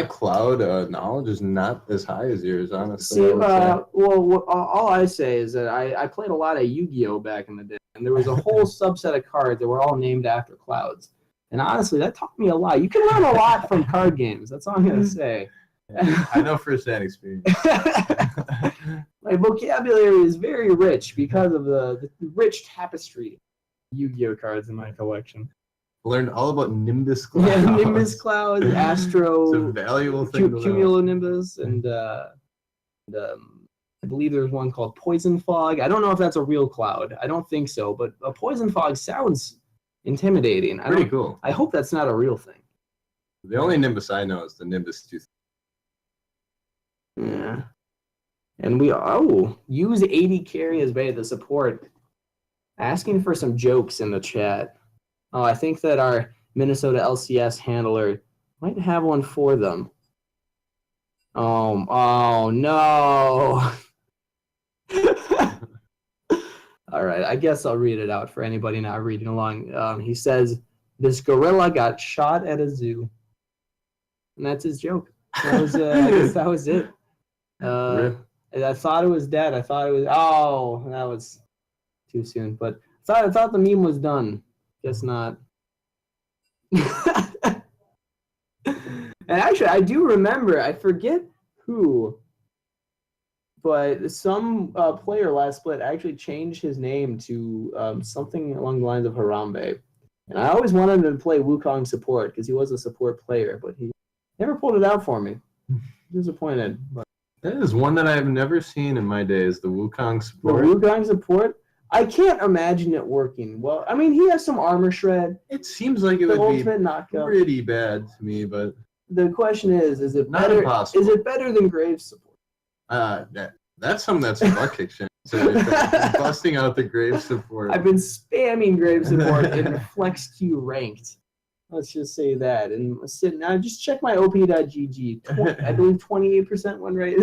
Cloud knowledge is not as high as yours, honestly. See, all I say is that I played a lot of Yu-Gi-Oh back in the day, and there was a whole subset of cards that were all named after clouds. And honestly, that taught me a lot. You can learn a lot from card games. That's all I'm gonna say. I know firsthand experience. My vocabulary is very rich because of the rich tapestry of Yu-Gi-Oh cards in my collection. Learned all about Nimbus Clouds. Yeah, Nimbus Cloud, Astro, it's a valuable thing to Cumulonimbus, and I believe there's one called Poison Fog. I don't know if that's a real cloud. I don't think so, but a Poison Fog sounds intimidating. Pretty cool. I hope that's not a real thing. The only Nimbus I know is the Nimbus 2. Yeah. And use 80 carry as bait, the support. Asking for some jokes in the chat. Oh, I think that our Minnesota LCS handler might have one for them. Oh no. All right, I guess I'll read it out for anybody not reading along. He says, this gorilla got shot at a zoo. And that's his joke. That was, I guess that was it. I thought it was dead. I thought it was, that was too soon. But I thought the meme was done. Guess not. And actually, I do remember, I forget who, but some player last split actually changed his name to something along the lines of Harambe. And I always wanted him to play Wukong support because he was a support player, but he never pulled it out for me. Disappointed. But that is one that I've never seen in my days, the Wukong support. The Wukong support? I can't imagine it working. Well, I mean, he has some armor shred. It seems like it would be pretty bad to me, but the question is it not better? Impossible. Is it better than Graves support? That's something that's butt kick chance. So busting out the Graves support. I've been spamming Graves support in Flex Q ranked. Let's just say that. And sitting now, just check my op.gg. I believe 28% win rate.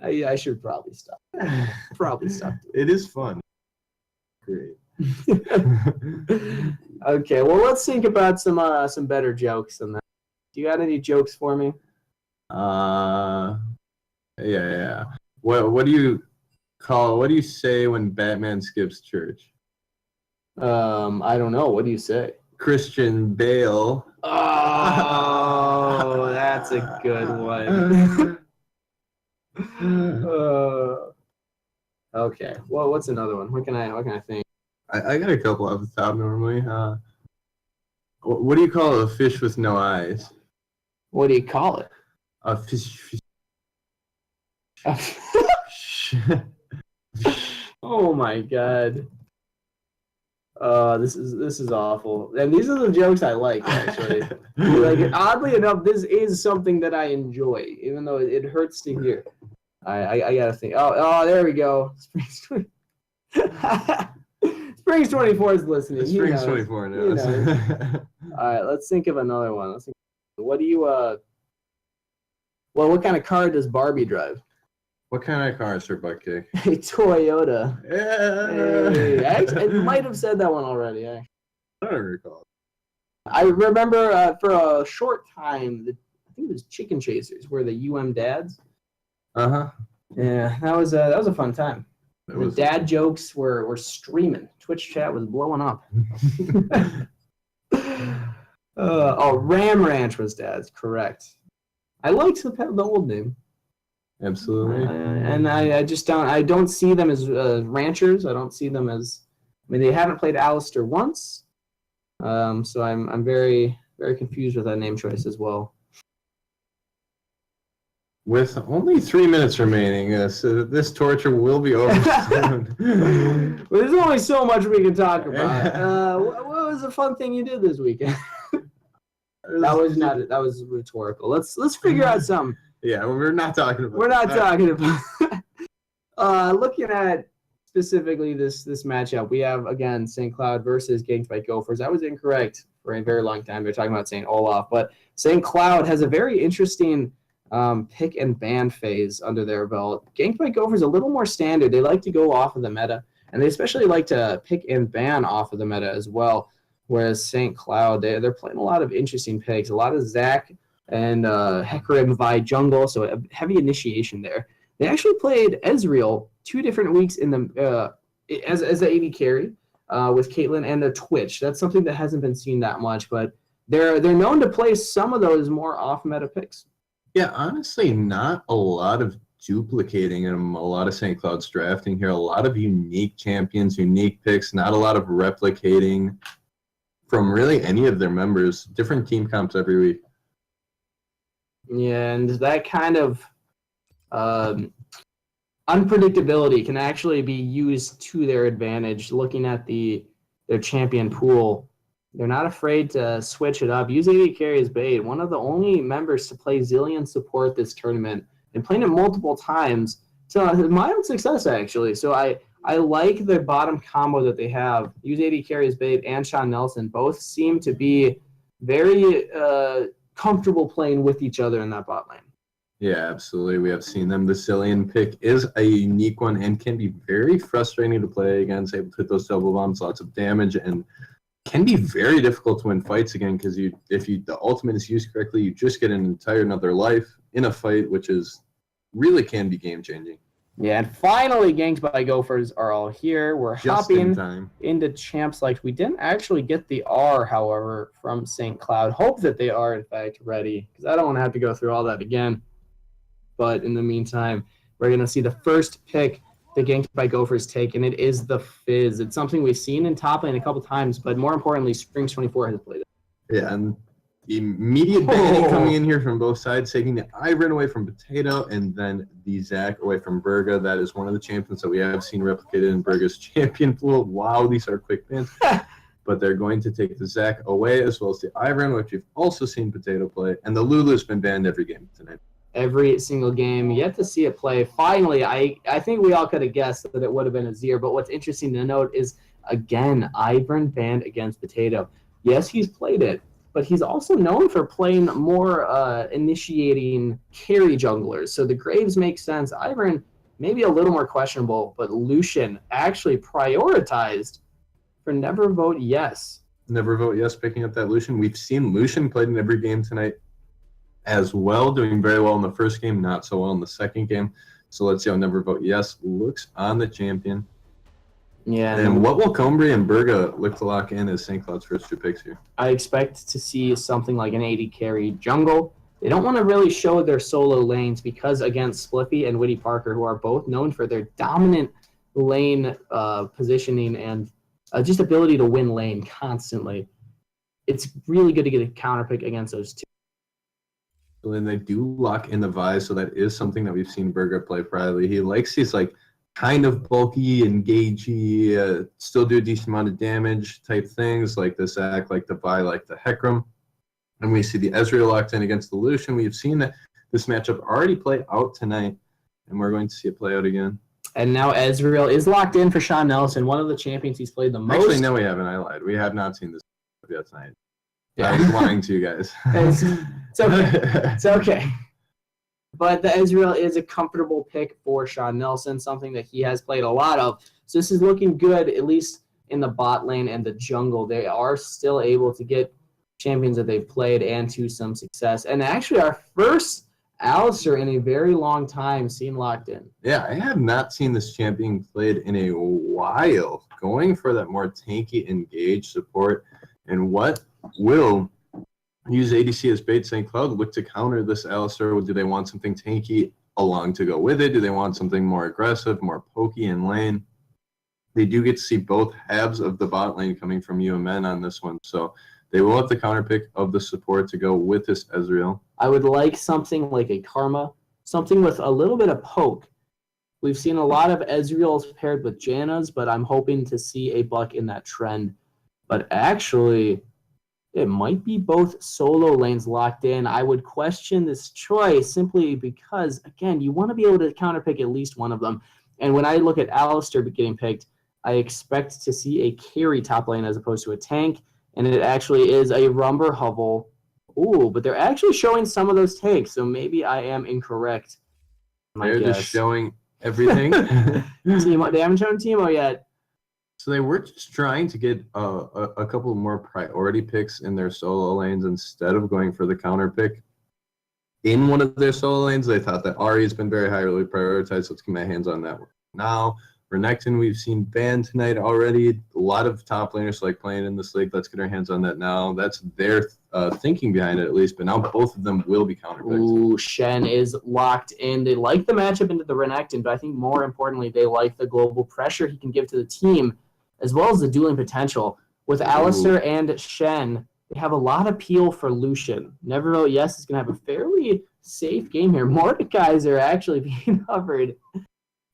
I should probably stop. It is fun. Great. Okay, well, let's think about some better jokes than that. Do you got any jokes for me? Yeah. What do you say when Batman skips church? I don't know. What do you say? Christian Bale. Oh, that's a good one. Okay. Well, what's another one? What can I think? I got a couple off the top normally. What do you call a fish with no eyes? What do you call it? A fish. Oh my god. This is awful. And these are the jokes I like, actually. Like, oddly enough, this is something that I enjoy, even though it hurts to hear. I gotta think. Oh, there we go. Springs 24 is listening. Springs 24 knows. All right, let's think of another one. What do you Well, what kind of car does Barbie drive? What kind of car is her butt kick? A Toyota. Yeah. Hey, I might have said that one already. Actually. I don't recall. I remember for a short time, I think it was Chicken Chasers, were the dads. Yeah, that was a fun time. The dad jokes were streaming. Twitch chat was blowing up. Ram Ranch was dad's, correct. I liked the old name. Absolutely. And I just don't see them as ranchers. I don't see them as. I mean, they haven't played Alistair once, so I'm very very confused with that name choice as well. With only 3 minutes remaining, this torture will be over soon. Well, there's only so much we can talk about. What was a fun thing you did this weekend? That was rhetorical. Let's figure out something. Yeah, we're not talking about. We're not talking about. Looking at specifically this matchup, we have again St. Cloud versus Ganked by Gophers. I was incorrect for a very long time. They're talking about St. Olaf, but St. Cloud has a very interesting pick and ban phase under their belt. Ganked by Gophers a little more standard. They like to go off of the meta, and they especially like to pick and ban off of the meta as well. Whereas St. Cloud, they're playing a lot of interesting picks, a lot of Zach and Hecarim Vi jungle, so a heavy initiation there. They actually played Ezreal 2 different weeks in the as the AD carry with Caitlyn and a Twitch. That's something that hasn't been seen that much, but they're known to play some of those more off-meta picks. Yeah, honestly, not a lot of duplicating in a lot of St. Cloud's drafting here. A lot of unique champions, unique picks, not a lot of replicating from really any of their members. Different team comps every week. Yeah, and that kind of unpredictability can actually be used to their advantage. Looking at their champion pool, they're not afraid to switch it up. Use AD carry as bait. One of the only members to play Zillion support this tournament and playing it multiple times. So mild success, actually. So I like the bottom combo that they have. Use AD carry as bait and Sean Nelson both seem to be very comfortable playing with each other in that bot lane. Yeah, absolutely. We have seen them. The Cillian pick is a unique one and can be very frustrating to play against. Able to hit those double bombs, lots of damage, and can be very difficult to win fights again because if the ultimate is used correctly, you just get an entire another life in a fight, which is really can be game changing. Yeah, and finally, Ganked by Gophers are all here. We're just hopping into Champs Select. We didn't actually get the R, however, from St. Cloud. Hope that they are, in fact, ready, because I don't want to have to go through all that again. But in the meantime, we're going to see the first pick the Ganked by Gophers take, and it is the Fizz. It's something we've seen in top lane a couple times, but more importantly, Springs 24 has played it. Yeah, and immediate banning coming in here from both sides, taking the Ivern away from Potato and then the Zac away from Burga. That is one of the champions that we have seen replicated in Burga's champion pool. Wow, these are quick bans. But they're going to take the Zac away as well as the Ivern, which you've also seen Potato play. And the Lulu's been banned every game tonight. every single game. Yet to see it play. Finally, I think we all could have guessed that it would have been Azir. But what's interesting to note is, again, Ivern banned against Potato. Yes, he's played it, but he's also known for playing more initiating carry junglers. So the Graves make sense. Ivern maybe a little more questionable, but Lucian actually prioritized for Never Vote Yes. Never Vote Yes, picking up that Lucian. We've seen Lucian played in every game tonight as well, doing very well in the first game, not so well in the second game. So let's see how Never Vote Yes looks on the champion. Yeah. And what will Combry and Berga look to lock in as St. Cloud's first 2 picks here? I expect to see something like an 80 carry jungle. They don't want to really show their solo lanes because against Spliffy and Witty Parker, who are both known for their dominant lane positioning and just ability to win lane constantly, it's really good to get a counter pick against those two. So then they do lock in the Vi, so that is something that we've seen Berga play privately. He likes these like kind of bulky, engagey, still do a decent amount of damage type things like the Zac, like the Vi, like the Hecarim. And we see the Ezreal locked in against the Lucian. We've seen that this matchup already play out tonight, and we're going to see it play out again. And now Ezreal is locked in for Sean Nelson, one of the champions he's played the most. Actually, no, we haven't. I lied. We have not seen this yet tonight. Yeah. I was lying to you guys. It's okay. It's okay. But the Ezreal is a comfortable pick for Sean Nelson, something that he has played a lot of. So this is looking good, at least in the bot lane and the jungle. They are still able to get champions that they've played and to some success. And actually our first Alistar in a very long time seen locked in. Yeah, I have not seen this champion played in a while. Going for that more tanky, engaged support. And what will use ADC as bait St. Cloud look to counter this Alistar? Do they want something tanky along to go with it? Do they want something more aggressive, more pokey in lane? They do get to see both halves of the bot lane coming from UMN on this one. So they will have the counter pick of the support to go with this Ezreal. I would like something like a Karma, something with a little bit of poke. We've seen a lot of Ezreals paired with Jannas, but I'm hoping to see a Buck in that trend. But actually, it might be both solo lanes locked in. I would question this choice simply because, again, you want to be able to counterpick at least one of them. And when I look at Alistar getting picked, I expect to see a carry top lane as opposed to a tank. And it actually is a Rumber Hovel. Ooh, but they're actually showing some of those tanks, so maybe I am incorrect. They're just showing everything. Teemo, they haven't shown Teemo yet. So they were just trying to get a couple more priority picks in their solo lanes instead of going for the counter pick. In one of their solo lanes, they thought that Ahri has been very highly prioritized, so let's get my hands on that now. Renekton, we've seen banned tonight already. A lot of top laners like playing in this league. Let's get our hands on that now. That's their thinking behind it, at least. But now both of them will be counterpicked. Ooh, Shen is locked in. They like the matchup into the Renekton, but I think more importantly, they like the global pressure he can give to the team, as well as the dueling potential. With Alistar and Shen, they have a lot of appeal for Lucian. Never Vote Yes is going to have a fairly safe game here. Mordekaiser actually being covered.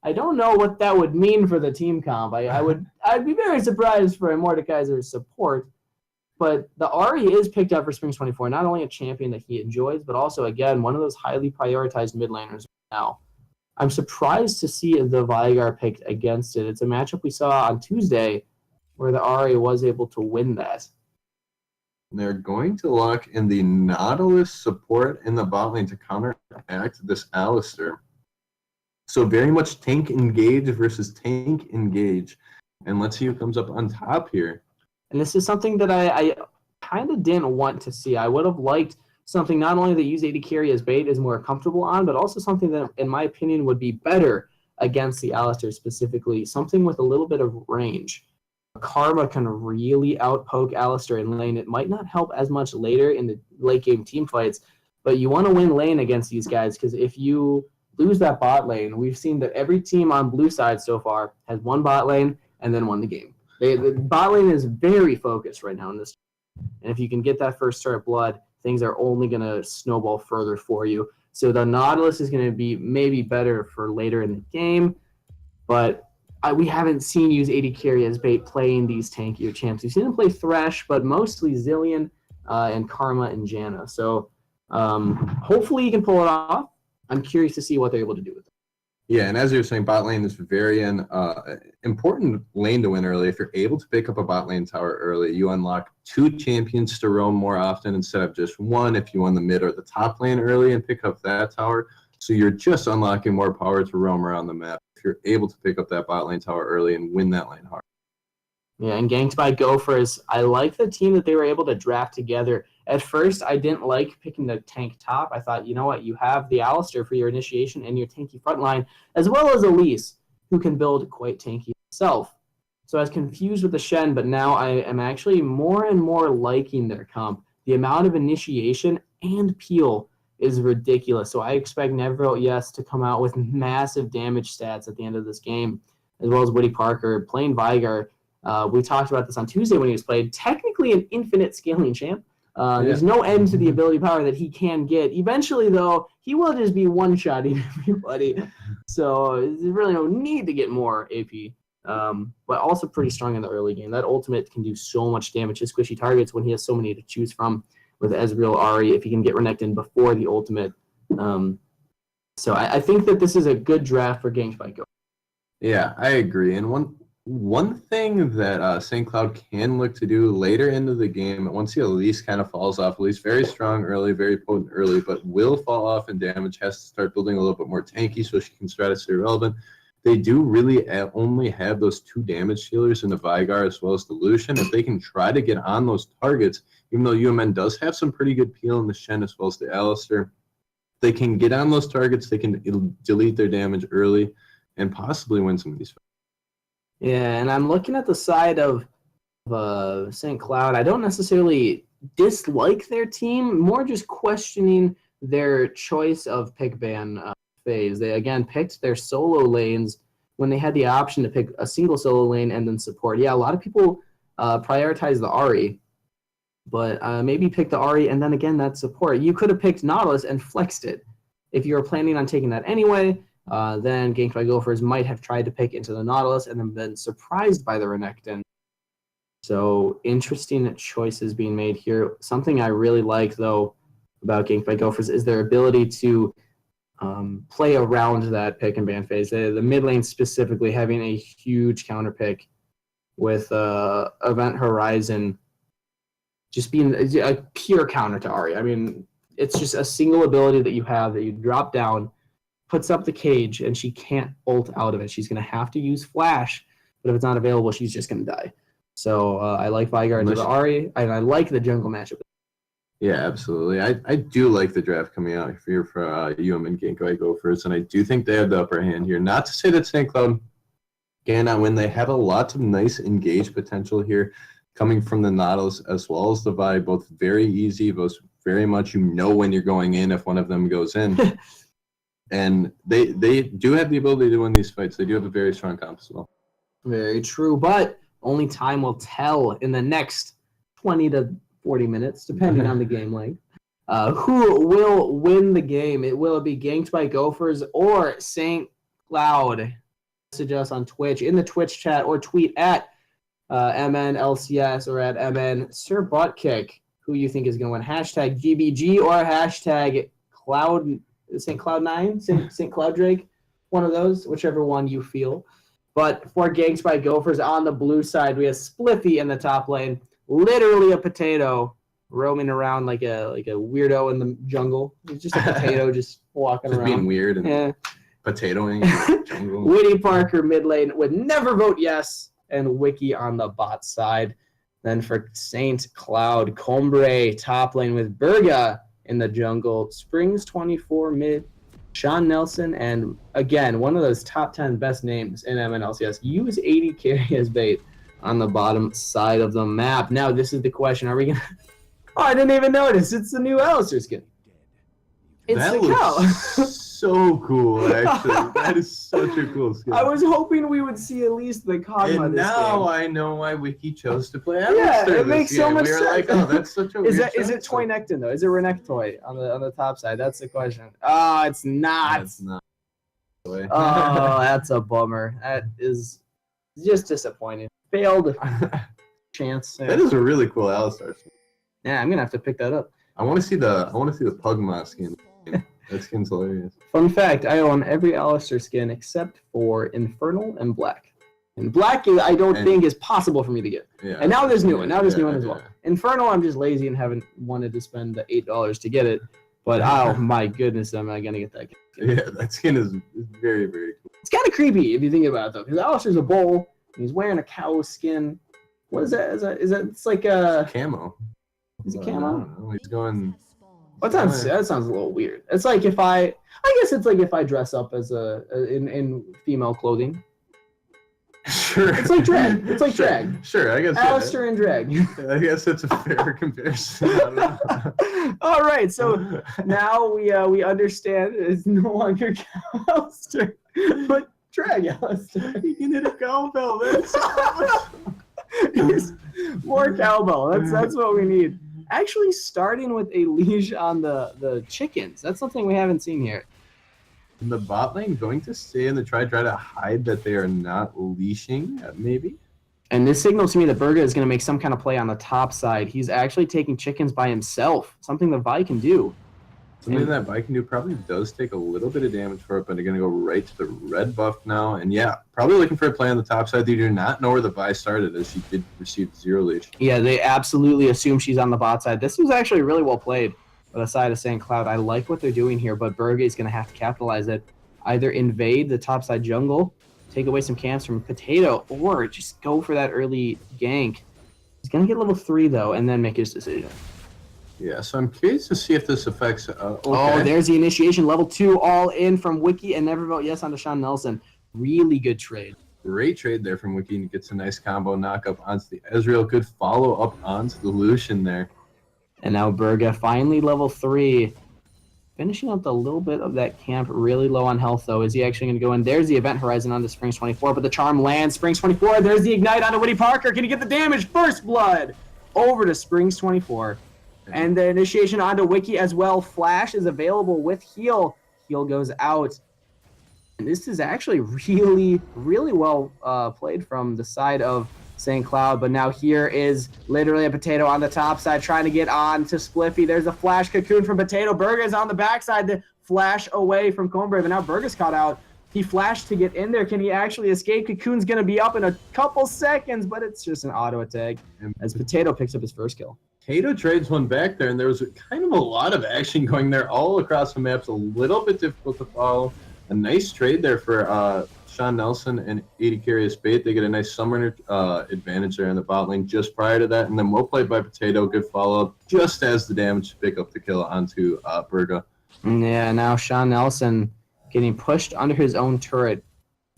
I don't know what that would mean for the team comp. I'd be very surprised for a Mordekaiser's support. But the Ahri is picked up for Springs 24, not only a champion that he enjoys, but also, again, one of those highly prioritized mid laners now. I'm surprised to see the Veigar picked against it. It's a matchup we saw on Tuesday where the Ahri was able to win that. They're going to lock in the Nautilus support in the bot lane to counteract this Alistar. So very much tank engage versus tank engage. And let's see who comes up on top here. And this is something that I kind of didn't want to see. I would have liked something not only that use AD carry as bait is more comfortable on, but also something that, in my opinion, would be better against the Alistar specifically. Something with a little bit of range. Karma can really outpoke Alistar in lane. It might not help as much later in the late game team fights, but you want to win lane against these guys because if you lose that bot lane, we've seen that every team on blue side so far has won bot lane and then won the game. The bot lane is very focused right now in this. And if you can get that first star of blood, things are only going to snowball further for you. So the Nautilus is going to be maybe better for later in the game, but we haven't seen use AD carry as bait playing these tankier champs. We've seen him play Thresh, but mostly Zillion and Karma and Janna. So hopefully he can pull it off. I'm curious to see what they're able to do with it. Yeah, and as you were saying, bot lane is very important lane to win early. If you're able to pick up a bot lane tower early, you unlock 2 champions to roam more often instead of just 1 if you won the mid or the top lane early and pick up that tower. So you're just unlocking more power to roam around the map if you're able to pick up that bot lane tower early and win that lane hard. Yeah, and Ganked by Gophers, I like the team that they were able to draft together. At first, I didn't like picking the tank top. I thought, you know what, you have the Alistair for your initiation and your tanky front line, as well as Elise, who can build quite tanky himself. So I was confused with the Shen, but now I am actually more and more liking their comp. The amount of initiation and peel is ridiculous. So I expect MNLCS to come out with massive damage stats at the end of this game, as well as Woody Parker playing Vigar. We talked about this on Tuesday when he was played. Technically an infinite scaling champ. There's no end to the ability power that he can get. Eventually, though, he will just be one-shotting everybody. So there's really no need to get more AP. But also pretty strong in the early game. That ultimate can do so much damage to squishy targets when he has so many to choose from with Ezreal, Ahri, if he can get Renekton before the ultimate. So I think that this is a good draft for Ganked by Go. Yeah, I agree. And one thing that St. Cloud can look to do later into the game, once the Elise kind of falls off, Elise very strong early, very potent early, but will fall off in damage, has to start building a little bit more tanky so she can try to stay relevant. They do really only have those 2 damage healers in the Vigar as well as the Lucian. If they can try to get on those targets, even though UMN does have some pretty good peel in the Shen as well as the Alistair, they can get on those targets, they can delete their damage early, and possibly win some of these fights. Yeah, and I'm looking at the side of St. Cloud. I don't necessarily dislike their team, more just questioning their choice of pick ban phase. They, again, picked their solo lanes when they had the option to pick a single solo lane and then support. Yeah, a lot of people prioritize the Ahri, but maybe pick the Ahri and then, again, that support. You could have picked Nautilus and flexed it. If you were planning on taking that anyway, then Ganked by Gophers might have tried to pick into the Nautilus and then been surprised by the Renekton. So interesting choices being made here. Something I really like, though, about Ganked by Gophers is their ability to play around that pick and ban phase. The mid lane specifically having a huge counter pick with Event Horizon just being a pure counter to Ahri. I mean, it's just a single ability that you have that you drop down, puts up the cage, and she can't ult out of it. She's going to have to use Flash, but if it's not available, she's just going to die. So I like Vigar into the Ahri, and I like the jungle matchup. Yeah, absolutely. I do like the draft coming out here for UM and Ganked by Gophers, and I do think they have the upper hand here. Not to say that St. Cloud cannot win. They have a lot of nice engaged potential here coming from the Nautilus as well as the Vi, both very easy, both very much you know when you're going in if one of them goes in. And they do have the ability to win these fights. They do have a very strong comp as well. Very true, but only time will tell in the next 20 to 40 minutes, depending on the game length. Who will win the game? Will it be Ganked by Gophers or St. Cloud? Message us on Twitch, in the Twitch chat, or tweet at MNLCS or at MN Sir Buttkick. Who you think is going to win? Hashtag GBG or hashtag Cloud... St. Cloud9, St. Cloud Drake, one of those, whichever one you feel. But for Ganked by Gophers on the blue side, we have Spliffy in the top lane, literally a potato roaming around like a weirdo in the jungle. He's just a potato just walking around. Being weird and potatoing in the jungle. Woody Parker mid lane would never vote yes, and Wiki on the bot side. Then for St. Cloud, Combre top lane with Berga in the jungle, Springs 24 mid, Sean Nelson, and again, one of those top 10 best names in MNLCS. Use 80 carry as bait on the bottom side of the map. Now, this is the question. Are we going to... Oh, I didn't even notice. It's the new Alistair skin. It's that the cow. So cool, actually. That is such a cool skin. I was hoping we would see at least the Kog'Maw and this now game. I know why Wiki chose to play Yeah, Alistair it makes so much we were sense. like, oh, that's such a Is weird it Toy Nectin, though? Is it Renekton on the top side? That's the question. Oh, it's not. That's not. Oh, that's a bummer. That is just disappointing. Failed chance. That is a really cool Alistair skin. Yeah, I'm gonna have to pick that up. I want to see the Pugma skin. That skin's hilarious. Fun fact, I own every Alistair skin except for Infernal and Black. And Black, I don't think is possible for me to get. Yeah. And now there's new one. Now there's new one as yeah. well. Infernal, I'm just lazy and haven't wanted to spend the $8 to get it. But oh my goodness, am I going to get that skin. Yeah, that skin is very, very cool. It's kind of creepy if you think about it, though. Because Alistair's a bull. And he's wearing a cow skin. What is that? Is that it's like a... Camo. Is it I camo? don't know. He's going... That sounds a little weird. It's like if I guess it's like if I dress up as in female clothing. Sure. It's like drag. It's like drag. Sure, I guess. Alistair and drag. I guess that's a fair comparison. I don't know. All right, so now we understand it's no longer Alistair, but drag Alistair. You can hit a cowbell. That's more cowbell. That's what we need. Actually, starting with a leash on the chickens. That's something we haven't seen here. In the bot lane, going to stay in the try to hide that they are not leashing, maybe? And this signals to me that Berga is going to make some kind of play on the top side. He's actually taking chickens by himself, something that Vi can do. Something that Vi can do probably does take a little bit of damage for it, but they're going to go right to the red buff now. And yeah, probably looking for a play on the top side. They do not know where the Vi started, as she did receive 0 leash. Yeah, they absolutely assume she's on the bot side. This was actually really well played by the side of St. Cloud. I like what they're doing here, but Berga is going to have to capitalize it. Either invade the top side jungle, take away some camps from Potato, or just go for that early gank. He's going to get level 3, though, and then make his decision. Yeah, so I'm curious to see if this affects... okay. Oh, there's the initiation. Level 2 all in from Wiki and Never Vote Yes onto Sean Nelson. Really good trade. Great trade there from Wiki, and he gets a nice combo knock up onto the Ezreal. Good follow up onto the Lucian there. And now Berga finally level 3. Finishing up a little bit of that camp. Really low on health, though. Is he actually going to go in? There's the Event Horizon onto Springs 24, but the Charm lands. Springs 24, there's the Ignite onto Woody Parker. Can he get the damage? First Blood over to Springs 24. And the initiation onto Wiki as well. Flash is available with heal. Heal goes out. And this is actually really, really well played from the side of St. Cloud. But now here is literally a Potato on the top side trying to get on to Spliffy. There's a Flash Cocoon from Potato. Berga's on the backside to flash away from Conebrave. And now Berga's caught out. He flashed to get in there. Can he actually escape? Cocoon's going to be up in a couple seconds, but it's just an auto attack as Potato picks up his first kill. Potato trades one back there, and there was kind of a lot of action going there all across the maps. A little bit difficult to follow. A nice trade there for Sean Nelson and 80 Curious Bait. They get a nice summoner advantage there in the bot lane just prior to that. And then well played by Potato. Good follow-up just as the damage to pick up the kill onto Berga. Yeah, now Sean Nelson getting pushed under his own turret.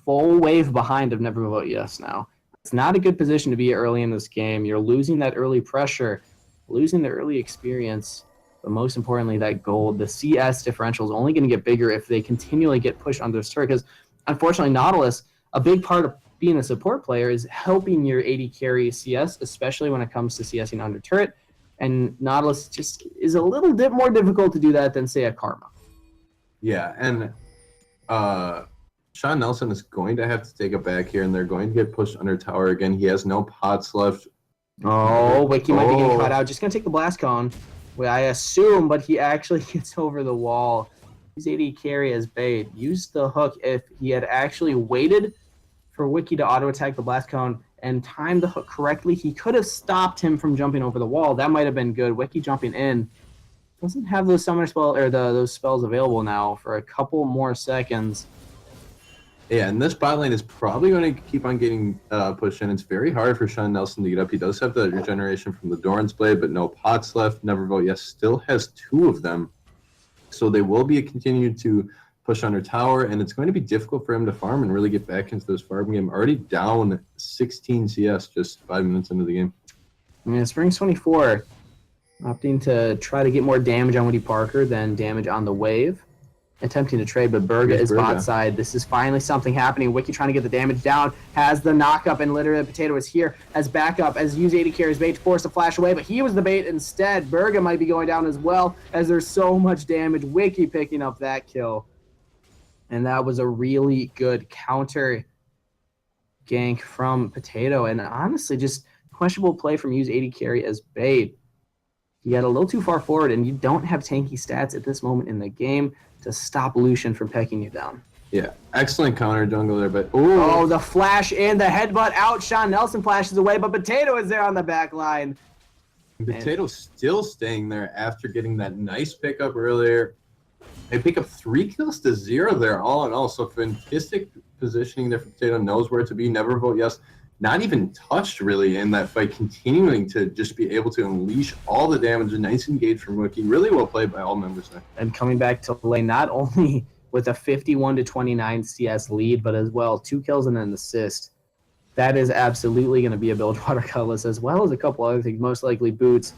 Full wave behind of Never Vote Yes now. It's not a good position to be early in this game. You're losing that early pressure, losing the early experience, but most importantly, that gold. The CS differential is only going to get bigger if they continually get pushed under this turret, because unfortunately, Nautilus, a big part of being a support player is helping your AD carry CS, especially when it comes to CSing under turret, and Nautilus just is a little bit more difficult to do that than, say, a Karma. Yeah, and Sean Nelson is going to have to take it back here, and they're going to get pushed under tower again. He has no pots left. Oh, Wiki might be getting caught out. Just going to take the blast cone, I assume, but he actually gets over the wall. Use AD carry as bait. Use the hook. If he had actually waited for Wiki to auto-attack the blast cone and timed the hook correctly, he could have stopped him from jumping over the wall. That might have been good. Wiki jumping in. Doesn't have those summoner spell or those spells available now for a couple more seconds. Yeah, and this bot lane is probably going to keep on getting pushed in. It's very hard for Sean Nelson to get up. He does have the regeneration from the Doran's Blade, but no pots left. Never Vote Yes still has 2 of them. So they will be continued to push under tower, and it's going to be difficult for him to farm and really get back into this farm game. Already down 16 CS just 5 minutes into the game. I mean, Springs 24 opting to try to get more damage on Woody Parker than damage on the wave. Attempting to trade, but Berga is bot side. This is finally something happening. Wiki trying to get the damage down, has the knock-up, and literally Potato is here as backup, as use 80 carries bait to force the flash away, but he was the bait instead. Berga might be going down as well, as there's so much damage. Wiki picking up that kill. And that was a really good counter gank from Potato, and honestly, just questionable play from use 80 carry as bait. You got a little too far forward, and you don't have tanky stats at this moment in the game. to stop Lucian from pecking you down. Yeah, excellent counter jungle there, but oh, the flash and the headbutt out. Sean Nelson flashes away, but Potato is there on the back line. Potato still staying there after getting that nice pickup earlier. They pick up 3 kills to 0 there, all in all. So fantastic positioning there for Potato. Knows where to be. Never vote yes. Not even touched really in that fight. Continuing to just be able to unleash all the damage. A nice engage from Wiki. Really well played by all members there. And coming back to lane, not only with a 51-29 CS lead, but as well 2 kills and an assist. That is absolutely going to be a Bilgewater Cutlass, as well as a couple other things, most likely boots,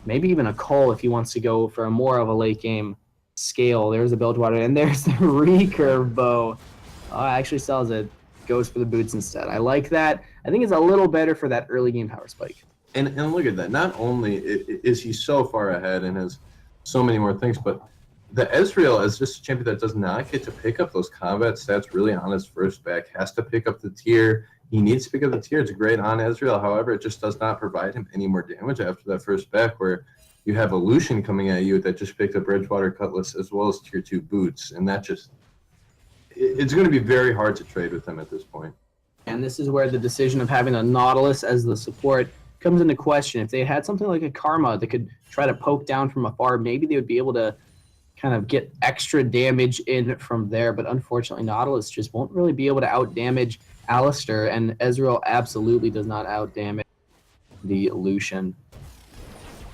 maybe even a Cole if he wants to go for a more of a late game scale. There's a Bilgewater, and there's the recurve bow. Actually sells it, goes for the boots instead. I like that. I think it's a little better for that early game power spike. And look at that. Not only is he so far ahead and has so many more things, but the Ezreal is just a champion that does not get to pick up those combat stats really on his first back. Has to pick up the tier. He needs to pick up the tier. It's great on Ezreal. However, it just does not provide him any more damage after that first back, where you have a Lucian coming at you that just picked up Bridgewater Cutlass as well as tier 2 boots. And that just, it's going to be very hard to trade with him at this point. And this is where the decision of having a Nautilus as the support comes into question. If they had something like a Karma that could try to poke down from afar, maybe they would be able to kind of get extra damage in from there. But unfortunately, Nautilus just won't really be able to out-damage Alistair, and Ezreal absolutely does not out-damage the Lucian.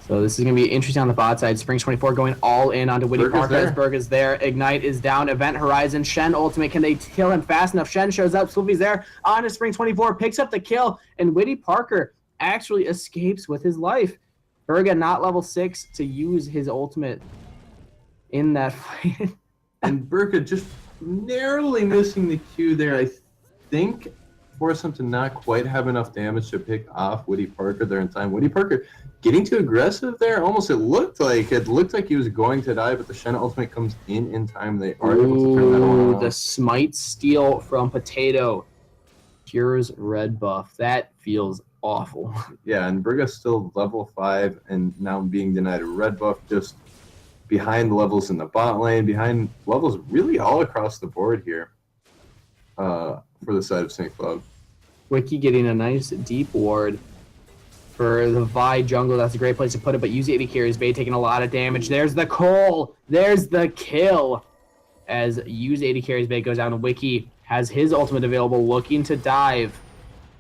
So this is going to be interesting on the bot side. Springs24 going all in onto Witty Park as Berg is there. Ignite is down. Event Horizon. Shen ultimate. Can they kill him fast enough? Shen shows up. Slippy's there. Onto Springs24. Picks up the kill. And Witty Parker actually escapes with his life. Berga not level 6 to use his ultimate in that fight. And Berga just narrowly missing the Q there. I think forced him to not quite have enough damage to pick off Witty Parker there in time. Witty Parker getting too aggressive there. Almost it looked like he was going to die, but the Shen ultimate comes in time. They are able to turn that around. The smite steal from Potato cures red buff. That feels awful. Yeah, and Berga's still level 5 and now being denied a red buff, just behind levels in the bot lane, behind levels really all across the board here. For the side of St. Cloud. Wiki getting a nice deep ward for the Vi jungle. That's a great place to put it, but Use 80 carries Bay taking a lot of damage. There's the Cole. There's the kill. As Use 80 carries Bay goes down, and Wiki has his ultimate available, looking to dive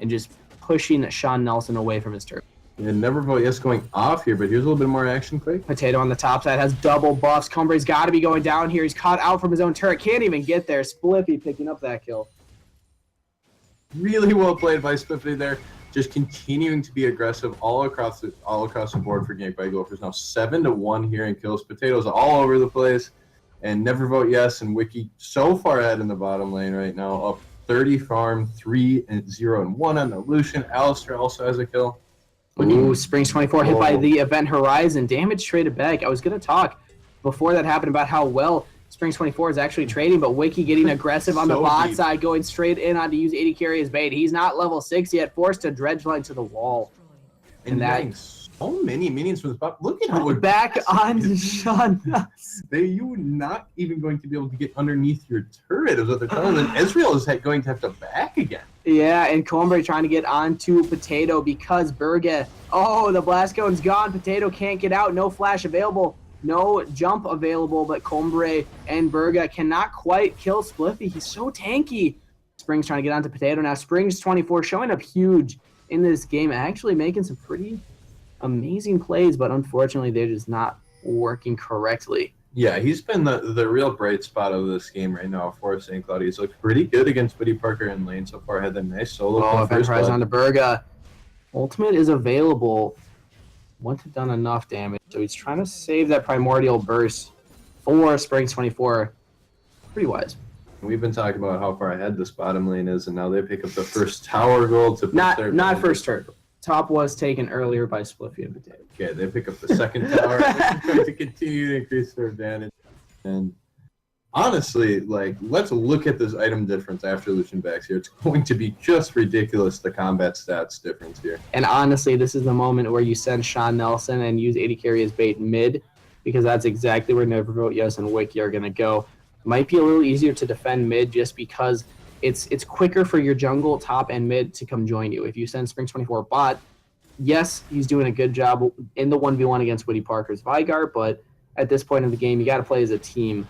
and just pushing Sean Nelson away from his turret. And Never Vote Yes going off here, but here's a little bit more action quick. Potato on the top side has double buffs. Combray's got to be going down here. He's caught out from his own turret. Can't even get there. Spliffy picking up that kill. Really well played by Spliffy there. Just continuing to be aggressive all across the board for Gameplay Gophers. Now 7-1 here in kills. Potatoes all over the place. And Never Vote Yes and Wiki so far ahead in the bottom lane right now. Up 30 farm, 3-0-1 on the Lucian. Alistair also has a kill. Ooh, Springs24 hit by the Event Horizon. Damage traded back. I was going to talk before that happened about how well Springs24 is actually trading, but Wiki getting aggressive on the bot side, going straight in on to Use 80 carry as bait. He's not level 6 yet, forced to dredge line to the wall. And that so many minions from the spot. Look at how back on Sean. You were not even going to be able to get underneath your turret is what they're telling them. Ezreal is going to have to back again. Yeah, and Combray trying to get onto Potato because Berga. Oh, the blast cone's gone. Potato can't get out. No flash available. No jump available, but Combray and Berga cannot quite kill Spliffy. He's so tanky. Springs trying to get onto Potato now. Springs24 showing up huge in this game, actually making some pretty amazing plays, but unfortunately they're just not working correctly. Yeah, he's been the real bright spot of this game right now for St. Cloud. He's looked pretty good against Witty Parker in lane so far. Had that nice solo. Event Horizon onto Berga. Ultimate is available. Wouldn't have done enough damage, so he's trying to save that primordial burst for Springs24. Pretty wise. We've been talking about how far ahead this bottom lane is, and now they pick up the first tower goal to put not first turret. Top was taken earlier by Spliffy and Potato. Okay, they pick up the second tower to continue to increase their advantage. And honestly, let's look at this item difference after Lucian backs here. It's going to be just ridiculous, the combat stats difference here. And honestly, this is the moment where you send Sean Nelson and Use 80 carry as bait mid, because that's exactly where Never Vote Yes and Wiki are going to go. Might be a little easier to defend mid just because it's quicker for your jungle, top, and mid to come join you. If you send Spring 24 bot, yes, he's doing a good job in the 1v1 against Woody Parker's Vigart, but at this point in the game, you got to play as a team.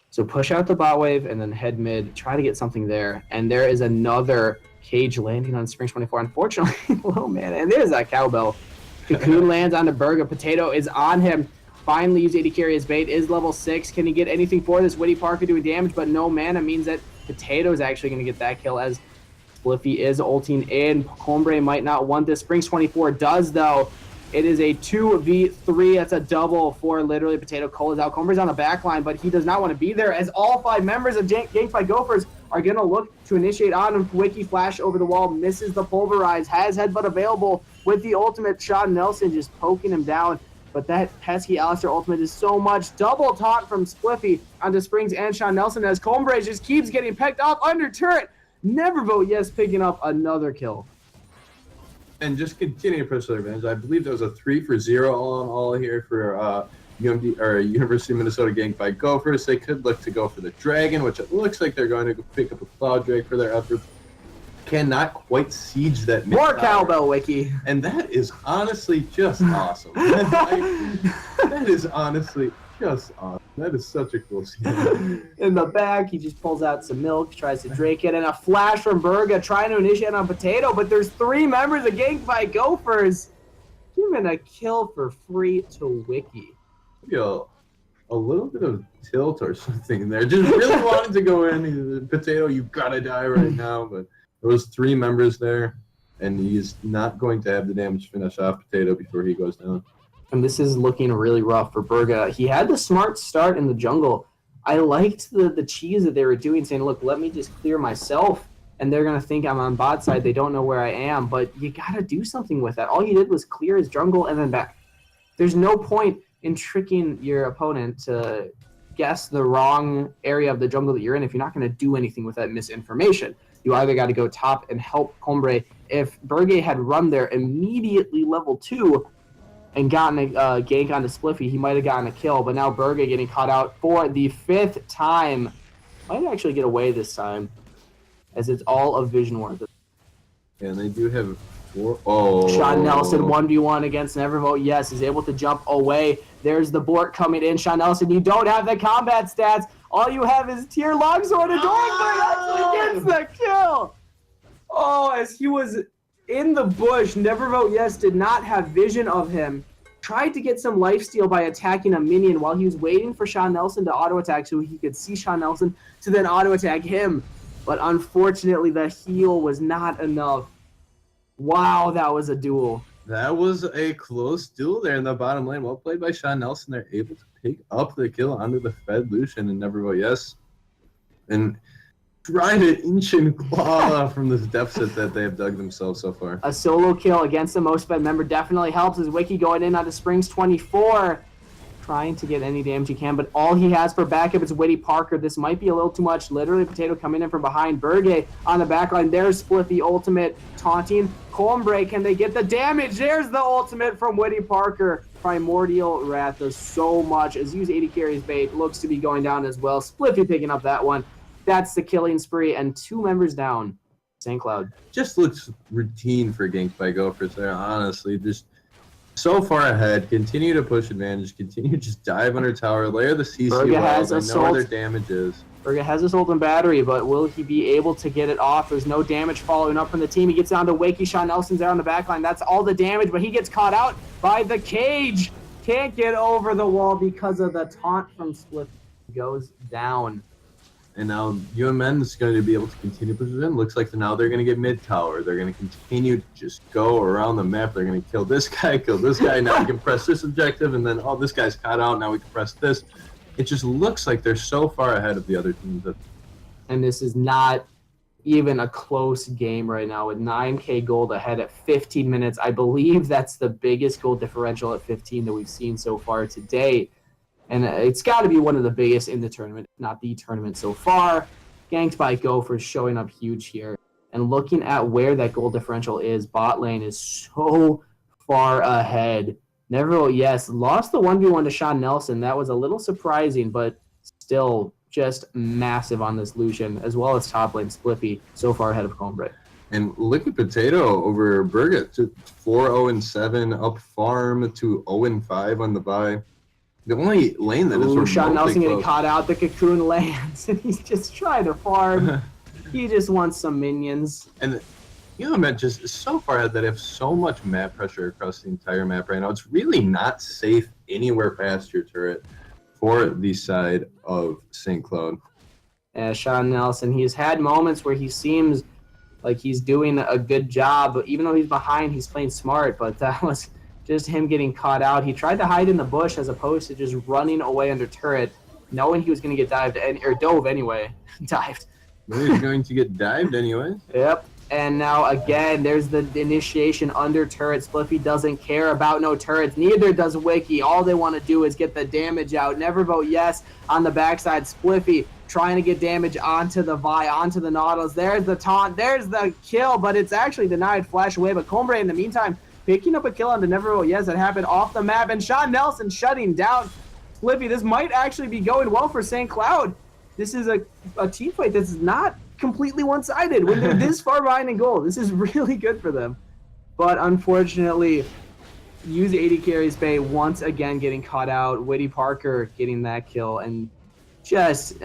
So push out the bot wave and then head mid, try to get something there. And there is another cage landing on Spring 24. Unfortunately, oh man, and there's that cowbell. Cocoon lands on the Burger. Potato is on him. Finally use AD carry as bait. Is level 6. Can he get anything for this? Woody Parker doing damage, but no mana means that Potato is actually going to get that kill as Spliffy is ulting in. Combre might not want this. Springs 24 does, though. It is a 2v3. That's a double for literally Potato. Cole is out. Combre's on the back line, but he does not want to be there as all 5 members of Ganked by Gophers are going to look to initiate on him. Wiki flash over the wall. Misses the pulverize. Has headbutt available with the ultimate. Sean Nelson just poking him down. But that pesky Alistair ultimate is so much. Double taunt from Spliffy onto Springs and Sean Nelson as Combre just keeps getting picked up under turret. Never vote yes, picking up another kill. And just continue to push their advantage. I believe there was a 3-for-0 all here for UMD or University of Minnesota Ganked by Gophers. They could look to go for the Dragon, which it looks like they're going to pick up a Cloud Drake for their efforts. Cannot quite siege that mid More tower. cowbell, Wiki. And that is honestly just awesome. That is honestly just awesome. That is such a cool scene. In the back, he just pulls out some milk, tries to drink it, and a flash from Burga trying to initiate on Potato, but there's 3 members of Ganked by Gophers. Giving a kill for free to Wiki. Yo, a little bit of tilt or something there. Just really wanted to go in. Potato, you gotta die right now, but there was 3 members there, and he's not going to have the damage finish off Potato before he goes down. And this is looking really rough for Burga. He had the smart start in the jungle. I liked the cheese that they were doing, saying, look, let me just clear myself, and they're going to think I'm on bot side. They don't know where I am, but you got to do something with that. All you did was clear his jungle and then back. There's no point in tricking your opponent to guess the wrong area of the jungle that you're in if you're not going to do anything with that misinformation. You either got to go top and help Combre. If Burge had run there immediately level 2 and gotten a gank onto Spliffy, he might have gotten a kill. But now Burge getting caught out for the 5th time. Might actually get away this time, as it's all a vision worth. Yeah, and they do have 4. Oh. Sean Nelson 1v1 against Nevervote. Yes, is able to jump away. There's the Bort coming in. Sean Nelson, you don't have the combat stats. All you have is tier longsword and actually gets the kill. Oh, as he was in the bush, Nevervote Yes did not have vision of him. Tried to get some lifesteal by attacking a minion while he was waiting for Sean Nelson to auto attack so he could see Sean Nelson to then auto attack him. But unfortunately, the heal was not enough. Wow, that was a duel. That was a close duel there in the bottom lane. Well played by Sean Nelson. They're able to pick up the kill onto the Fed Lucian and Nevervote Yes. And try to inch and claw from this deficit that they have dug themselves so far. A solo kill against the most fed member definitely helps as Wiki going in onto Springs 24. Trying to get any damage he can, but all he has for backup is Woody Parker. This might be a little too much. Literally, Potato coming in from behind. Burge on the back line. There's Spliffy ultimate taunting. Combre, can they get the damage? There's the ultimate from Woody Parker. Primordial Wrath does so much as use 80 carries bait. Looks to be going down as well. Spliffy picking up that one. That's the killing spree, and 2 members down. St. Cloud. Just looks routine for Ganked by Gophers there, honestly. Just so far ahead, continue to push advantage, continue to just dive under tower, layer the CC wells, and know where their damage is. Burga has assault and battery, but will he be able to get it off? There's no damage following up from the team. He gets down to Wakey. Sean Nelson's there on the back line. That's all the damage, but he gets caught out by the cage. Can't get over the wall because of the taunt from Split. Goes down. And now UMN is going to be able to continue to push it in. Looks like now they're going to get mid tower. They're going to continue to just go around the map. They're going to kill this guy, kill this guy. Now we can press this objective, and then, oh, this guy's caught out. Now we can press this. It just looks like they're so far ahead of the other teams. And this is not even a close game right now with 9K gold ahead at 15 minutes. I believe that's the biggest gold differential at 15 that we've seen so far today. And it's got to be one of the biggest in the tournament, if not the tournament so far. Ganked by Gophers showing up huge here. And looking at where that goal differential is, bot lane is so far ahead. Nevertheless, yes, lost the 1v1 to Sean Nelson. That was a little surprising, but still just massive on this Lucian, as well as top lane Spliffy, so far ahead of Combray. And look at Potato over Burgett to 4-0-7 up farm to 0-5 on the bye. The only lane that is Sean Nelson getting close. caught out. The cocoon lands, and he's just trying to farm. He just wants some minions. And UMN just is so far ahead that they have so much map pressure across the entire map right now. It's really not safe anywhere past your turret for the side of St. Cloud. Sean Nelson, he's had moments where he seems like he's doing a good job. Even though he's behind, he's playing smart, but that was just him getting caught out. He tried to hide in the bush as opposed to just running away under turret, knowing he was going to get dived, or dove anyway. Dived. He's going to get dived anyway. Yep. And now again, there's the initiation under turret. Spliffy doesn't care about no turrets. Neither does Wiki. All they want to do is get the damage out. Never vote yes on the backside. Spliffy trying to get damage onto the Vi, onto the Nautilus. There's the taunt. There's the kill, but it's actually denied. Flash away. But Combray in the meantime picking up a kill on the Never Vote Yes that happened off the map. And Sean Nelson shutting down Spliffy. This might actually be going well for St. Cloud. This is a team fight that's not completely one-sided when they're this far behind in goal. This is really good for them. But unfortunately, Use 80 carries Bay once again getting caught out. Whitty Parker getting that kill, and just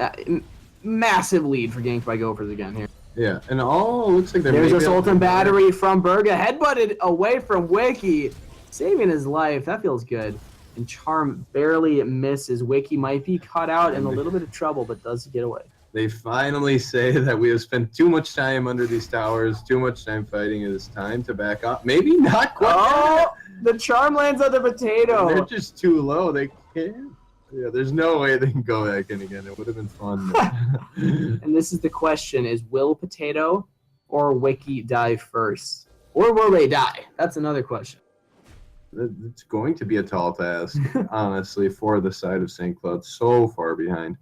massive lead for Ganked by Gophers again here. Yeah, and all looks like they're There's a Sultan battery from Berga, headbutted away from Wiki, saving his life. That feels good. And Charm barely misses. Wiki might be caught out in a little bit of trouble, but does get away. They finally say that we have spent too much time under these towers, too much time fighting. It is time to back up. Maybe not quite. Oh, the Charm lands on the Potato. They're just too low. They can't. Yeah, there's no way they can go back in again. It would have been fun. And this is the question, is will Potato or Wiki die first? Or will they die? That's another question. It's going to be a tall task, honestly, for the side of St. Cloud. So far behind.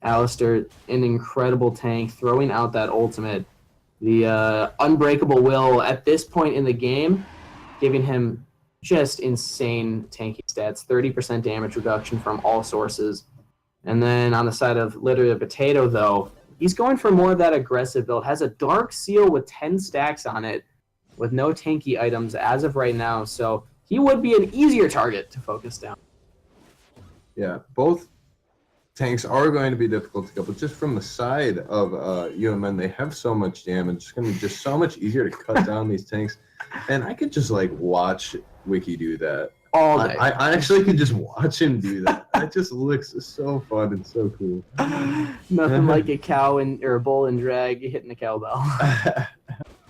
Alistair, an incredible tank, throwing out that ultimate. The Unbreakable Will, at this point in the game, giving him just insane tanky stats. 30% damage reduction from all sources. And then on the side of literally the Potato, though, he's going for more of that aggressive build. Has a Dark Seal with 10 stacks on it, with no tanky items as of right now. So he would be an easier target to focus down. Yeah, both tanks are going to be difficult to kill, but just from the side of UMN, they have so much damage. It's going to be just so much easier to cut down these tanks. And I could just, like, watch Wiki do that. All day. I actually could just watch him do that. That just looks so fun and so cool. Nothing like a cow or a bull and drag hitting a cowbell.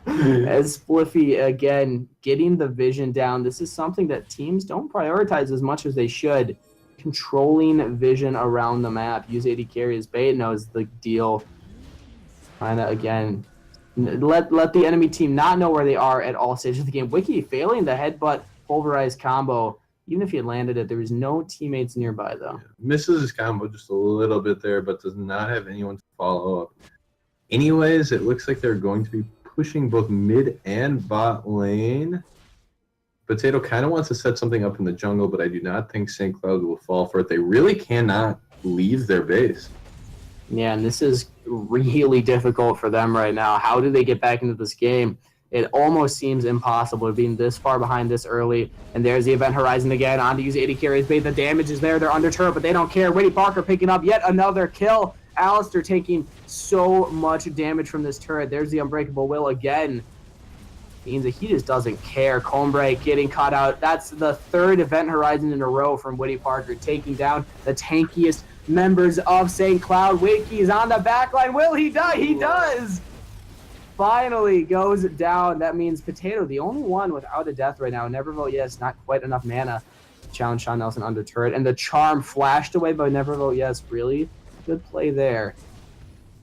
As Spliffy, again, getting the vision down. This is something that teams don't prioritize as much as they should. Controlling vision around the map. Use 80 carries. Bait knows the deal. Trying to, again, let the enemy team not know where they are at all stages of the game. Wiki failing the headbutt pulverized combo. Even if he had landed it, there was no teammates nearby, though. Misses his combo just a little bit there, but does not have anyone to follow up. Anyways, it looks like they're going to be pushing both mid and bot lane. Potato kind of wants to set something up in the jungle, but I do not think St. Cloud will fall for it. They really cannot leave their base. Yeah, and this is really difficult for them right now. How do they get back into this game? It almost seems impossible being this far behind this early. And there's the Event Horizon again. On to use 80 carries. Bait. The damage is there. They're under turret, but they don't care. Whitty Parker picking up yet another kill. Alistair taking so much damage from this turret. There's the Unbreakable Will again. Means that he just doesn't care. Combray getting caught out. That's the third Event Horizon in a row from Whitty Parker, taking down the tankiest members of St. Cloud. Wiki's on the backline. Will he die? He does! Finally goes down. That means Potato, the only one without a death right now. Never Vote Yes, not quite enough mana to challenge Sean Nelson under turret. And the Charm flashed away by Never Vote Yes. Really good play there.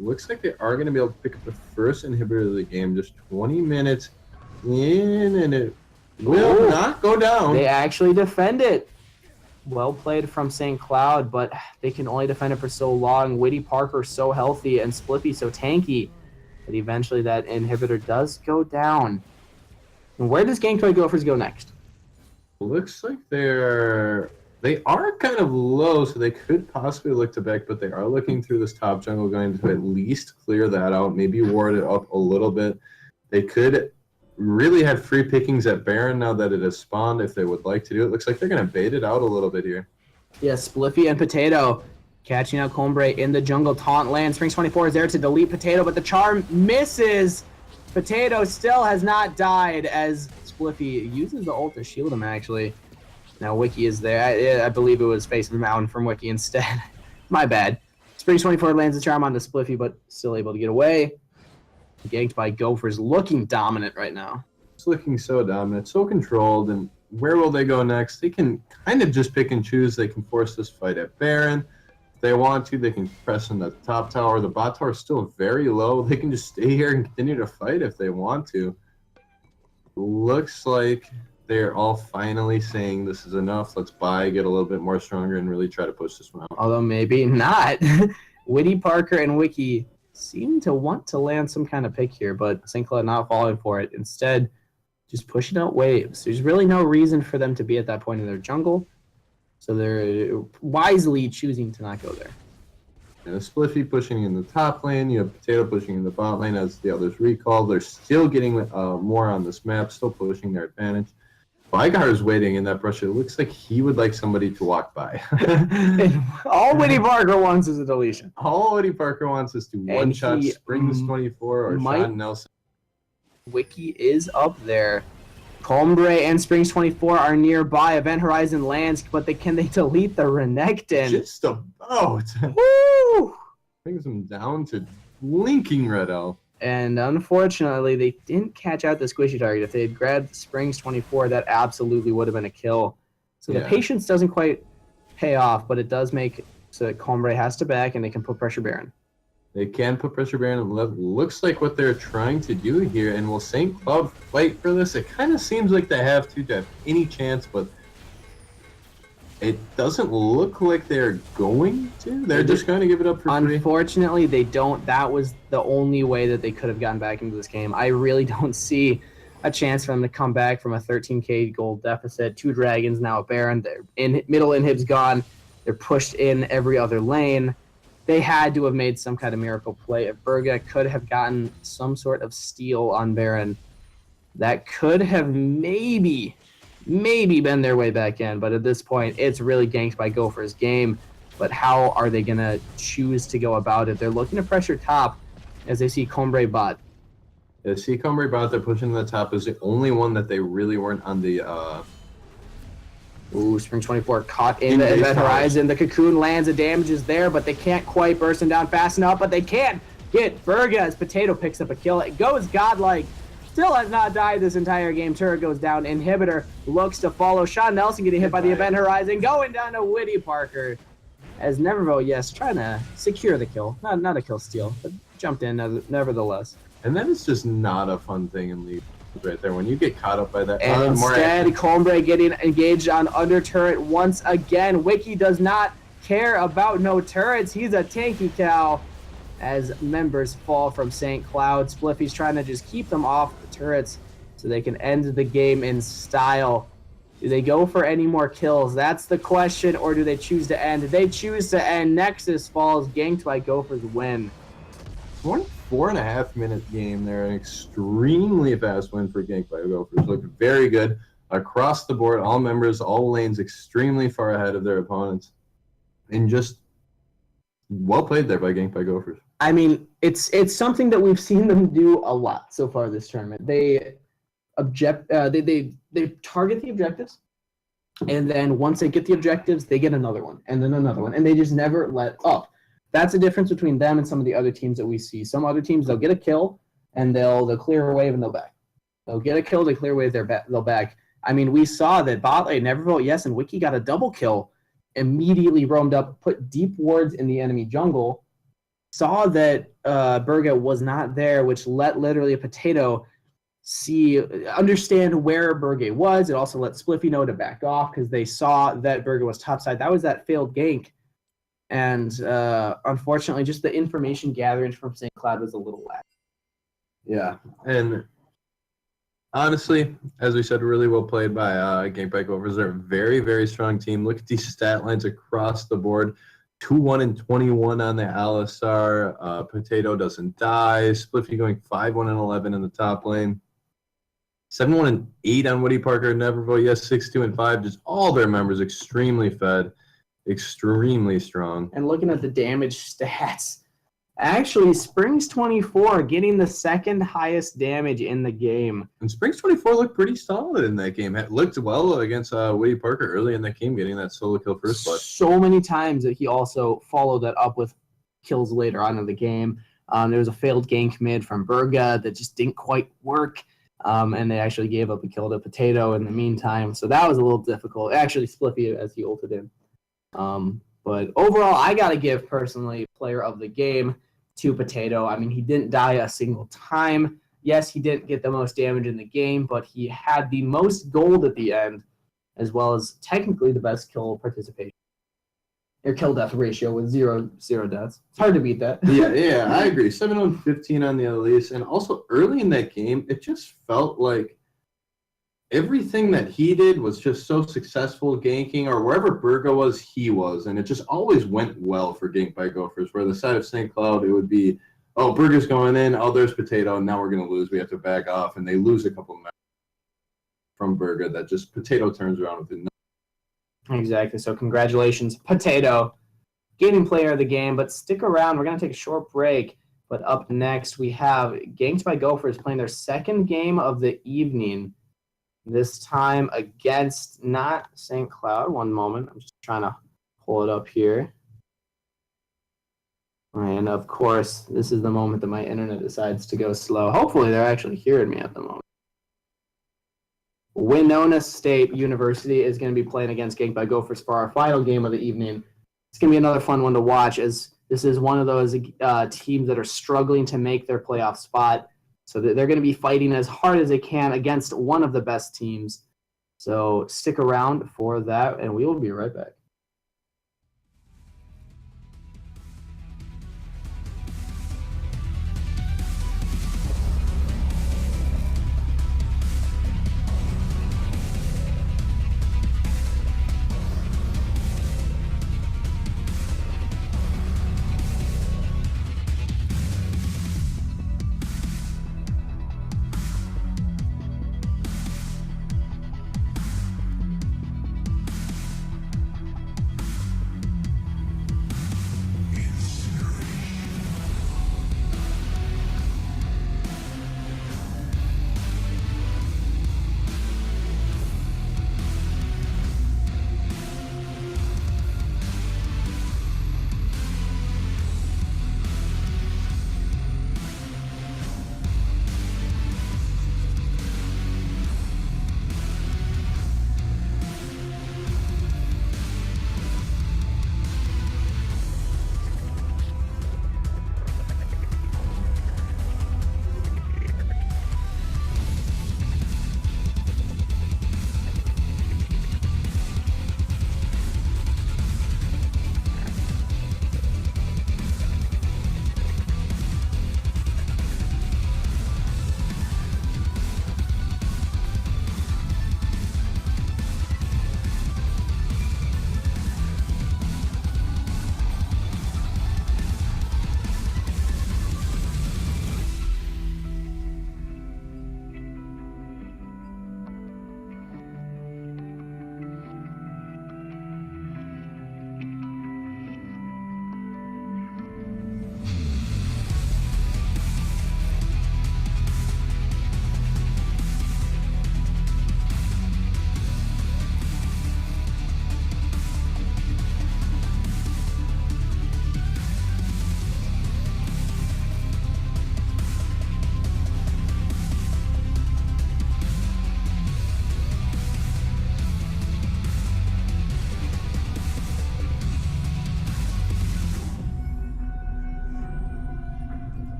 Looks like they are going to be able to pick up the first inhibitor of the game. Just 20 minutes in, and it will not go down. They actually defend it. Well played from St. Cloud, but they can only defend it for so long. Whitty Parker so healthy and Spliffy so tanky that eventually that inhibitor does go down. And where does Ganked by Gophers go next? Looks like they're They are kind of low, so they could possibly look to back, but they are looking through this top jungle, going to at least clear that out, maybe ward it up a little bit. They could really have free pickings at Baron now that it has spawned if they would like to do it. Looks like they're going to bait it out a little bit here. Yeah, Spliffy and Potato catching out Combre in the jungle taunt land. Springs 24 is there to delete Potato, but the charm misses. Potato still has not died as Spliffy uses the ult to shield him, actually. Now Wiki is there. I believe it was Face Mountain from Wiki instead. My bad. Springs 24 lands the charm onto Spliffy, but still able to get away. Ganked by Gophers, looking dominant right now. It's looking so dominant, so controlled, and where will they go next? They can kind of just pick and choose. They can force this fight at Baron. If they want to, they can press in the top tower. The bot tower is still very low. They can just stay here and continue to fight if they want to. Looks like they're all finally saying this is enough. Let's buy, get a little bit more stronger, and really try to push this one out. Although maybe not. Witty, Parker, and Wiki seem to want to land some kind of pick here, but St. Cloud not falling for it. Instead, just pushing out waves. There's really no reason for them to be at that point in their jungle, so they're wisely choosing to not go there. And a Spliffy pushing in the top lane. You have Potato pushing in the bot lane as the others recall. They're still getting more on this map, still pushing their advantage. Vigar is waiting in that brush. It looks like he would like somebody to walk by. All Witty Parker wants is a deletion. All Witty Parker wants is to one-shot Springs 24 or Sean Nelson. Wiki is up there. Combre and Springs 24 are nearby. Event Horizon lands, but can they delete the Renekton? Just about. Woo! Brings them down to blinking red elf. And unfortunately, they didn't catch out the squishy target. If they had grabbed Springs 24, that absolutely would have been a kill. So the patience doesn't quite pay off, but it does make so that Combre has to back and they can put pressure Baron. They can put pressure Baron. It looks like what they're trying to do here. And will St. Cloud fight for this? It kind of seems like they have to have any chance, but it doesn't look like they're going to. They're just going to give it up for free. Unfortunately, they don't. That was the only way that they could have gotten back into this game. I really don't see a chance for them to come back from a 13k gold deficit. 2 dragons, now a Baron. They're in middle inhib's gone. They're pushed in every other lane. They had to have made some kind of miracle play. If Berga could have gotten some sort of steal on Baron, that could have maybe been their way back in. But at this point, it's really ganked by Gophers game. But how are they going to choose to go about it? They're looking to pressure top as they see Combre bot. They see Combre bot. They're pushing to the top. Is the only one that they really weren't on the... Ooh, Spring 24 caught in the Event Horizon. The Cocoon lands, the damage is there, but they can't quite burst him down fast enough. But they can get Berga as Potato picks up a kill. It goes godlike. Still has not died this entire game. Turret goes down. Inhibitor looks to follow. Sean Nelson getting hit by the Event Horizon. Going down to Witty Parker. As Neverville, yes, trying to secure the kill. Not a kill steal, but jumped in nevertheless. And that is just not a fun thing in League right there. When you get caught up by that. And instead, Combre getting engaged on under turret once again. Wiki does not care about no turrets. He's a tanky cow. As members fall from St. Cloud, Spliffy's trying to just keep them off the turrets so they can end the game in style. Do they go for any more kills? That's the question, or do they choose to end? They choose to end. Nexus falls, ganked by Gophers win. 4.5 minute game there. An extremely fast win for gank by Gophers. Looked very good across the board. All members, all lanes extremely far ahead of their opponents. And just well played there by gank by Gophers. I mean, it's something that we've seen them do a lot so far this tournament. They they target the objectives, and then once they get the objectives, they get another one, and then another one, and they just never let up. That's the difference between them and some of the other teams that we see. Some other teams, they'll get a kill, and they'll clear a wave, and they'll back. They'll get a kill, they clear a wave, they'll back. I mean, we saw that bot lane, Neverville, yes, and Wiki got a double kill, immediately roamed up, put deep wards in the enemy jungle, saw that Berga was not there, which let literally a Potato understand where Berga was. It also let Spliffy know to back off because they saw that Berga was topside. That was that failed gank. And unfortunately, just the information gathering from St. Cloud was a little lack. Yeah, and Honestly, as we said, really well played by Gamepack Gophers. They're a very, very strong team. Look at these stat lines across the board. 2-1 and 21 on the Alistar. Potato doesn't die. Spliffy going 5-1 and 11 in the top lane. 7-1 and 8 on Woody Parker and Neverville. Yes, 6-2 and 5. Just all their members extremely fed, extremely strong. And looking at the damage stats, actually, Springs 24 getting the second highest damage in the game. And Springs 24 looked pretty solid in that game. It looked well against Woody Parker early in that game, getting that solo kill first blood. So many times that he also followed that up with kills later on in the game. There was a failed gank mid from Berga that just didn't quite work. And they actually gave up a kill to Potato in the meantime. So that was a little difficult. Actually, Spliffy as he ulted in. But overall, I got to give personally player of the game to Potato. I mean, he didn't die a single time. Yes, he didn't get the most damage in the game, but he had the most gold at the end, as well as technically the best kill participation. Your kill death ratio with zero deaths. It's hard to beat that. yeah, I agree. 7-1-15 on the Elise. And also early in that game, it just felt like everything that he did was just so successful ganking, or wherever Burgo was, he was. And it just always went well for Gank by Gophers, where the side of St. Cloud, it would be, oh, Burger's going in, oh, there's Potato, and now we're going to lose. We have to back off. And they lose a couple of matches from Burger that just Potato turns around within. Exactly. So congratulations, Potato, gaming player of the game. But stick around. We're going to take a short break. But up next, we have Ganked by Gophers playing their second game of the evening. This time against not St. Cloud. One moment. I'm just trying to pull it up here. And of course, this is the moment that my internet decides to go slow. Hopefully, they're actually hearing me at the moment. Winona State University is going to be playing against Ganked by Gophers for our final game of the evening. It's going to be another fun one to watch, as this is one of those teams that are struggling to make their playoff spot. So they're going to be fighting as hard as they can against one of the best teams. So stick around for that, and we will be right back.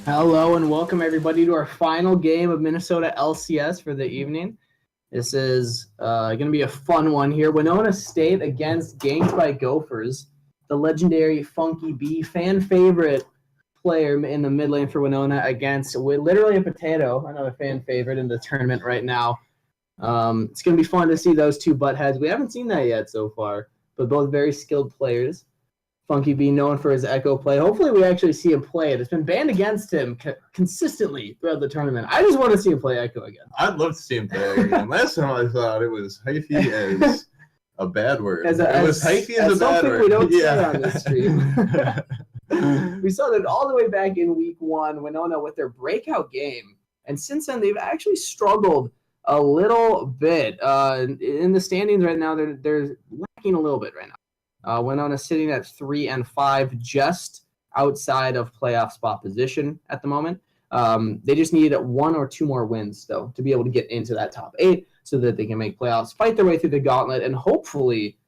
Hello and welcome everybody to our final game of Minnesota LCS for the evening. This is going to be a fun one here. Winona State against Ganked by Gophers. The legendary Funky B, fan favorite player in the mid lane for Winona against literally a potato, another fan favorite in the tournament right now. It's going to be fun to see those two butt heads. We haven't seen that yet so far, but both very skilled players. Funky B known for his echo play. Hopefully we actually see him play it. It's been banned against him consistently throughout the tournament. I just want to see him play echo again. I'd love to see him play again. Last time I thought it was hyphy as a bad word. As hyphy as a bad word. We don't say on this stream. We saw that all the way back in week 1, Winona with their breakout game. And since then, they've actually struggled a little bit. In the standings right now, they're lacking a little bit right now. Winona sitting at 3-5, just outside of playoff spot position at the moment. They just need 1 or 2 more wins, though, to be able to get into that top 8 so that they can make playoffs, fight their way through the gauntlet, and hopefully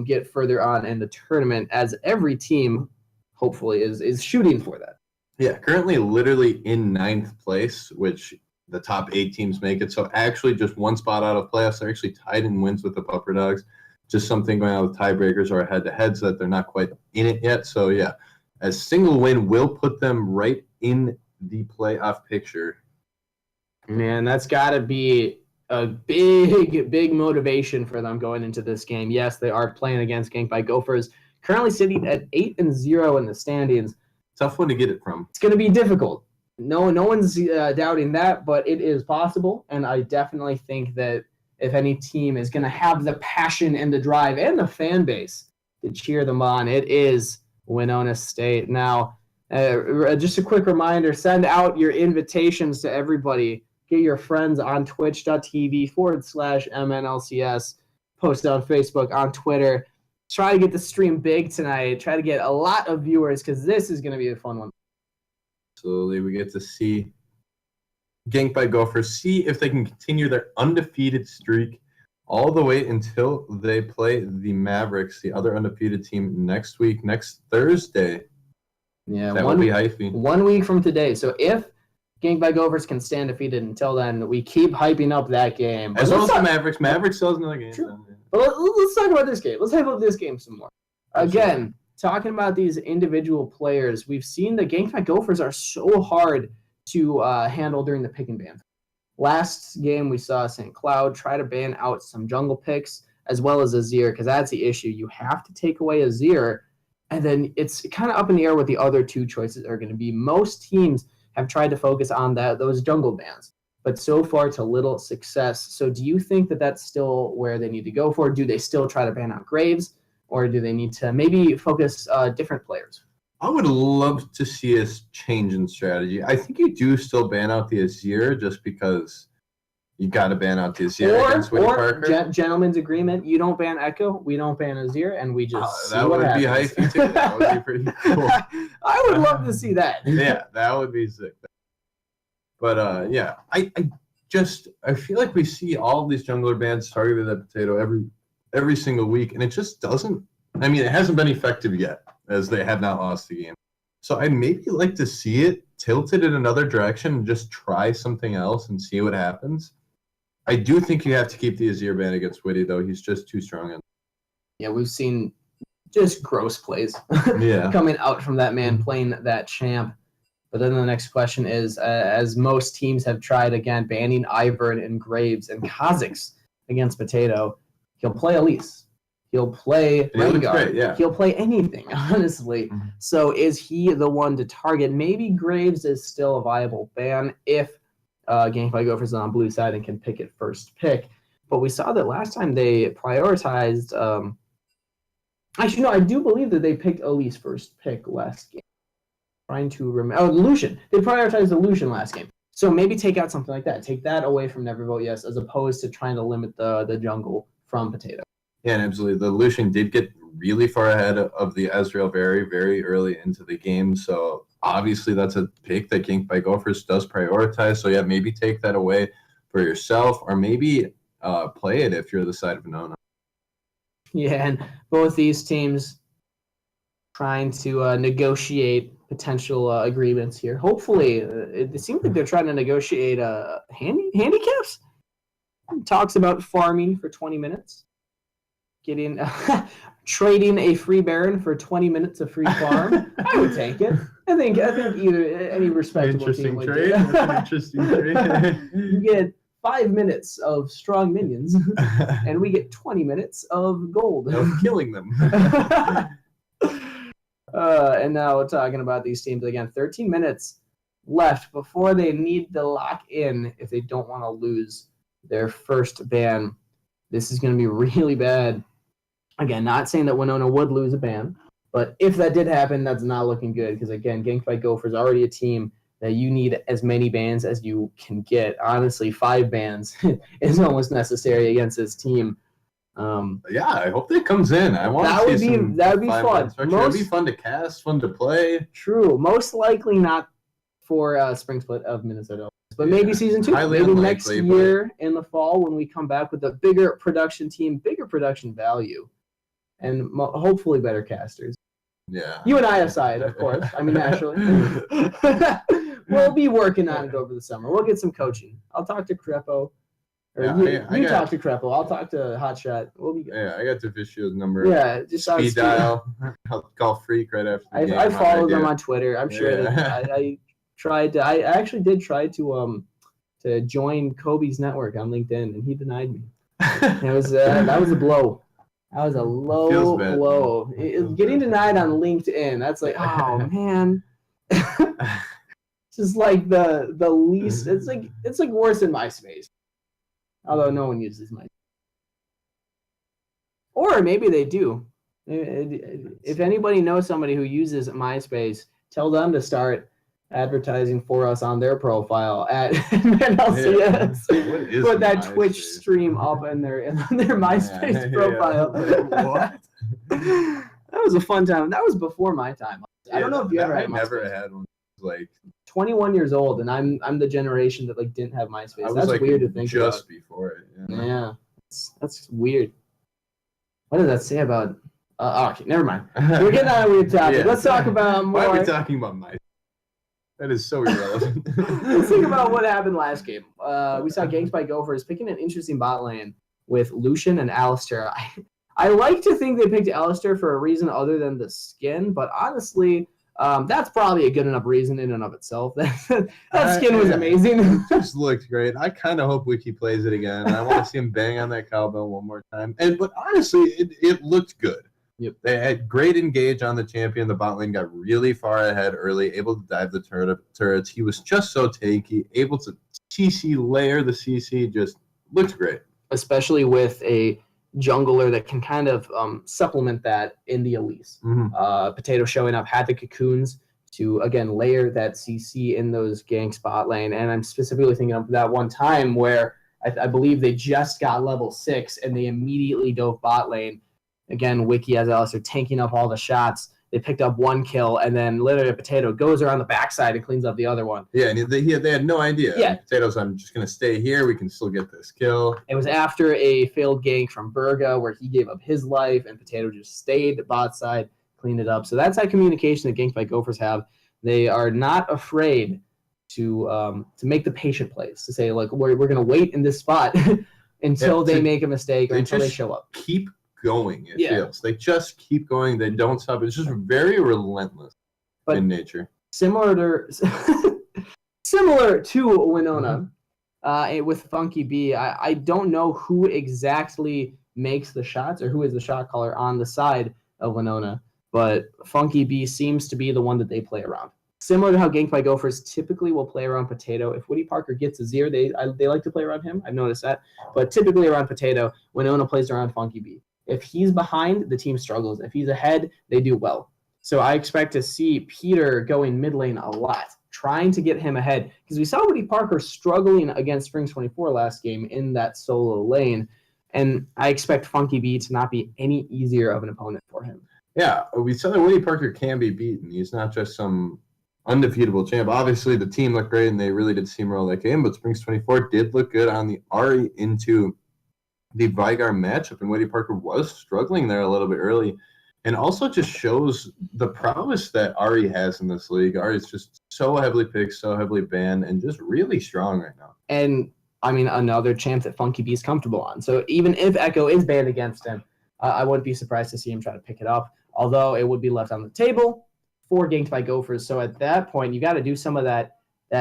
get further on in the tournament, as every team, hopefully, is shooting for that. Yeah, currently literally in 9th place, which the top 8 teams make it. So actually just 1 spot out of playoffs. They're actually tied in wins with the Pupper Dogs. Just something going on with tiebreakers or head-to-head so that they're not quite in it yet. So, yeah, a single win will put them right in the playoff picture. Man, that's got to be a big motivation for them going into this game. Yes, they are playing against Ganked by Gophers, currently sitting at 8-0 in the standings. Tough one to get it from. It's going to be difficult. No one's doubting that, but it is possible, and I definitely think that if any team is going to have the passion and the drive and the fan base to cheer them on, it is Winona State. Now, just a quick reminder, send out your invitations to everybody. Get your friends on twitch.tv/MNLCS. Post it on Facebook, on Twitter. Try to get the stream big tonight. Try to get a lot of viewers because this is going to be a fun one. Absolutely. We get to see Ganked by Gophers, see if they can continue their undefeated streak all the way until they play the Mavericks, the other undefeated team, next Thursday. Yeah, that will be hyphy. 1 week from today. So if Ganked by Gophers can stand defeated until then, we keep hyping up that game. As well as the Mavericks. Mavericks still has another game. But let's talk about this game. Let's hype up this game some more. Again, talking about these individual players, we've seen the Ganked by Gophers are so hard to handle during the pick and ban. Last game, we saw St. Cloud try to ban out some jungle picks as well as Azir, because that's the issue. You have to take away Azir, and then it's kind of up in the air what the other 2 choices are going to be. Most teams have tried to focus on those jungle bans, but so far to little success. So do you think that that's still where they need to go for? Do they still try to ban out Graves, or do they need to maybe focus different players? I would love to see a change in strategy. I think you do still ban out the Azir just because you got to ban out the Azir against Woody Parker. Gentleman's agreement. You don't ban Echo, we don't ban Azir, and we just see that what would happens. be hyphy too. That would be pretty cool. I would love to see that. Yeah, that would be sick. But yeah, I feel like we see all of these jungler bans targeted at Potato every single week, and it just doesn't. I mean, it hasn't been effective yet, as they have not lost the game. So I'd maybe like to see it tilted in another direction and just try something else and see what happens. I do think you have to keep the Azir ban against Witty, though. He's just too strong. Yeah, we've seen just gross plays coming out from that man playing that champ. But then the next question is, as most teams have tried, again, banning Ivern and Graves and Kha'Zix against Potato, he'll play Elise. He'll play Rengar. He'll play anything, honestly. Mm-hmm. So is he the one to target? Maybe Graves is still a viable ban if Ganked by Gophers is on blue side and can pick it first pick. But we saw that last time they prioritized... actually, no, I do believe that they picked Elise first pick last game. Trying to remember... Oh, Lucian. They prioritized the Lucian last game. So maybe take out something like that. Take that away from Nevervote, yes, as opposed to trying to limit the jungle from Potato. Yeah, and absolutely. The Lucian did get really far ahead of the Ezreal very, very early into the game. So obviously that's a pick that Ganked by Gophers does prioritize. So yeah, maybe take that away for yourself, or maybe play it if you're the side of Nona. Yeah, and both these teams trying to negotiate potential agreements here. Hopefully, it seems like they're trying to negotiate handicaps. Talks about farming for 20 minutes, getting trading a free Baron for 20 minutes of free farm. I would take it. I think either any respectable team would do. That's an interesting trade. You get 5 minutes of strong minions, and we get 20 minutes of gold. Of killing them. And now we're talking about these teams again. 13 minutes left before they need to lock in if they don't want to lose their first ban. This is going to be really bad. Again, not saying that Winona would lose a ban, but if that did happen, that's not looking good because, again, Ganked by Gopher is already a team that you need as many bans as you can get. Honestly, 5 bans is almost necessary against this team. Yeah, I hope that comes in. I want that to would see be that would be fun. That'd be fun to cast, fun to play. True. Most likely not for Spring Split of Minnesota, but maybe season 2. Highly maybe unlikely, next year in the fall when we come back with a bigger production team, bigger production value, and hopefully better casters. Yeah. You and I aside, of course. I mean, naturally. We'll be working on it over the summer. We'll get some coaching. I'll talk to Crepo. Or you talk to Crepo. I'll talk to Hotshot. We'll be good. Yeah, I got Deficio's number. Yeah, just speed dial. I'll call Freak right after the game. I follow them on Twitter. I'm sure that I tried to. I actually did try to join Kobe's network on LinkedIn, and he denied me. It was that was a blow. That was a low blow. Getting denied on LinkedIn. That's like, oh man. It's just like the least. It's like worse than MySpace. Although no one uses MySpace. Or maybe they do. If anybody knows somebody who uses MySpace, tell them to start advertising for us on their profile at MNLCS. Yeah. Put that MySpace? Twitch stream up in their MySpace profile. What? That was a fun time. That was before my time. I don't know if you ever had MySpace. I never had one. Like 21 years old, and I'm the generation that like didn't have MySpace. I was That's like weird to think about. just before it. Yeah, that's weird. What does that say about? Okay, never mind. We're getting on a weird topic. Yeah. Let's talk about more. Why are we talking about MySpace? That is so irrelevant. Let's think about what happened last game. We saw Ganked by Gophers picking an interesting bot lane with Lucian and Alistair. I like to think they picked Alistair for a reason other than the skin, but honestly. That's probably a good enough reason in and of itself. That skin was amazing. Just looked great. I kind of hope Wiki plays it again. I want to see him bang on that cowbell one more time. But honestly, it looked good. Yep. They had great engage on the champion. The bot lane got really far ahead early, able to dive the turrets. He was just so tanky, able to CC layer the CC. Just looked great. Especially with a jungler that can kind of supplement that in the Elise. Mm-hmm. Potato showing up, had the cocoons to, again, layer that CC in those gank spot lane. And I'm specifically thinking of that one time where I believe they just got level 6 and they immediately dove bot lane. Again, Wiki has Alistair tanking up all the shots. They picked up 1 kill, and then literally Potato goes around the backside and cleans up the other one. Yeah, and they had no idea. Yeah. Potatoes, I'm just going to stay here. We can still get this kill. It was after a failed gank from Burga where he gave up his life, and Potato just stayed bot side, cleaned it up. So that's that communication that Ganked by Gophers have. They are not afraid to make the patient plays, to say, like, we're going to wait in this spot until they make a mistake or until they show up. Keep going, it feels. They just keep going. They don't stop. It's just very relentless in nature. Similar to Winona, with Funky B, I don't know who exactly makes the shots or who is the shot caller on the side of Winona, but Funky B seems to be the one that they play around. Similar to how Ganked by Gophers typically will play around Potato. If Woody Parker gets a 0, they like to play around him. I've noticed that. But typically around Potato, Winona plays around Funky B. If he's behind, the team struggles. If he's ahead, they do well. So I expect to see Peter going mid lane a lot, trying to get him ahead. Because we saw Woody Parker struggling against Springs 24 last game in that solo lane. And I expect Funky B to not be any easier of an opponent for him. Yeah, we saw that Woody Parker can be beaten. He's not just some undefeatable champ. Obviously, the team looked great, and they really did steamroll that game. But Springs 24 did look good on the Ahri into the Vigar matchup, and Woody Parker was struggling there a little bit early. And also just shows the prowess that Ari has in this league. Ari's just so heavily picked, so heavily banned, and just really strong right now. And, I mean, another champ that Funky B is comfortable on. So even if Echo is banned against him, I wouldn't be surprised to see him try to pick it up, although it would be left on the table for Ganked by Gophers. So at that point, you got to do some of that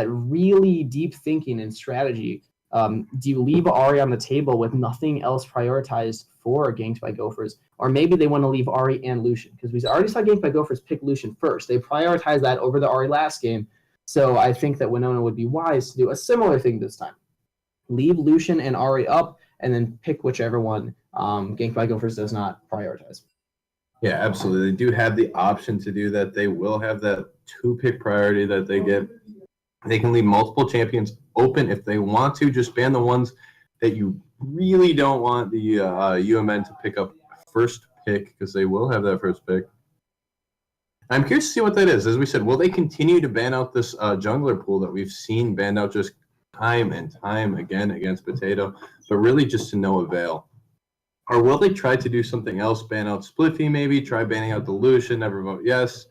really deep thinking and strategy. Do you leave Ari on the table with nothing else prioritized for Ganked by Gophers? Or maybe they want to leave Ari and Lucian, because we already saw Ganked by Gophers pick Lucian first. They prioritized that over the Ari last game. So I think that Winona would be wise to do a similar thing this time. Leave Lucian and Ari up, and then pick whichever one Ganked by Gophers does not prioritize. Yeah, absolutely. They do have the option to do that. They will have that 2-pick priority that they get. They can leave multiple champions open if they want to. Just ban the ones that you really don't want the UMN to pick up first pick, because they will have that first pick. I'm curious to see what that is. As we said, will they continue to ban out this jungler pool that we've seen banned out just time and time again against Potato, but really just to no avail? Or will they try to do something else, ban out Spliffy maybe, try banning out the Lucian, never vote yes,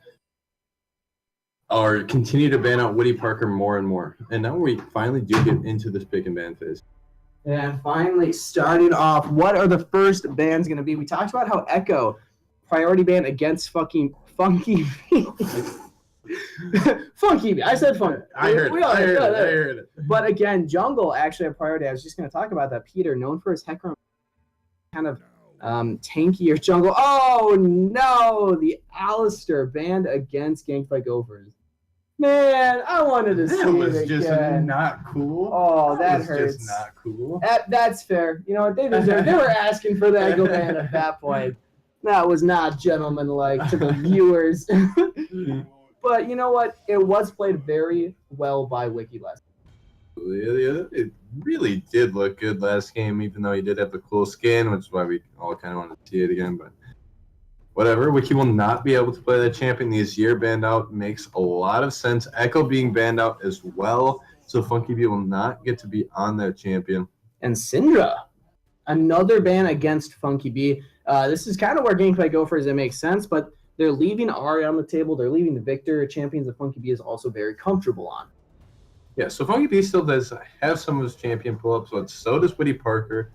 or continue to ban out Woody Parker more and more? And now we finally do get into this pick and ban phase. And finally, starting off, what are the first bans going to be? We talked about how Echo priority ban against fucking Funky B. Funky B. I said Funky. I heard it. But again, Jungle actually a priority. I was just going to talk about that. Peter, known for his Hecarim kind of tankier jungle. Oh, no. The Alistair banned against Ganked by Gophers. Man, I wanted to see it again. That was just not cool. Oh, that hurts. Just not cool. That's fair. You know what? They deserve. They were asking for the Echo ban at that point. That was not gentlemanlike to the viewers. But you know what? It was played very well by Wiki last. It really did look good last game, even though he did have the cool skin, which is why we all kind of wanted to see it again. But whatever, Wiki will not be able to play that champion this year. Banned out makes a lot of sense. Echo being banned out as well, so Funky B will not get to be on that champion. And Syndra, another ban against Funky B. This is kind of where Ganked by Gophers, it makes sense, but they're leaving Ari on the table. They're leaving the Victor, champions that Funky B is also very comfortable on. Yeah, so Funky B still does have some of his champion pull-ups, but so does Woody Parker.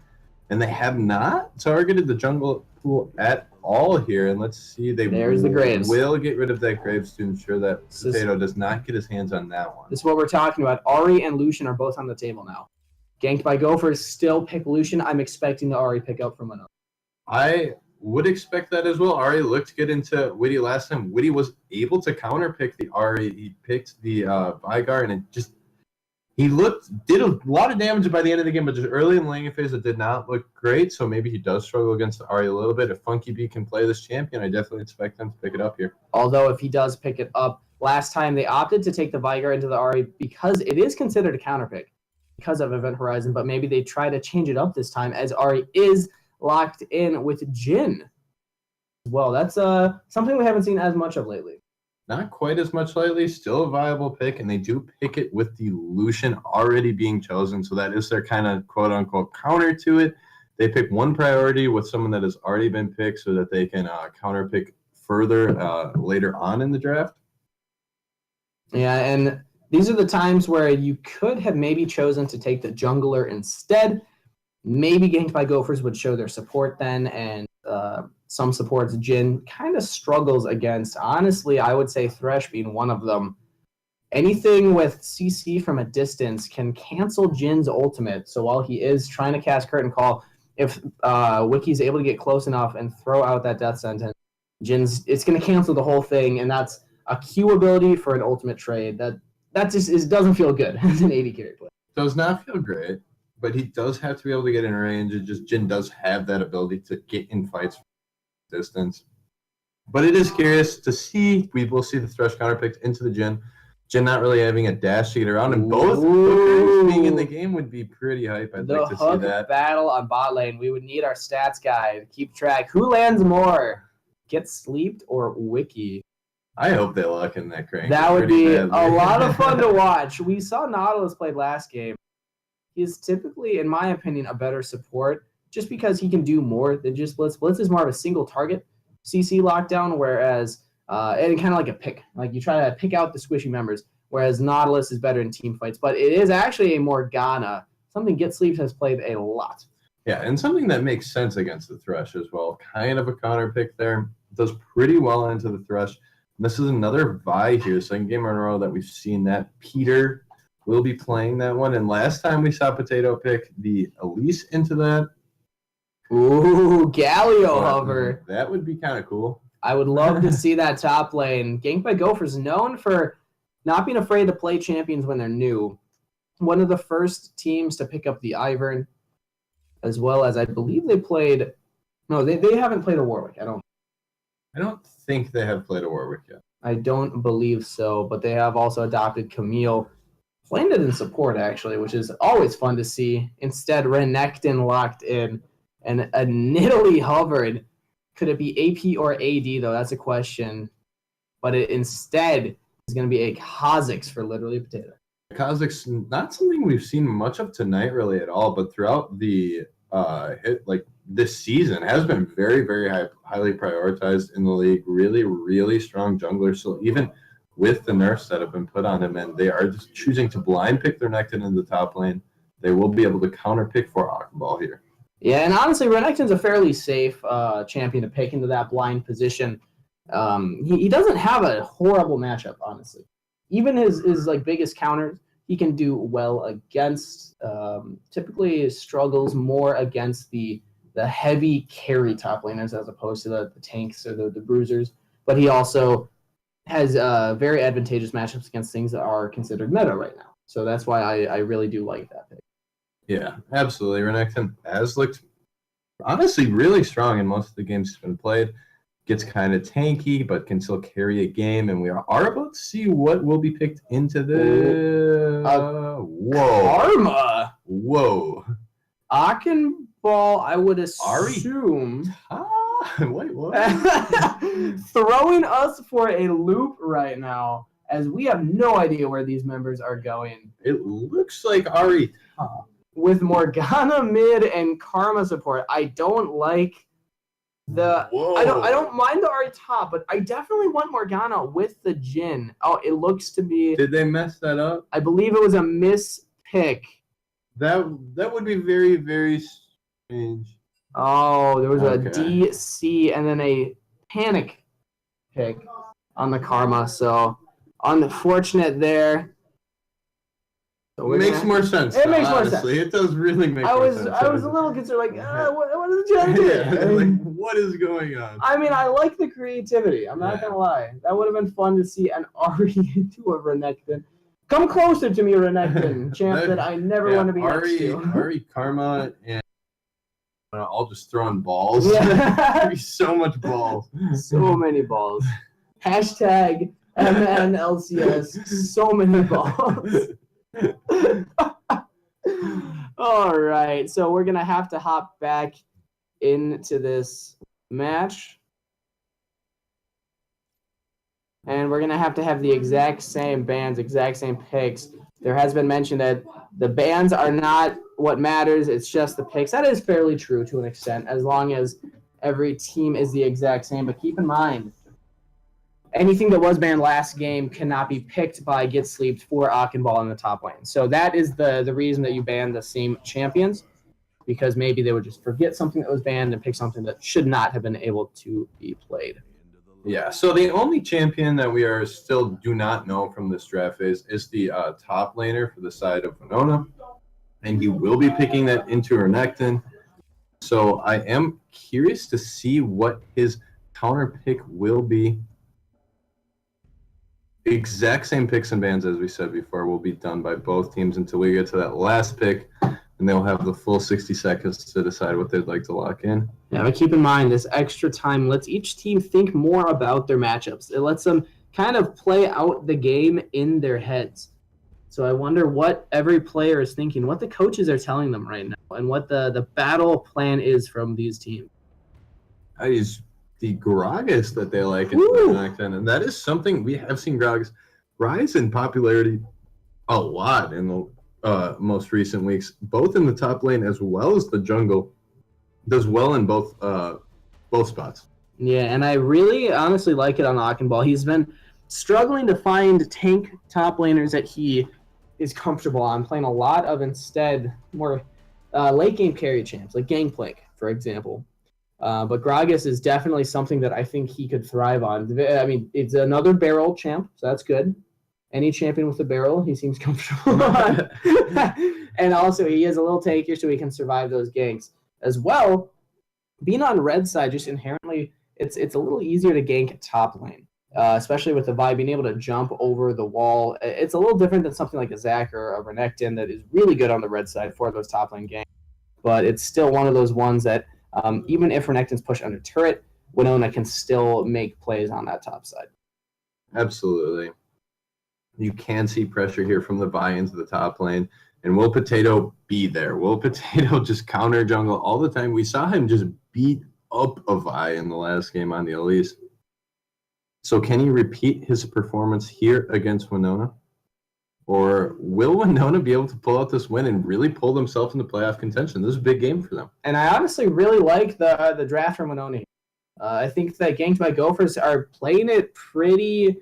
And they have not targeted the jungle pool at all here. And let's see, There's the Graves. Will get rid of that Graves to ensure that Potato does not get his hands on that one. This is what we're talking about. Ari and Lucian are both on the table now. Ganked by Gophers still pick Lucian. I'm expecting the Ari pick up from another. I would expect that as well. Ari looked good into Witty last time. Witty was able to counterpick the Ari. He picked the Vygar, and it just did a lot of damage by the end of the game, but just early in the laning phase, it did not look great. So maybe he does struggle against the Ari a little bit. If Funky B can play this champion, I definitely expect him to pick it up here. Although if he does pick it up, last time they opted to take the Vygar into the Ari because it is considered a counterpick because of Event Horizon, but maybe they try to change it up this time as Ari is locked in with Jhin. Well, that's something we haven't seen as much of lately. Not quite as much lately, still a viable pick, and they do pick it with the Lucian already being chosen, so that is their kind of quote-unquote counter to it. They pick one priority with someone that has already been picked so that they can counter-pick further later on in the draft. Yeah, and these are the times where you could have maybe chosen to take the jungler instead. Maybe Ganked by Gophers would show their support then, and some supports Jhin kind of struggles against. Honestly, I would say Thresh being one of them. Anything with CC from a distance can cancel Jin's ultimate. So while he is trying to cast Curtain Call, if Wiki's able to get close enough and throw out that death sentence, it's going to cancel the whole thing, and that's a Q ability for an ultimate trade. That just doesn't feel good as an AD carry player. Does not feel great, but he does have to be able to get in range. Jhin does have that ability to get in fights from distance. But it is curious to see. We will see the Thresh counterpicked into the Jhin. Jhin not really having a dash to get around, and both hookers being in the game would be pretty hype. I'd like to see that. Battle on bot lane. We would need our stats guy to keep track. Who lands more? Get Sleeped or Wiki? I hope they lock in that crank. That would be a lot of fun to watch. We saw Nautilus played last game. He's typically, in my opinion, a better support just because he can do more than just Blitz. Blitz is more of a single target. CC lockdown, whereas and kind of like a pick. Like you try to pick out the squishy members, whereas Nautilus is better in team fights. But it is actually a Morgana, something Get Sleeves has played a lot. Yeah, and something that makes sense against the Thresh as well. Kind of a counter pick there. Does pretty well into the Thresh. And this is another Vi here, second game in a row that we've seen that. Peter will be playing that one. And last time we saw Potato pick the Elise into that. Ooh, Galio hover. That would be kind of cool. I would love to see that top lane. Ganked by Gophers, known for not being afraid to play champions when they're new. One of the first teams to pick up the Ivern, as well as I believe they played. No, they haven't played a Warwick. I don't think they have played a Warwick yet. I don't believe so, but they have also adopted Camille. Landed in support, actually, which is always fun to see. Instead, Renekton locked in, and a Nidalee hovered. Could it be AP or AD, though? That's a question. But it instead is going to be a Kha'Zix for literally Potato. Kha'Zix, not something we've seen much of tonight really at all, but throughout the this season has been very, very highly prioritized in the league. Really, really strong jungler. So even with the nerfs that have been put on him, and they are just choosing to blind pick their Renekton in the top lane, they will be able to counter pick for Akbal here. Yeah, and honestly, Renekton's a fairly safe champion to pick into that blind position. He doesn't have a horrible matchup, honestly. Even his like biggest counters, he can do well against. Typically struggles more against the heavy carry top laners as opposed to the tanks or the bruisers. But he also has very advantageous matchups against things that are considered meta right now. So that's why I really do like that pick. Yeah, absolutely. Renekton has looked honestly really strong in most of the games he's been played. Gets kind of tanky, but can still carry a game. And we are about to see what will be picked into the... whoa. Karma! Whoa. Akenball, I would assume... Wait, what? Throwing us for a loop right now, as we have no idea where these members are going. It looks like Ari top. With Morgana mid and Karma support, I don't like the... Whoa. I don't mind the Ari top, but I definitely want Morgana with the Jhin. Oh, it looks to be... Did they mess that up? I believe it was a mispick. That would be very, very strange. Oh, there was a DC and then a panic pick on the Karma, so unfortunate there. So makes more sense. It makes more sense. It does really make more sense. I was a little concerned, like, what is the trying to do? Yeah, like, what is going on? I mean, I like the creativity. I'm not going to lie. That would have been fun to see an Ari into a Renekton. Come closer to me, Renekton, champ that I never want to be next to. Ari, Karma, and all just throwing balls. Yeah. There'd be so much balls. So many balls. Hashtag MNLCS. So many balls. All right, so we're gonna have to hop back into this match, and we're gonna have to have the exact same bans, exact same picks. There has been mention that the bans are not what matters, it's just the picks. That is fairly true to an extent, as long as every team is the exact same. But keep in mind, anything that was banned last game cannot be picked by Get Sleeped for Akenball in the top lane. So that is the reason that you ban the same champions, because maybe they would just forget something that was banned and pick something that should not have been able to be played. Yeah, so the only champion that we are still do not know from this draft phase is the top laner for the side of Winona, and he will be picking that into Renekton. So I am curious to see what his counter pick will be. The exact same picks and bans as we said before will be done by both teams until we get to that last pick, and they'll have the full 60 seconds to decide what they'd like to lock in. Yeah, but keep in mind, this extra time lets each team think more about their matchups. It lets them kind of play out the game in their heads. So I wonder what every player is thinking, what the coaches are telling them right now, and what the battle plan is from these teams. That is the Gragas that they like in Renekton, and that is something we have seen Gragas rise in popularity a lot in the most recent weeks, both in the top lane as well as the jungle. Does well in both spots. Yeah, and I really honestly like it on Ball. He's been struggling to find tank top laners that he is comfortable on, playing a lot of instead more late game carry champs, like Gangplank, for example. But Gragas is definitely something that I think he could thrive on. I mean, it's another barrel champ, so that's good. Any champion with a barrel, he seems comfortable on. And also, he is a little tankier, so he can survive those ganks as well. Being on red side, just inherently, it's a little easier to gank top lane, especially with the Vi being able to jump over the wall. It's a little different than something like a Zac or a Renekton that is really good on the red side for those top lane ganks. But it's still one of those ones that even if Renekton's pushed under turret, Winona can still make plays on that top side. Absolutely. You can see pressure here from the Vi into the top lane. And will Potato be there? Will Potato just counter jungle all the time? We saw him just beat up a Vi in the last game on the Elise. So can he repeat his performance here against Winona? Or will Winona be able to pull out this win and really pull themselves into playoff contention? This is a big game for them. And I honestly really like the draft from Winona here. I think that Ganked by Gophers are playing it pretty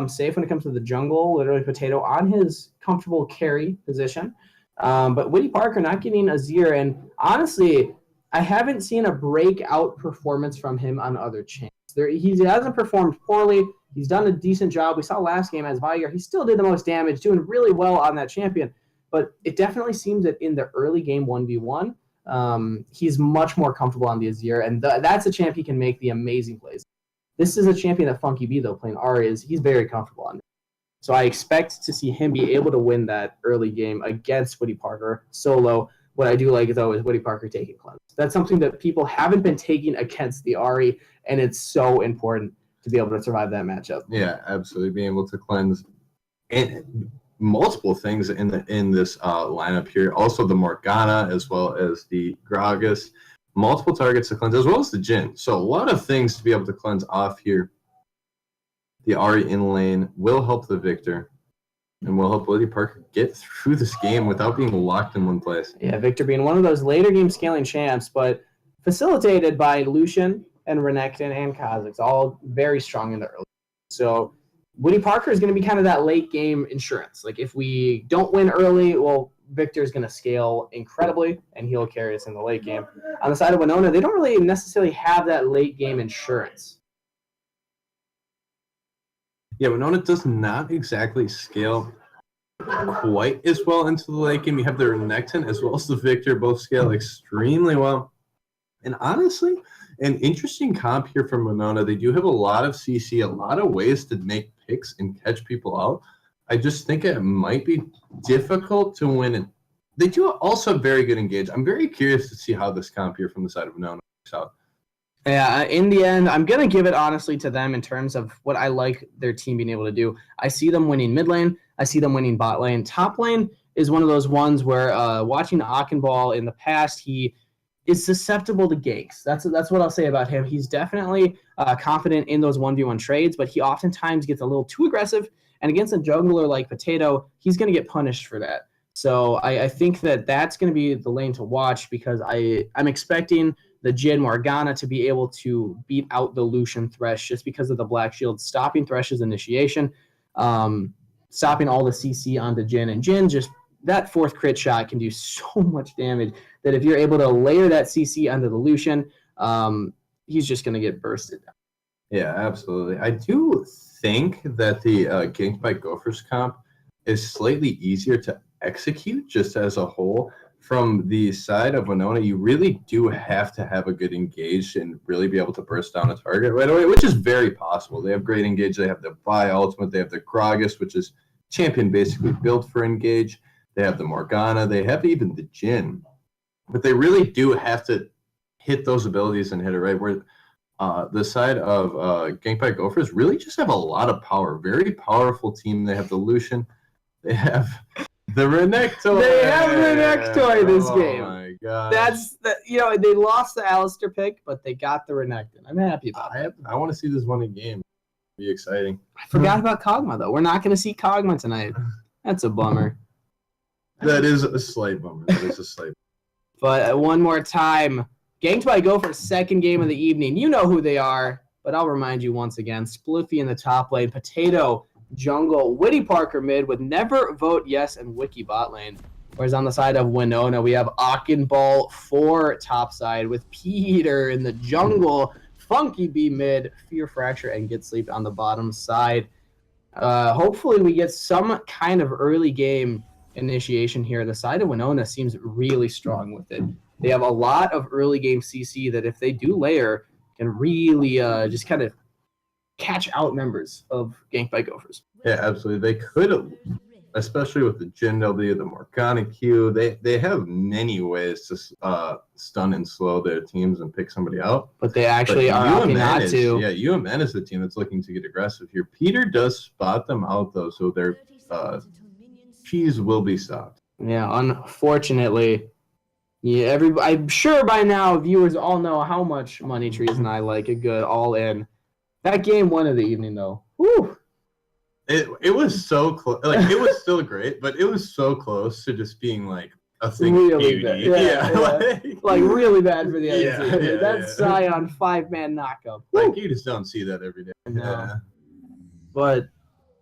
safe when it comes to the jungle. Literally Potato on his comfortable carry position. But Woody Parker not getting Azir. And honestly, I haven't seen a breakout performance from him on other champs. He hasn't performed poorly. He's done a decent job. We saw last game as Veigar. He still did the most damage, doing really well on that champion. But it definitely seems that in the early game 1v1, he's much more comfortable on the Azir. And that's a champ he can make the amazing plays. This is a champion that Funky B, though, playing Ahri, he's very comfortable on. So I expect to see him be able to win that early game against Woody Parker solo. What I do like, though, is Woody Parker taking cleanse. That's something that people haven't been taking against the Ahri, and it's so important to be able to survive that matchup. Yeah, absolutely. Being able to cleanse and multiple things in this lineup here. Also the Morgana as well as the Gragas. Multiple targets to cleanse as well as the Jhin. So a lot of things to be able to cleanse off here. The Ahri in lane will help the Victor. And will help Woody Parker get through this game without being locked in one place. Yeah, Victor being one of those later game scaling champs, but facilitated by Lucian and Renekton and Kha'Zix, all very strong in the early. So Woody Parker is going to be kind of that late game insurance. Like if we don't win early, well, Victor's going to scale incredibly, and he'll carry us in the late game. On the side of Winona, they don't really necessarily have that late game insurance. Yeah, Winona does not exactly scale quite as well into the late game. You have the Renekton as well as the Victor, both scale extremely well. And honestly, an interesting comp here from Winona. They do have a lot of CC, a lot of ways to make picks and catch people out. I just think it might be difficult to win it. They do also have very good engage. I'm very curious to see how this comp here from the side of Winona works out. Yeah, in the end, I'm going to give it honestly to them in terms of what I like their team being able to do. I see them winning mid lane. I see them winning bot lane. Top lane is one of those ones where watching Ball in the past, he is susceptible to ganks. That's what I'll say about him. He's definitely confident in those 1v1 trades, but he oftentimes gets a little too aggressive. And against a jungler like Potato, he's going to get punished for that. So I think that's going to be the lane to watch because I'm expecting the Jhin Morgana to be able to beat out the Lucian Thresh just because of the Black Shield stopping Thresh's initiation, stopping all the CC onto Jhin. And Jhin, just that fourth crit shot can do so much damage that if you're able to layer that CC onto the Lucian, he's just going to get bursted. Yeah, absolutely. I do think that the Ganked by Gophers comp is slightly easier to execute just as a whole. From the side of Winona, you really do have to have a good engage and really be able to burst down a target right away, which is very possible. They have great engage. They have the Vi ultimate. They have the Gragas, which is champion basically built for engage. They have the Morgana. They have even the Jhin. But they really do have to hit those abilities and hit it right. Where the side of Ganked by Gophers really just have a lot of power. Very powerful team. They have the Lucian. They have the Renekton. They have Renekton this game. Oh my god. That's they lost the Alistair pick, but they got the Renekton. I'm happy about that. I want to see this one in game. It'll be exciting. I forgot about Kog'Maw though. We're not going to see Kog'Maw tonight. That's a bummer. That is a slight bummer. But one more time, Ganked by Gopher, second game of the evening. You know who they are, but I'll remind you once again. Spliffy in the top lane, Potato, jungle, Witty Parker mid with Never Vote Yes and Wiki bot lane. Whereas on the side of Winona, we have Achenball 4 topside with Peter in the jungle, Funky B mid, Fear Fracture, and Get Sleep on the bottom side. Hopefully we get some kind of early game initiation here. The side of Winona seems really strong with it. They have a lot of early game CC that if they do layer, can really just kind of catch out members of Ganked by Gophers. Yeah, absolutely. They could, especially with the Jin W, the Morgana Q, they have many ways to stun and slow their teams and pick somebody out. But they actually are opting not to. Yeah, UMN is the team that's looking to get aggressive here. Peter does spot them out, though, so their cheese will be stopped. Yeah, unfortunately. Yeah, I'm sure by now viewers all know how much Money Trees and I like a good all-in. That game one of the evening, though. Woo! It was so close. Like, it was still great, but it was so close to just being like a thing. Really bad. Yeah. Like really bad for the other team. Yeah, That's Scion 5-man knockup. Like, you just don't see that every day. No. Yeah. But,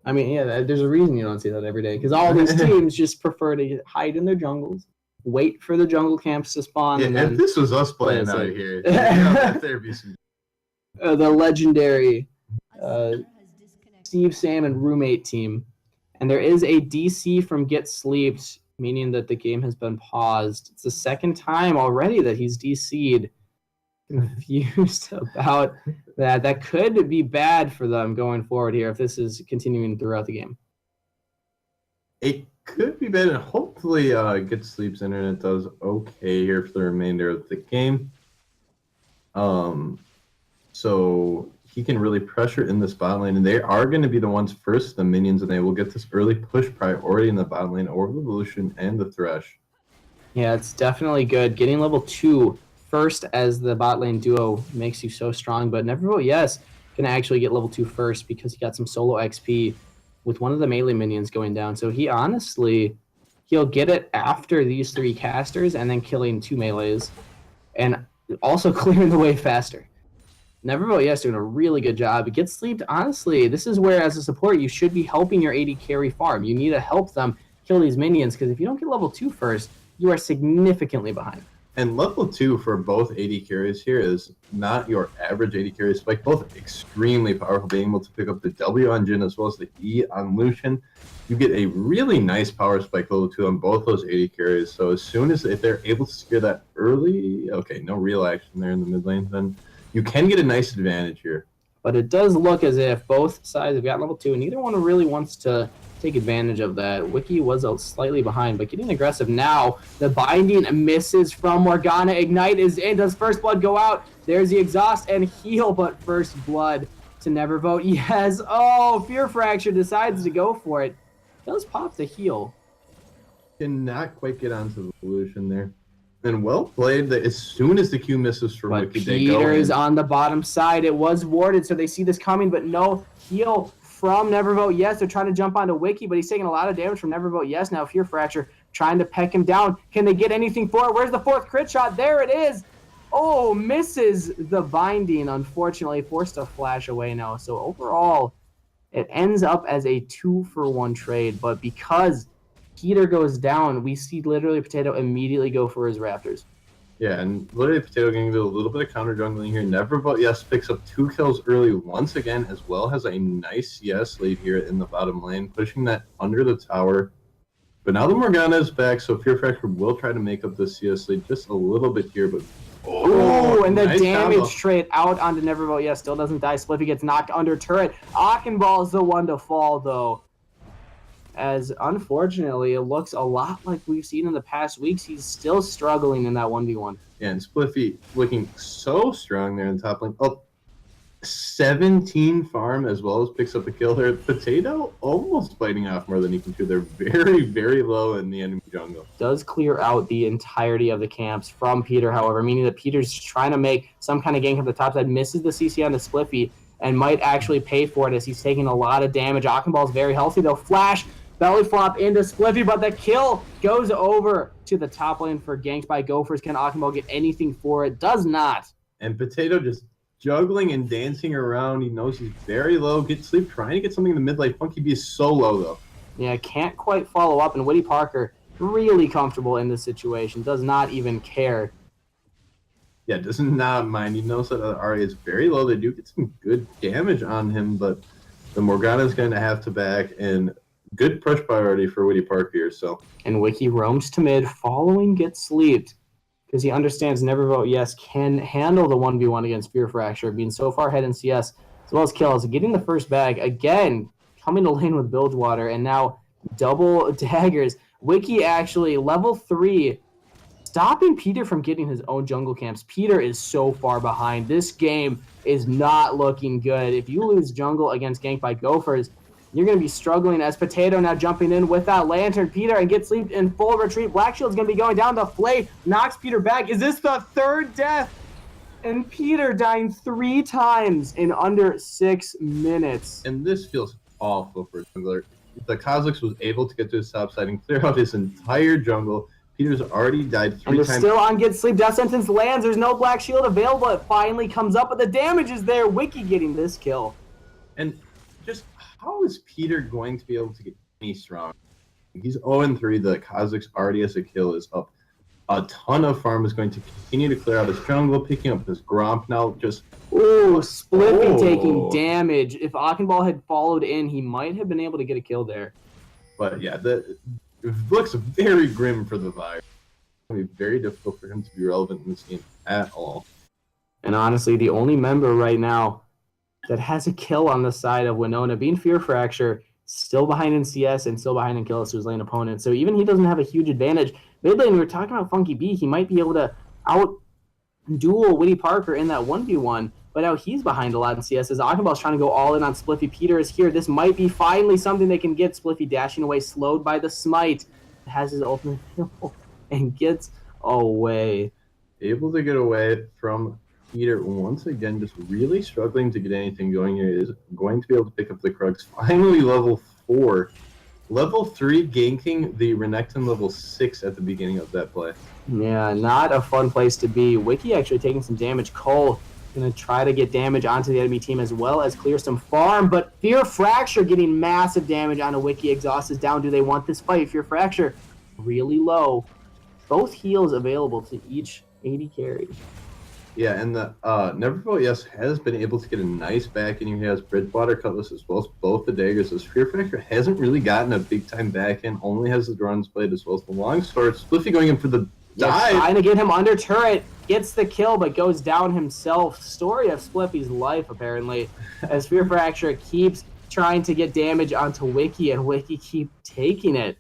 I mean, yeah, there's a reason you don't see that every day. Because all these teams just prefer to hide in their jungles, wait for the jungle camps to spawn. Yeah, and then, if this was us playing out here, there'd be some... the legendary Steve, Sam, and roommate team. And there is a DC from Get Sleeped, meaning that the game has been paused. It's the second time already that he's DC'd. Confused about that. That could be bad for them going forward here if this is continuing throughout the game. It could be bad, and hopefully Get Sleep's internet does okay here for the remainder of the game. So he can really pressure in this bot lane, and they are going to be the ones first, the minions, and they will get this early push priority in the bot lane over the Lucian and the Thresh. Yeah, it's definitely good. Getting level 2 first as the bot lane duo makes you so strong, but Never Vote Yes can actually get level 2 first because he got some solo XP with one of the melee minions going down. So he honestly, he'll get it after these 3 casters and then killing 2 melees and also clearing the way faster. Never Vote Yes doing a really good job. Get Sleeped, honestly, this is where as a support you should be helping your AD carry farm. You need to help them kill these minions because if you don't get level 2 first, you are significantly behind. And level 2 for both AD carries here is not your average AD carry spike, both extremely powerful, being able to pick up the W on Jin as well as the E on Lucian. You get a really nice power spike level 2 on both those AD carries. So as soon as if they're able to secure that early, okay, no real action there in the mid lane, then you can get a nice advantage here. But it does look as if both sides have got level 2, and neither one really wants to take advantage of that. Wiki was slightly behind, but getting aggressive now. The binding misses from Morgana. Ignite is in. Does First Blood go out? There's the exhaust and heal, but First Blood to Never Vote Yes. Oh, Fear Fracture decides to go for it. Does pop the heal. Cannot quite get onto the Lucian there. And well played. That as soon as the Q misses from Wiki, they go in. Peter is on the bottom side. It was warded, so they see this coming, but no heal from Never Vote Yes. They're trying to jump onto Wiki, but he's taking a lot of damage from Never Vote Yes. Now Fear Fracture trying to peck him down. Can they get anything for it? Where's the 4th crit shot? There it is. Oh, misses the binding, unfortunately. Forced to flash away now. So overall, it ends up as a 2-for-1 trade, but because Peter goes down, we see literally Potato immediately go for his Raptors. Yeah, and literally Potato getting a little bit of counter jungling here. Never Vote Yes picks up 2 kills early once again, as well as a nice CS lead here in the bottom lane, pushing that under the tower. But now the Morgana is back, so Fear Fracture will try to make up the CS lead just a little bit here, but and the nice damage combo. trade out onto Never Vote Yes still doesn't die. Spliffy gets knocked under turret. Achenball is the one to fall, though. As unfortunately, it looks a lot like we've seen in the past weeks. He's still struggling in that 1v1. Yeah, and Spliffy looking so strong there in the top lane. Oh, 17 farm as well as picks up a kill there. Potato almost fighting off more than he can do. They're very, very low in the enemy jungle. Does clear out the entirety of the camps from Peter, however, meaning that Peter's trying to make some kind of gank at the top side, misses the CC on the Spliffy, and might actually pay for it as he's taking a lot of damage. Achenball's very healthy, though. Flash Belly flop into Spliffy, but the kill goes over to the top lane for ganks by Gophers. Can Akimbo get anything for it? Does not. And Potato just juggling and dancing around. He knows he's very low. Get sleep, trying to get something in the mid lane. Funky B is so low, though. Yeah, can't quite follow up. And Woody Parker, really comfortable in this situation. Does not even care. Yeah, does not mind. He knows that the Arya is very low. They do get some good damage on him, but the Morgana is going to have to back, and good push priority for Woody Park here. So, and Wiki roams to mid, following gets sleeped because he understands Never Vote Yes can handle the 1v1 against Fear Fracture, being so far ahead in CS as well as kills, getting the first bag again, coming to lane with Bilgewater, and now double daggers. Wiki actually level 3. Stopping Peter from getting his own jungle camps. Peter is so far behind. This game is not looking good. If you lose jungle against gank by Gophers, you're going to be struggling as Potato now jumping in with that lantern. Peter and gets sleeped in full retreat. Black Shield's going to be going down. The Flay knocks Peter back. Is this the third death? And Peter dying 3 times in under 6 minutes. And this feels awful for jungler. The Kha'Zix was able to get to his top side and clear out his entire jungle. Peter's already died 3 and they're times. Still on Get Sleep. Death Sentence lands. There's no Black Shield available. It finally comes up, but the damage is there. Wiki getting this kill. And just how is Peter going to be able to get any strong? He's 0-3. The Kha'Zix already has a kill, is up. A ton of farm is going to continue to clear out his jungle, picking up his Gromp now. Just ooh, Spliffy taking damage. If Akhenball had followed in, he might have been able to get a kill there. But yeah, it looks very grim for the Fire. It's going to be very difficult for him to be relevant in this game at all. And honestly, the only member right now that has a kill on the side of Winona, being Fear Fracture, still behind in CS and still behind in kills to his lane opponent. So even he doesn't have a huge advantage. Mid lane, we were talking about Funky B. He might be able to out-duel Woody Parker in that 1v1, but now he's behind a lot in CS as Akhenball's trying to go all in on Spliffy. Peter is here. This might be finally something they can get. Spliffy dashing away, slowed by the smite. Has his ultimate and gets away. Able to get away from Peter once again, just really struggling to get anything going here. Is going to be able to pick up the Krugs. Finally, level 4. Level 3 ganking the Renekton level 6 at the beginning of that play. Yeah, not a fun place to be. Wiki actually taking some damage. Cole going to try to get damage onto the enemy team as well as clear some farm, but Fear Fracture getting massive damage on a Wiki. Exhaust is down. Do they want this fight? Fear Fracture really low. Both heals available to each 80 carry. Yeah, and the Never Vote Yes has been able to get a nice back in. He has Bridgewater Cutlass as well as both the daggers. As Fear Factor hasn't really gotten a big time back in, only has the Drones blade as well as the long sword. Spliffy going in for the dive. Trying to get him under turret, gets the kill but goes down himself. Story of Spliffy's life apparently, as Fear Fracture keeps trying to get damage onto Wiki and Wiki keep taking it.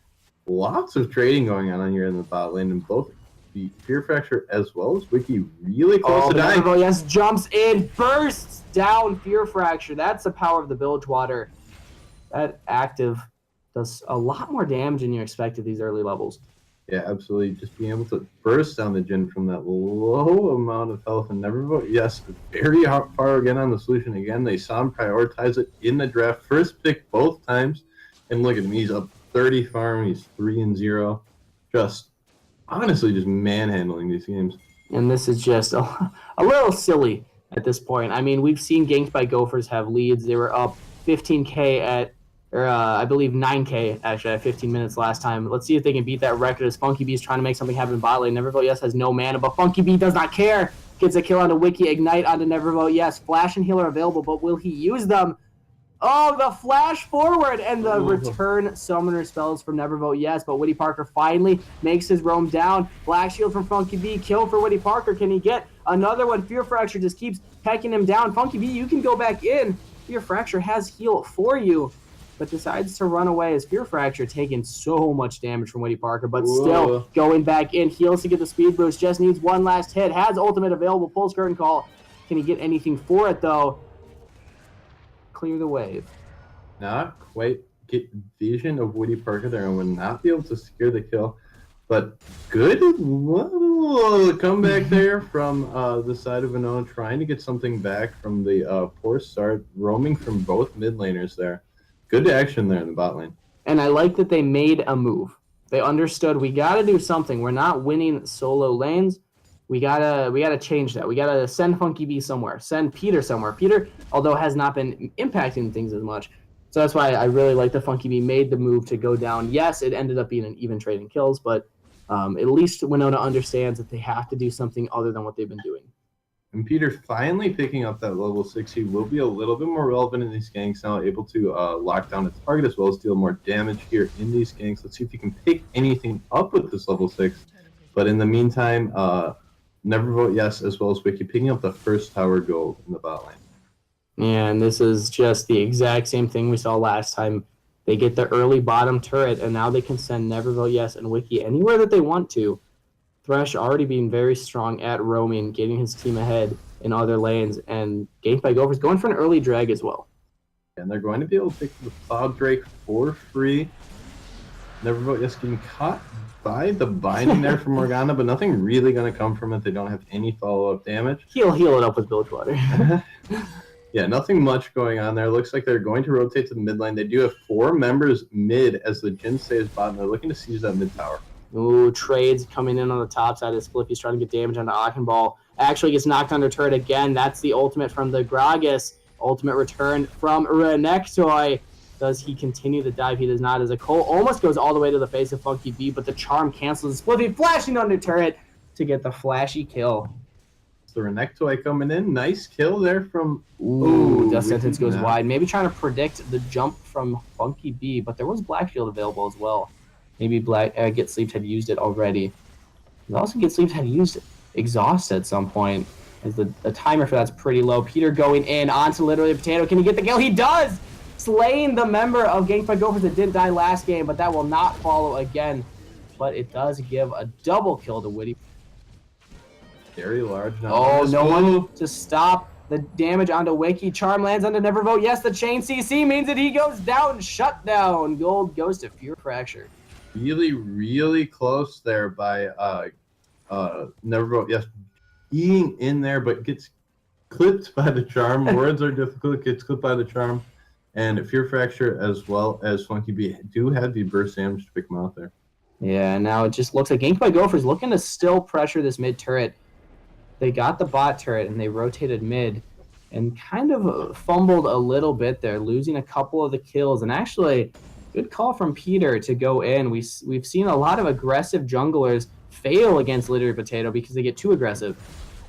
Lots of trading going on here in the bot lane, and both the Fear Fracture as well as Wiki really close to dying. Oh, yes, jumps in, bursts down Fear Fracture. That's the power of the Bilgewater. That active does a lot more damage than you expect at these early levels. Yeah, absolutely. Just being able to burst down the Jhin from that low amount of health and Never Vote Yes, very far again on the solution. Again, they saw him prioritize it in the draft. First pick both times. And look at him. He's up 30 farm. He's 3-0. Just honestly just manhandling these games. And this is just a little silly at this point. I mean, we've seen ganks by Gophers have leads. They were up 15k at, or I believe 9k actually at 15 minutes last time. Let's see if they can beat that record as Funky B is trying to make something happen in bot lane. Never Vote Yes has no mana, but Funky B does not care. Gets a kill onto Wiki, Ignite onto Never Vote Yes. Flash and heal are available, but will he use them? Oh, the flash forward and the return summoner spells from Never Vote Yes, but Woody Parker finally makes his roam down. Black Shield from Funky B, kill for Woody Parker. Can he get another one? Fear Fracture just keeps pecking him down. Funky B, you can go back in. Fear Fracture has heal for you, but decides to run away as Fear Fracture taking so much damage from Woody Parker, but still going back in. Heals to get the speed boost, just needs one last hit. Has ultimate available, pulls curtain call. Can he get anything for it though? Clear the wave. Not quite get vision of Woody Parker there and would not be able to secure the kill. But good little comeback there from the side of Winona, trying to get something back from the poor start, roaming from both mid laners there. Good action there in the bot lane. And I like that they made a move. They understood we got to do something. We're not winning solo lanes. We gotta change that. We gotta send Funky B somewhere. Send Peter somewhere. Peter, although has not been impacting things as much. So that's why I really like the Funky B made the move to go down. Yes, it ended up being an even trade in kills, but at least Winona understands that they have to do something other than what they've been doing. And Peter finally picking up that level 60 will be a little bit more relevant in these ganks now, able to lock down its target as well as deal more damage here in these ganks. Let's see if he can pick anything up with this level 6. But in the meantime, Never Vote Yes as well as Wiki picking up the first tower gold in the bot lane. And this is just the exact same thing we saw last time. They get the early bottom turret, and now they can send Never Vote Yes and Wiki anywhere that they want to. Thresh already being very strong at roaming, getting his team ahead in other lanes, and ganked by Gophers going for an early drag as well. And they're going to be able to pick the Cloud Drake for free. Never Vote Yes getting caught by the binding there from Morgana, but nothing really going to come from it. They don't have any follow-up damage. He'll heal it up with Bilge Water. Yeah, nothing much going on there. Looks like they're going to rotate to the mid lane. They do have 4 members mid as the Jhin stays bottom. They're looking to seize that mid tower. Ooh, trades coming in on the top side of Spliffy's trying to get damage onto Akhenball. Actually gets knocked under turret again. That's the ultimate from the Gragas. Ultimate return from Renekton. Does he continue the dive? He does not, as a Cole almost goes all the way to the face of Funky B, but the charm cancels Spliffy, flashing under turret to get the flashy kill. The Renekton coming in. Nice kill there from... Ooh, Death Sentence goes wide. Maybe trying to predict the jump from Funky B, but there was Black Shield available as well. Maybe Get Sleeped had used it already. And also Get Sleeped had used Exhaust at some point, as the timer for that's pretty low. Peter going in onto literally Potato. Can he get the kill? He does! Slaying the member of Ganked by Gophers that didn't die last game, but that will not follow again. But it does give a double kill to Witty. Very large. Oh, no one to stop the damage onto Wiki. Charm lands onto Never Vote Yes. The chain CC means that he goes down. Shut down. Gold goes to Fear Fracture. Really, really close there by Never Vote Yes being in there, but gets clipped by the charm. Words are difficult. Gets clipped by the charm. And Fear Fracture as well as Funky B do have the burst damage to pick him out there. Yeah, now it just looks like Ganked by Gophers looking to still pressure this mid turret. They got the bot turret and they rotated mid and kind of fumbled a little bit there, losing a couple of the kills. And actually, good call from Peter to go in. We've seen a lot of aggressive junglers fail against Literary Potato because they get too aggressive.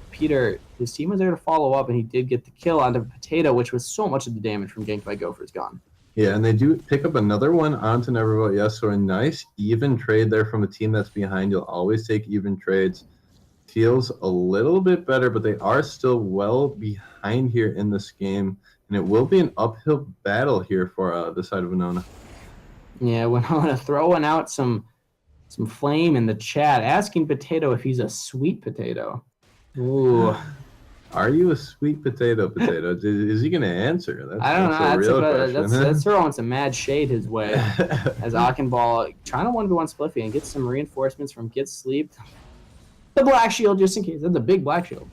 Peter, his team was there to follow up, and he did get the kill onto Potato, which was so much of the damage from Ganked by Gophers gone. Yeah, and they do pick up another one onto Never Vote Yes, so a nice even trade there from a team that's behind. You'll always take even trades. Feels a little bit better, but they are still well behind here in this game, and it will be an uphill battle here for the side of Winona. Yeah, Winona throwing out some flame in the chat, asking Potato if he's a sweet potato. Ooh. Are you a sweet potato? Is he going to answer? I don't know. That's throwing some mad shade his way. As Akhenball trying to 1v1 Spliffy and get some reinforcements from Get Sleep. The Black Shield, just in case. That's a big Black Shield.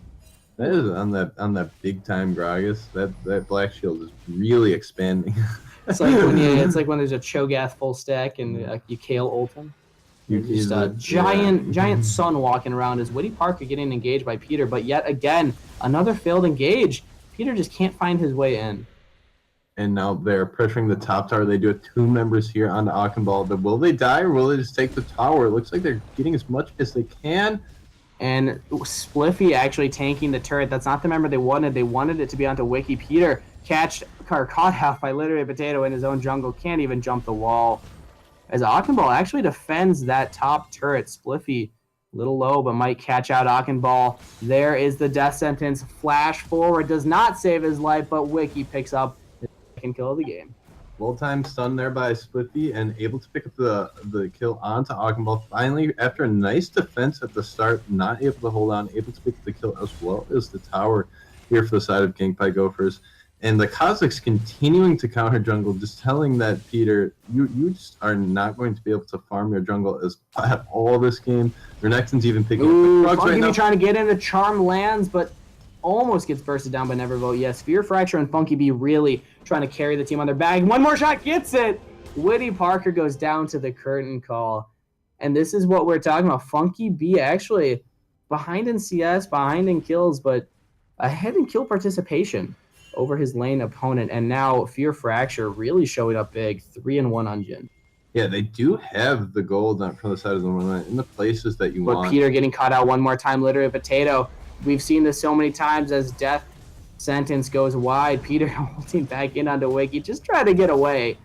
That is on that big time Gragas. That Black Shield is really expanding. It's like when there's a Cho'Gath full stack and you Kale ult him. Just a giant sun walking around as Witty Parker getting engaged by Peter, but yet again, another failed engage. Peter just can't find his way in. And now they're pressuring the top tower. They do have 2 members here on the Akhenball. But will they die or will they just take the tower? It looks like they're getting as much as they can. And Spliffy actually tanking the turret. That's not the member they wanted. They wanted it to be onto Wiki. Peter caught half by literally Potato in his own jungle. Can't even jump the wall. As Akhenball actually defends that top turret. Spliffy, a little low, but might catch out Akhenball. There is the death sentence. Flash forward. Does not save his life, but Wiki picks up the second kill of the game. Well-timed stun there by Spliffy and able to pick up the kill onto Akhenball. Finally, after a nice defense at the start, not able to hold on, able to pick up the kill as well as the tower here for the side of Ganked by Gophers. And the Kazakhs continuing to counter jungle, just telling that, Peter, you just are not going to be able to farm your jungle at all this game. Renekton's even picking up the Funky B trying to get into Charm lands, but almost gets bursted down by Never Vote Yes. Fear Fracture and Funky B really trying to carry the team on their back. One more shot gets it, Woody Parker goes down to the curtain call. And this is what we're talking about. Funky B actually behind in CS, behind in kills, but ahead in kill participation over his lane opponent. And now Fear Fracture really showing up big, 3-1 on Jin. Yeah, they do have the gold from the side of the line in the places that you want. But Peter getting caught out one more time, literally pt2. We've seen this so many times as death sentence goes wide. Peter holding back in onto Wiki, just trying to get away.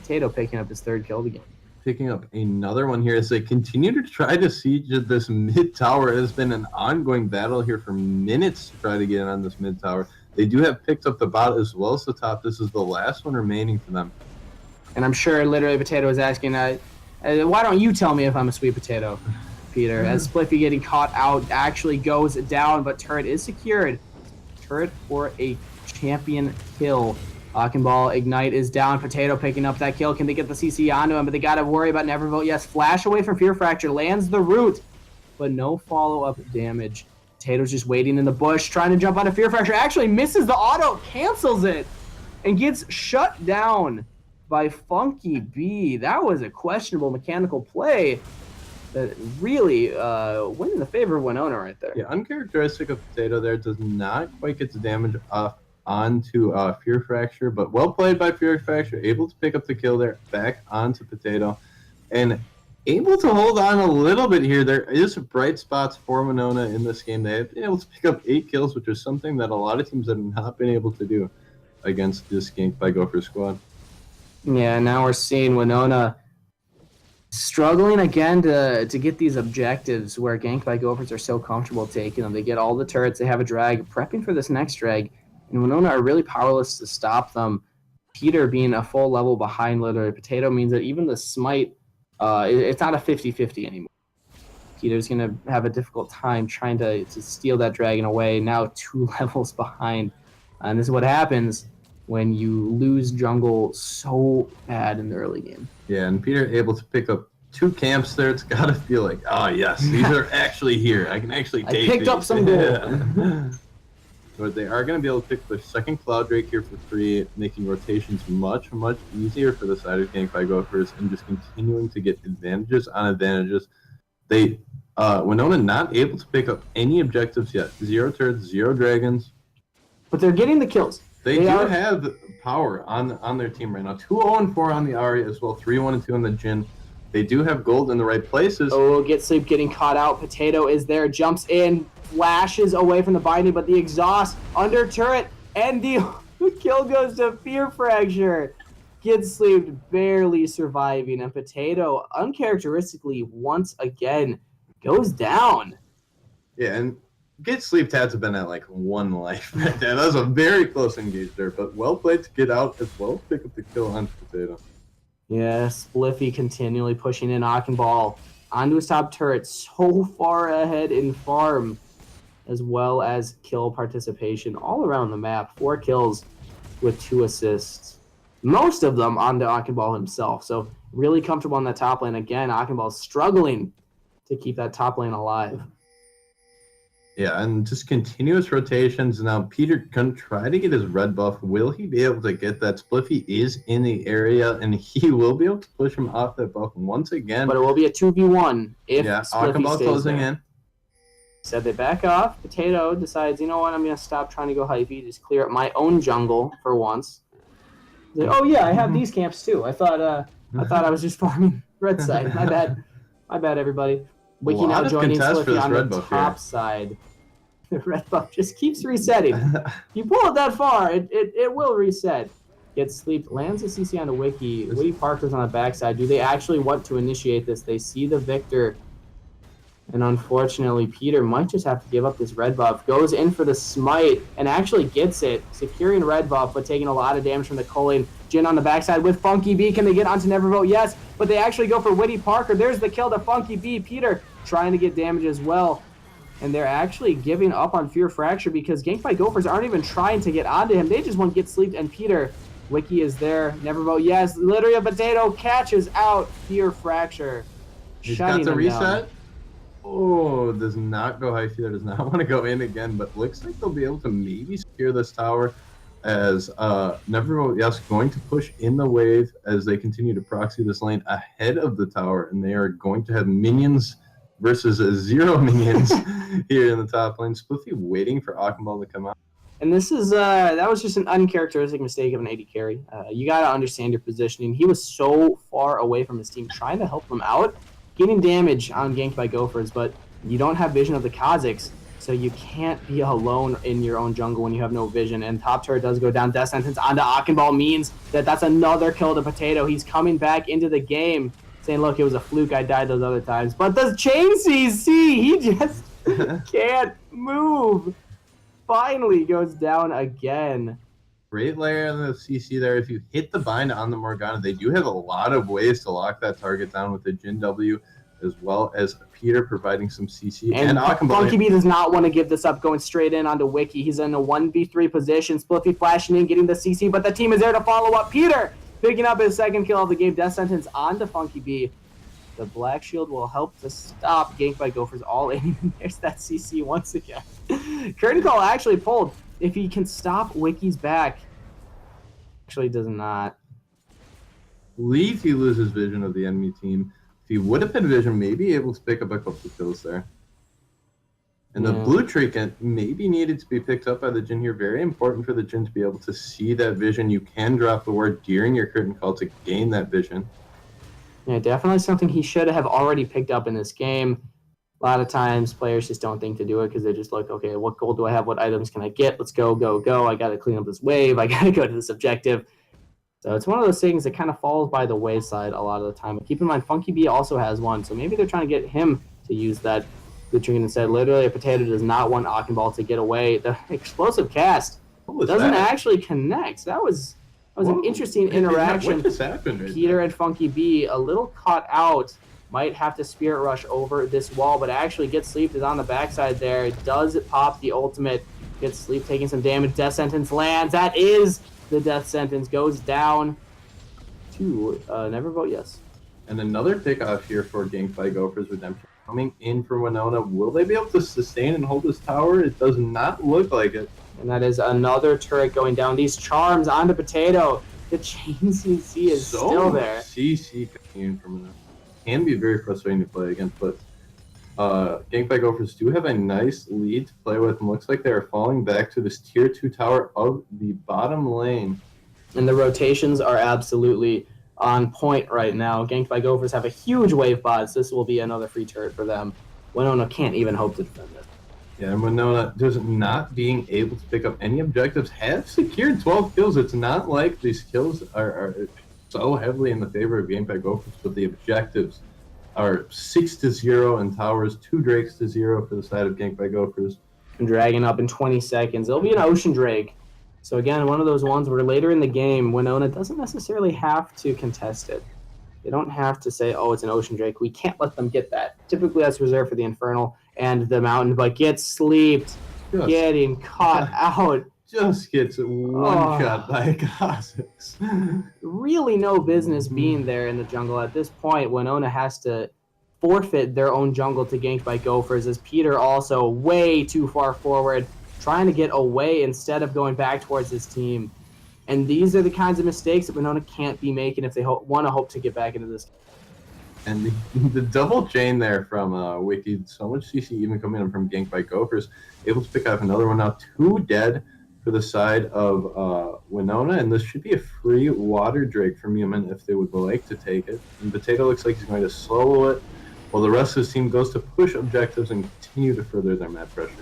pt2 picking up his third kill again. Picking up another one here as they continue to try to siege this mid tower. It has been an ongoing battle here for minutes to try to get on this mid tower. They do have picked up the bot as well as the top. This is the last one remaining for them. And I'm sure literally pt2 is asking, why don't you tell me if I'm a sweet potato, Peter? As Spliffy getting caught out actually goes down, but turret is secured. Turret for a champion kill. Ball Ignite is down. pt2 picking up that kill. Can they get the CC onto him? But they got to worry about Never Vote. Yes, flash away from Fear Fracture. Lands the root, but no follow-up damage. pt2's just waiting in the bush, trying to jump onto Fear Fracture. Actually misses the auto, cancels it, and gets shut down by Funky B. That was a questionable mechanical play that really went in the favor of Winona right there. Yeah, uncharacteristic of pt2 there. Does not quite get the damage off onto Fear Fracture, but well played by Fear Fracture, able to pick up the kill there, back onto pt2, and able to hold on a little bit here. There is bright spots for Winona in this game. They have been able to pick up 8 kills, which is something that a lot of teams have not been able to do against this Gank by Gopher squad. Yeah, now we're seeing Winona struggling again to get these objectives where Gank by Gophers are so comfortable taking them. They get all the turrets, they have a drag, prepping for this next drag, and Winona are really powerless to stop them. Peter being a full level behind literally pt2 means that even the smite, it's not a 50-50 anymore. Peter's going to have a difficult time trying to steal that dragon away, now 2 levels behind. And this is what happens when you lose jungle so bad in the early game. Yeah, and Peter able to pick up 2 camps there. It's got to feel like, oh yes, these are actually here. I can actually take I picked up some gold. Yeah. But they are going to be able to pick their second Cloud Drake here for free, making rotations much, much easier for the side of Gank by Gophers and just continuing to get advantages on advantages. They, Winona not able to pick up any objectives yet. 0 turrets, 0 dragons. But they're getting the kills. They do have power on their team right now. 2-0-4 on the Ahri as well, 3-1-2 on the Jhin. They do have gold in the right places. Oh, Get Sleep getting caught out. pt2 is there, jumps in, flashes away from the binding, but the exhaust under turret, and the kill goes to Fear Fracture. Get Sleep barely surviving, and pt2 uncharacteristically once again goes down. Yeah, and Get Sleep had to have been at like 1 life right there. That was a very close engage there, but well played to get out as well as pick up the kill on pt2. Yeah, Spliffy continually pushing in Ball onto his top turret, so far ahead in farm, as well as kill participation all around the map. 4 kills with 2 assists. Most of them onto Ball himself, so really comfortable on that top lane. Again, Ball struggling to keep that top lane alive. Yeah, and just continuous rotations. Now, Peter can try to get his red buff. Will he be able to get that? Spliffy is in the area, and he will be able to push him off that buff once again. But it will be a 2v1 if Spliffy stays closing there. in. Said they back off. pt2 decides, you know what, I'm going to stop trying to go hypey, just clear up my own jungle for once. Like, oh yeah, I have these camps too. I thought I was just farming red side. My bad. My bad, everybody. Wiki now joining Spliffy on the top side. The red buff just keeps resetting. You pull it that far, it will reset. Get Sleep, lands the CC onto Wiki. Woody Parker's on the backside. Do they actually want to initiate this? They see the victor. And unfortunately, Peter might just have to give up this red buff. Goes in for the smite and actually gets it. Securing red buff, but taking a lot of damage from the culling. Jhin on the backside with Funky B. Can they get onto Nevervote? Yes, but they actually go for Woody Parker. There's the kill to Funky B. Peter trying to get damage as well. And they're actually giving up on Fear Fracture because Gank by Gophers aren't even trying to get onto him. They just want to get Sleep and Peter. Wiki is there. Nevervote, yes. Literally a pt2 catches out Fear Fracture. He's got the reset. Oh, does not go high. Fear does not want to go in again, but looks like they'll be able to maybe secure this tower. as Nevervote Yes going to push in the wave as they continue to proxy this lane ahead of the tower, and they are going to have minions versus 0 minions here in the top lane. Spliffy waiting for Akambal to come out. And this is that was just an uncharacteristic mistake of an AD carry. You got to understand your positioning. He was so far away from his team, trying to help them out, getting damage on ganked by Gophers, but you don't have vision of the Kazakhs, so you can't be alone in your own jungle when you have no vision. And top turret does go down. Death Sentence onto Akambal means that that's another kill to Potato. He's coming back into the game, saying, look, it was a fluke. I died those other times. But the chain CC, he just can't move. Finally goes down again. Great layer on the CC there. If you hit the bind on the Morgana, they do have a lot of ways to lock that target down with the Jin W, as well as Peter providing some CC. And Funky B does not want to give this up, going straight in onto Wiki. He's in a 1v3 position. Spliffy flashing in, getting the CC, but the team is there to follow up. Peter picking up his second kill of the game. Death Sentence onto Funky B. The Black Shield will help to stop Ganked by Gophers all in. There's that CC once again. Curtain Call actually pulled. If he can stop Wiki's back, actually does not. Believe he loses vision of the enemy team. If he would have had vision, maybe able to pick up a couple of kills there. And the blue trinket maybe needed to be picked up by the Jin here. Very important for the Jin to be able to see that vision. You can drop the ward during your curtain call to gain that vision. Yeah, definitely something he should have already picked up in this game. A lot of times players just don't think to do it because they just look, okay, what gold do I have? What items can I get? Let's go, go, go. I got to clean up this wave. I got to go to this objective. So it's one of those things that kind of falls by the wayside a lot of the time. But keep in mind, Funky B also has one. So maybe they're trying to get him to use that blue trinket instead. Literally, a Potato does not want Akambal to get away. The explosive cast doesn't actually connect. That was an interesting interaction. What just happened right Peter and Funky B a little caught out. Might have to Spirit Rush over this wall, but actually Get Sleep is on the backside there. Does it pop the ultimate? Get Sleep taking some damage. Death Sentence lands. That is the Death Sentence. Goes down to Nevervote Yes. And another pick off here for Ganked by Gophers Redemption. Coming in from Winona. Will they be able to sustain and hold this tower? It does not look like it. And that is another turret going down. These charms onto Potato. The chain CC is still there. CC coming in from Winona. Can be very frustrating to play against, but Ganked by Gophers do have a nice lead to play with, and looks like they are falling back to this tier 2 tower of the bottom lane. And the rotations are absolutely on point right now. Ganked by Gophers have a huge wave bots. This will be another free turret for them. Winona can't even hope to defend it. Yeah, and Winona, just not being able to pick up any objectives, have secured 12 kills. It's not like these kills are so heavily in the favor of Ganked by Gophers, but the objectives are 6-0 in towers, 2 Drakes to 0 for the side of Ganked by Gophers. And dragging up in 20 seconds. It'll be an Ocean Drake. So again, one of those ones where later in the game, Winona doesn't necessarily have to contest it. They don't have to say, oh, it's an Ocean Drake. We can't let them get that. Typically that's reserved for the Infernal and the Mountain, but Get Sleeped, getting caught out. Just gets one shot by Kazakhs. Really no business being there in the jungle. At this point, Winona has to forfeit their own jungle to Ganked by Gophers, as Peter also way too far forward, trying to get away instead of going back towards his team. And these are the kinds of mistakes that Winona can't be making if they want to hope to get back into this game. And the double chain there from Wiki, so much CC even coming in from Ganked by Gophers, able to pick up another one now. 2 dead for the side of Winona, and this should be a free water Drake from Human if they would like to take it. And Potato looks like he's going to solo it, while the rest of his team goes to push objectives and continue to further their map pressure.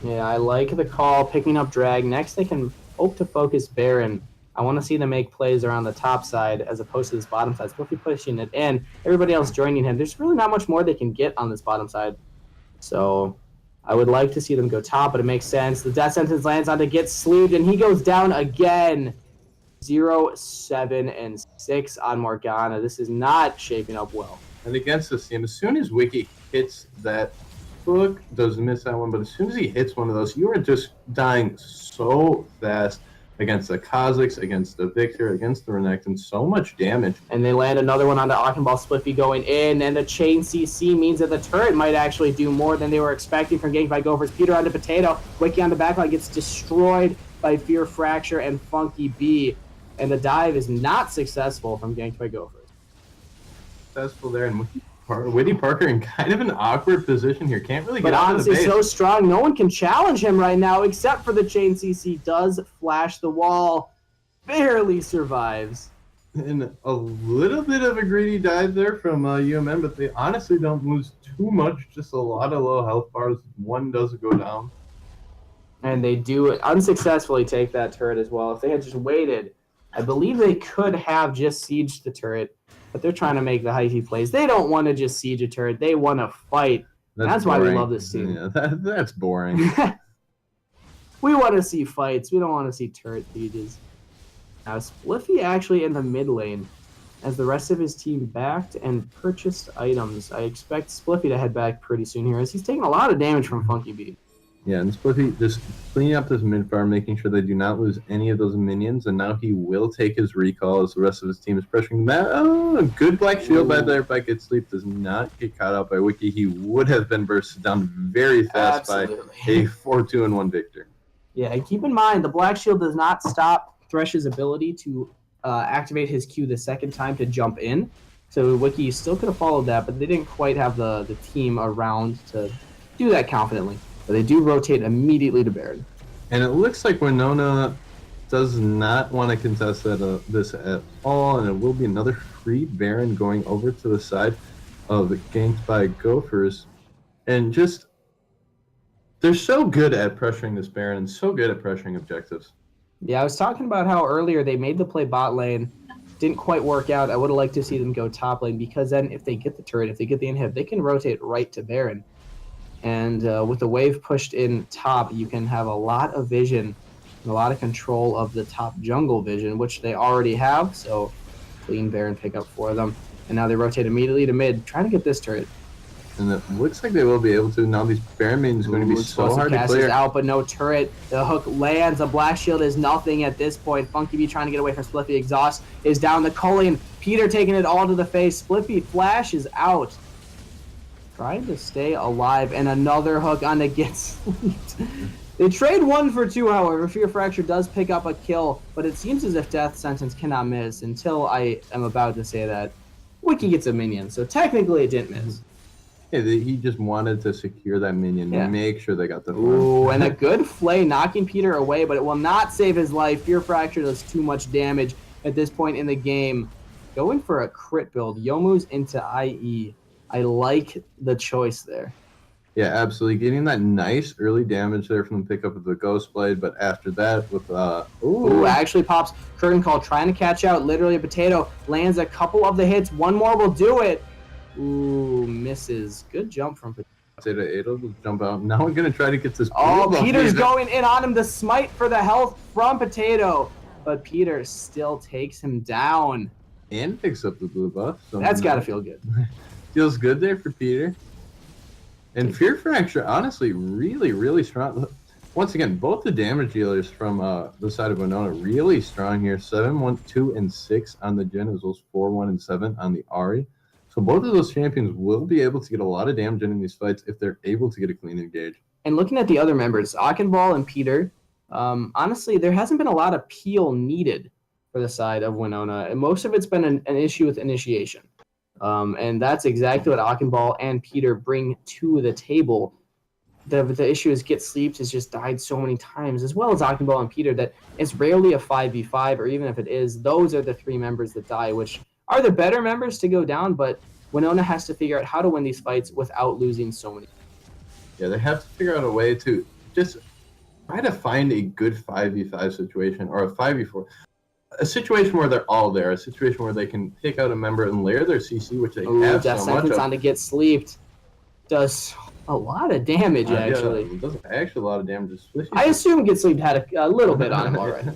Yeah, I like the call, picking up drag. Next, they can hope to focus Baron. I want to see them make plays around the top side as opposed to this bottom side. So if you're pushing it in, everybody else joining him, there's really not much more they can get on this bottom side. So I would like to see them go top, but it makes sense. The Death Sentence lands on to Get Sleeved, and he goes down again. 0, 7, and 6 on Morgana. This is not shaping up well. And against this team, as soon as Wiki hits that hook, doesn't miss that one, but as soon as he hits one of those, you are just dying so fast against the Kazakhs, against the Victor, against the Renekton. So much damage. And they land another one onto Akambal. Spliffy going in, and the chain CC means that the turret might actually do more than they were expecting from Ganked by Gophers. Peter onto Potato. Wiki on the backline gets destroyed. by Fear Fracture and Funky B. And the dive is not successful from Ganked by Gophers. Successful there, and Witty Parker in kind of an awkward position here. Can't really get out of the honestly, base. so strong. No one can challenge him right now except for the Chain CC. Does flash the wall. Barely survives. And a little bit of a greedy dive there from UMN, but they honestly don't lose too much. Just a lot of low health bars. One does go down. And they do unsuccessfully take that turret as well. If they had just waited, I believe they could have just sieged the turret. But they're trying to make the hyphy plays. They don't want to just siege a turret. They want to fight. That's why we love this team. Yeah, that's boring. We want to see fights. We don't want to see turret sieges. Now, Spliffy actually in the mid lane as the rest of his team backed and purchased items. I expect Spliffy to head back pretty soon here as he's taking a lot of damage from Funky B. Yeah, and Spliffy just cleaning up this mid farm, making sure they do not lose any of those minions, and now he will take his recall as the rest of his team is pressuring him. Oh, a good black shield by there by Get Sleep does not get caught out by Wiki. He would have been bursted down very fast by a 4-2-1 victor. Yeah, and keep in mind, the black shield does not stop Thresh's ability to activate his Q the second time to jump in. So Wiki still could have followed that, but they didn't quite have the team around to do that confidently. But they do rotate immediately to Baron. And it looks like Winona does not want to contest this at all, and it will be another free Baron going over to the side of the Ganked by Gophers. And just, they're so good at pressuring this Baron and so good at pressuring objectives. Yeah, I was talking about how earlier they made the play bot lane. Didn't quite work out. I would have liked to see them go top lane because then if they get the turret, if they get the inhib, they can rotate right to Baron. And with the wave pushed in top, you can have a lot of vision, and a lot of control of the top jungle vision, which they already have. So clean Baron pickup for them. And now they rotate immediately to mid, trying to get this turret. And it looks like they will be able to. Now these Baron mains are going to be so hard to clear. Out, but no turret. The hook lands. A black shield is nothing at this point. Funky B trying to get away from Spliffy. Exhaust is down the Cullion. Peter taking it all to the face. Spliffy flash is out. Trying to stay alive, and another hook on the Get Sleeped. They trade 1 for 2, however. Fear Fracture does pick up a kill, but it seems as if Death Sentence cannot miss until I am about to say that Wiki gets a minion, so technically it didn't miss. Yeah, he just wanted to secure that minion and make sure they got the farm. Ooh, and a good flay knocking Peter away, but it will not save his life. Fear Fracture does too much damage at this point in the game. Going for a crit build. Yomu's into IE. I like the choice there. Yeah, absolutely. Getting that nice early damage there from the pickup of the Ghost Blade, but after that with Ooh, actually pops Curtain Call, trying to catch out literally a potato. Lands a couple of the hits. One more will do it. Ooh, misses. Good jump from Potato. It'll jump out. Now we're going to try to get this. Oh, Peter's going in on him. The smite for the health from Potato. But Peter still takes him down. And picks up the blue buff. So that's got to feel good. Feels good there for Peter. And Fear Fracture, honestly, really, really strong. Once again, both the damage dealers from the side of Winona really strong here. 7, 1, 2, and 6 on the Jhin, as well as 4, 1, and 7 on the Ahri. So both of those champions will be able to get a lot of damage in these fights if they're able to get a clean engage. And looking at the other members, Akinball and Peter, honestly, there hasn't been a lot of peel needed for the side of Winona. And most of it's been an issue with initiation. And that's exactly what Akinball and Peter bring to the table. The issue is Get Sleeps has just died so many times, as well as Akinball and Peter, that it's rarely a 5v5, or even if it is, those are the 3 members that die, which are the better members to go down, but Winona has to figure out how to win these fights without losing so many. Yeah, they have to figure out a way to just try to find a good 5v5 situation, or a 5v4. A situation where they're all there, a situation where they can pick out a member and layer their CC, which they have so much of. On to Get Sleeped does a lot of damage, actually. Yeah, it does actually a lot of damage. I assume Get Sleeped had a little bit on him already.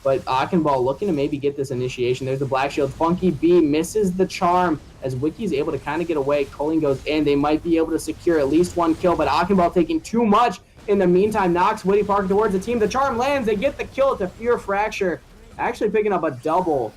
But Akinball looking to maybe get this initiation. There's the Black Shield. Funky B misses the charm as Wiki's able to kind of get away. Culling goes in. They might be able to secure at least 1 kill, but Akinball taking too much. In the meantime, knocks Witty Parker towards the team. The charm lands. They get the kill to Fear Fracture. Actually picking up a double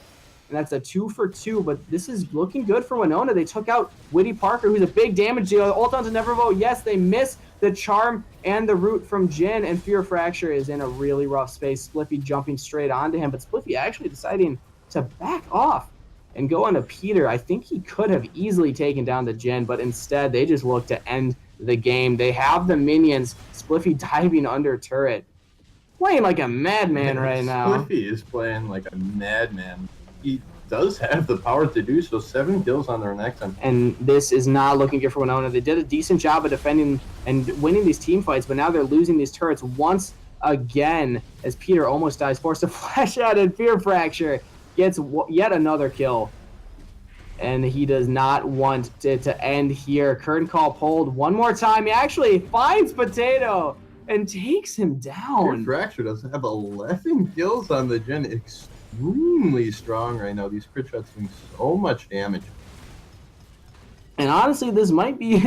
and that's a 2 for 2, but this is looking good for Winona. They took out Witty Parker, who's a big damage dealer. Ult onto Nevervo. Yes, they miss the charm and the root from Jin, and Fear Fracture is in a really rough space. Spliffy jumping straight onto him, but Spliffy actually deciding to back off and go onto Peter. I think he could have easily taken down the Jin, but instead they just look to end the game. They have the minions. Spliffy diving under turret. Playing like a madman right now. Spliffy is playing like a madman. He does have the power to do so. 7 kills on their next one. And this is not looking good for Winona. They did a decent job of defending and winning these team fights, but now they're losing these turrets once again as Peter almost dies, forced to flash out, and Fear Fracture gets yet another kill. And he does not want it to end here. Curtain call pulled one more time. He actually finds Potato and takes him down. Fear Fracture does have 11 kills on the Jin. Extremely strong right now. These crit shots doing so much damage. And honestly, this might be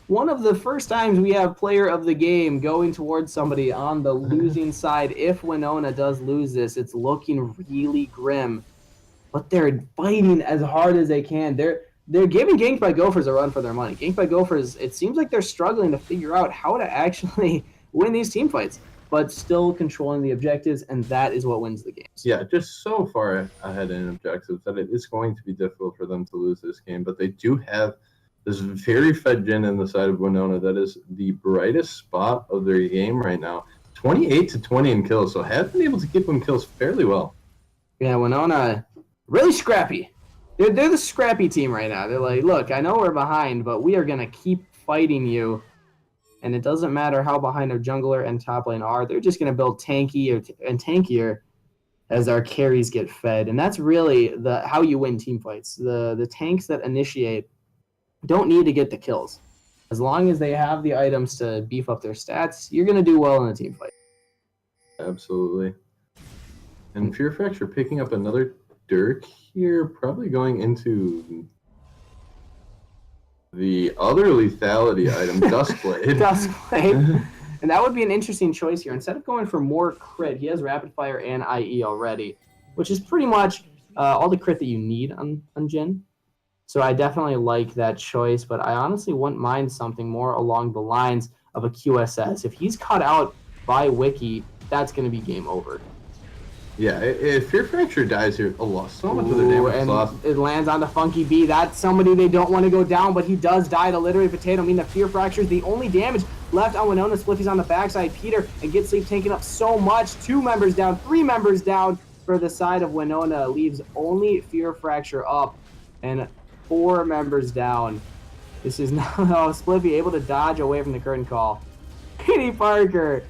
one of the first times we have player of the game going towards somebody on the losing side. If Winona does lose this, it's looking really grim. But they're fighting as hard as they can. They're giving Ganked by Gophers a run for their money. Ganked by Gophers, it seems like they're struggling to figure out how to actually win these team fights, but still controlling the objectives, and that is what wins the games. Yeah, just so far ahead in objectives that it is going to be difficult for them to lose this game, but they do have this very fed Jin in the side of Winona that is the brightest spot of their game right now. 28-20 in kills, so have been able to keep them kills fairly well. Yeah, Winona, really scrappy. They're the scrappy team right now. They're like, look, I know we're behind, but we are going to keep fighting you. And it doesn't matter how behind our jungler and top lane are. They're just going to build tankier and tankier as our carries get fed. And that's really how you win team fights. The tanks that initiate don't need to get the kills. As long as they have the items to beef up their stats, you're going to do well in a team fight. Absolutely. And Fear Fracture picking up another Dirk here, probably going into the other lethality item, Duskblade. Duskblade. And that would be an interesting choice here. Instead of going for more crit, he has Rapid Fire and IE already, which is pretty much all the crit that you need on Jin. So I definitely like that choice, but I honestly wouldn't mind something more along the lines of a QSS. If he's caught out by Wiki, that's going to be game over. Yeah, if Fear Fracture dies here, so much of their damage is lost. It lands on the Funky B. That's somebody they don't want to go down, but he does die to literally Potato. I mean, the Fear Fracture is the only damage left on Winona. Spliffy's on the backside. Peter and Get Sleep taking up so much. 2 members down, 3 members down for the side of Winona. Leaves only Fear Fracture up and 4 members down. This is now Spliffy able to dodge away from the curtain call. Witty Parker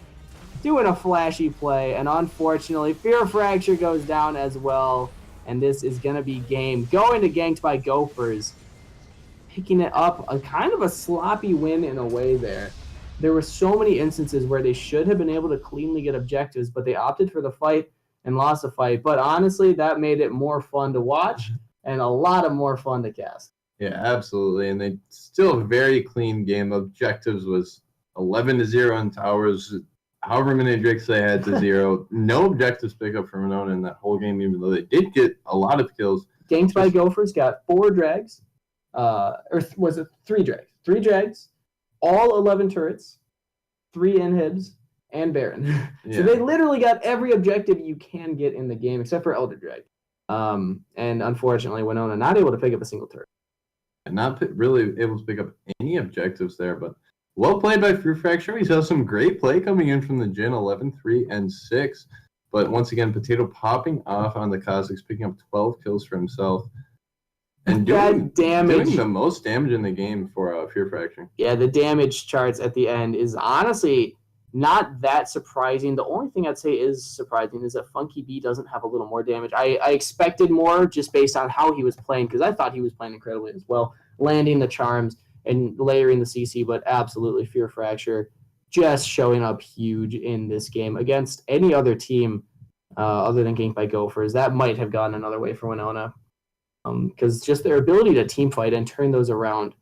doing a flashy play, and unfortunately, Fear Fracture goes down as well, and this is going to be game. Going to Ganked by Gophers. Picking it up, a kind of a sloppy win in a way there. There were so many instances where they should have been able to cleanly get objectives, but they opted for the fight and lost the fight. But honestly, that made it more fun to watch and a lot of more fun to cast. Yeah, absolutely, and they still a very clean game. Objectives was 11-0 in towers, however many drakes they had to 0. No objectives pick up from Winona in that whole game, even though they did get a lot of kills. Ganked by Gophers got 4 drags, or was it 3 drags? 3 drags, all 11 turrets, 3 inhibs, and Baron. Yeah. So they literally got every objective you can get in the game, except for Elder Drag. And unfortunately, Winona not able to pick up a single turret. And not really able to pick up any objectives there, but well played by Fear Fracture. He saw some great play coming in from the Jin, 11, 3, and 6. But once again, Potato popping off on the Cossacks, picking up 12 kills for himself. And doing the most damage in the game for Fear Fracture. Yeah, the damage charts at the end is honestly not that surprising. The only thing I'd say is surprising is that Funky B doesn't have a little more damage. I expected more just based on how he was playing, because I thought he was playing incredibly as well, landing the charms and layering the CC, but absolutely Fear Fracture just showing up huge in this game against any other team other than Ganked by Gophers. That might have gone another way for Winona, because just their ability to team fight and turn those around,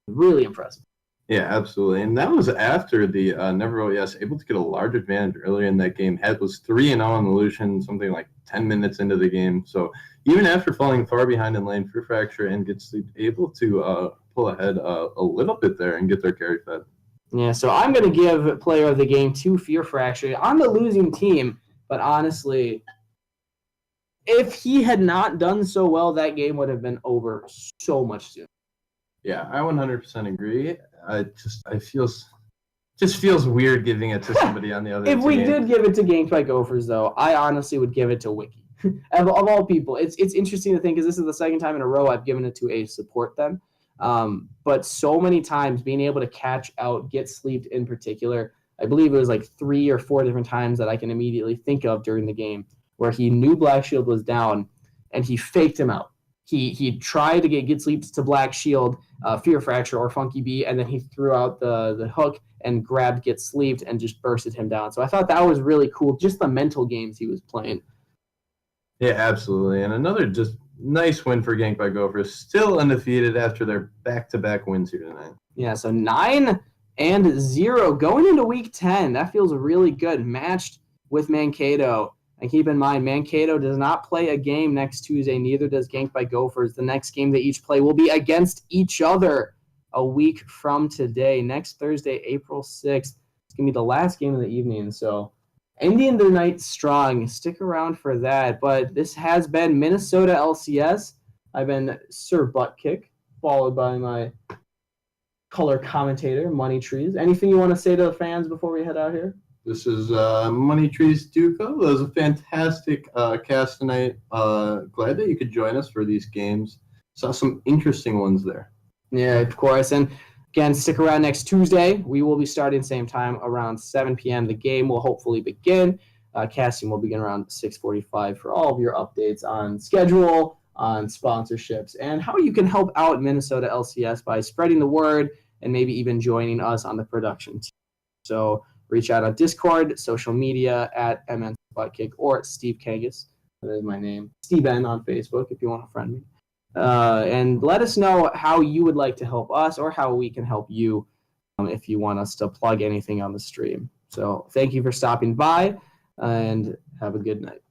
really impressive. Yeah, absolutely. And that was after the MNLCS able to get a large advantage earlier in that game. Was 3-0 on the Lucian, something like 10 minutes into the game. So even after falling far behind in lane, Fear Fracture and Gets able to pull ahead a little bit there and get their carry fed. Yeah, so I'm going to give player of the game to Fear Fracture on the losing team. But honestly, if he had not done so well, that game would have been over so much sooner. Yeah, I 100% agree. It feels weird giving it to somebody on the other team. If we did give it to Ganked by Gophers, though, I honestly would give it to Wiki. of all people, it's interesting to think because this is the second time in a row I've given it to a support them. But so many times being able to catch out, get sleeped in particular, I believe it was like 3 or 4 different times that I can immediately think of during the game where he knew Black Shield was down and he faked him out. He tried to get sleeps to Black Shield, Fear Fracture, or Funky B, and then he threw out the hook and grabbed Get Sleeved and just bursted him down. So I thought that was really cool, just the mental games he was playing. Yeah, absolutely. And another just nice win for Ganked by Gophers, still undefeated after their back-to-back wins here tonight. Yeah, so 9-0 going into week 10. That feels really good, matched with Mankato. And keep in mind, Mankato does not play a game next Tuesday. Neither does Ganked by Gophers. The next game they each play will be against each other a week from today. Next Thursday, April 6th. It's going to be the last game of the evening. So ending the night strong. Stick around for that. But this has been Minnesota LCS. I've been Sir Buttkick, followed by my color commentator, Money Trees. Anything you want to say to the fans before we head out here? This is Money Trees Duco. That was a fantastic cast tonight. Glad that you could join us for these games. Saw some interesting ones there. Yeah, of course. And again, stick around next Tuesday. We will be starting same time around 7 p.m. The game will hopefully begin. Casting will begin around 6:45 for all of your updates on schedule, on sponsorships, and how you can help out Minnesota LCS by spreading the word and maybe even joining us on the production team. So reach out on Discord, social media at MNLCS or Steve Kangas. That is my name. Steve N on Facebook if you want to friend me. And let us know how you would like to help us or how we can help you if you want us to plug anything on the stream. So thank you for stopping by and have a good night.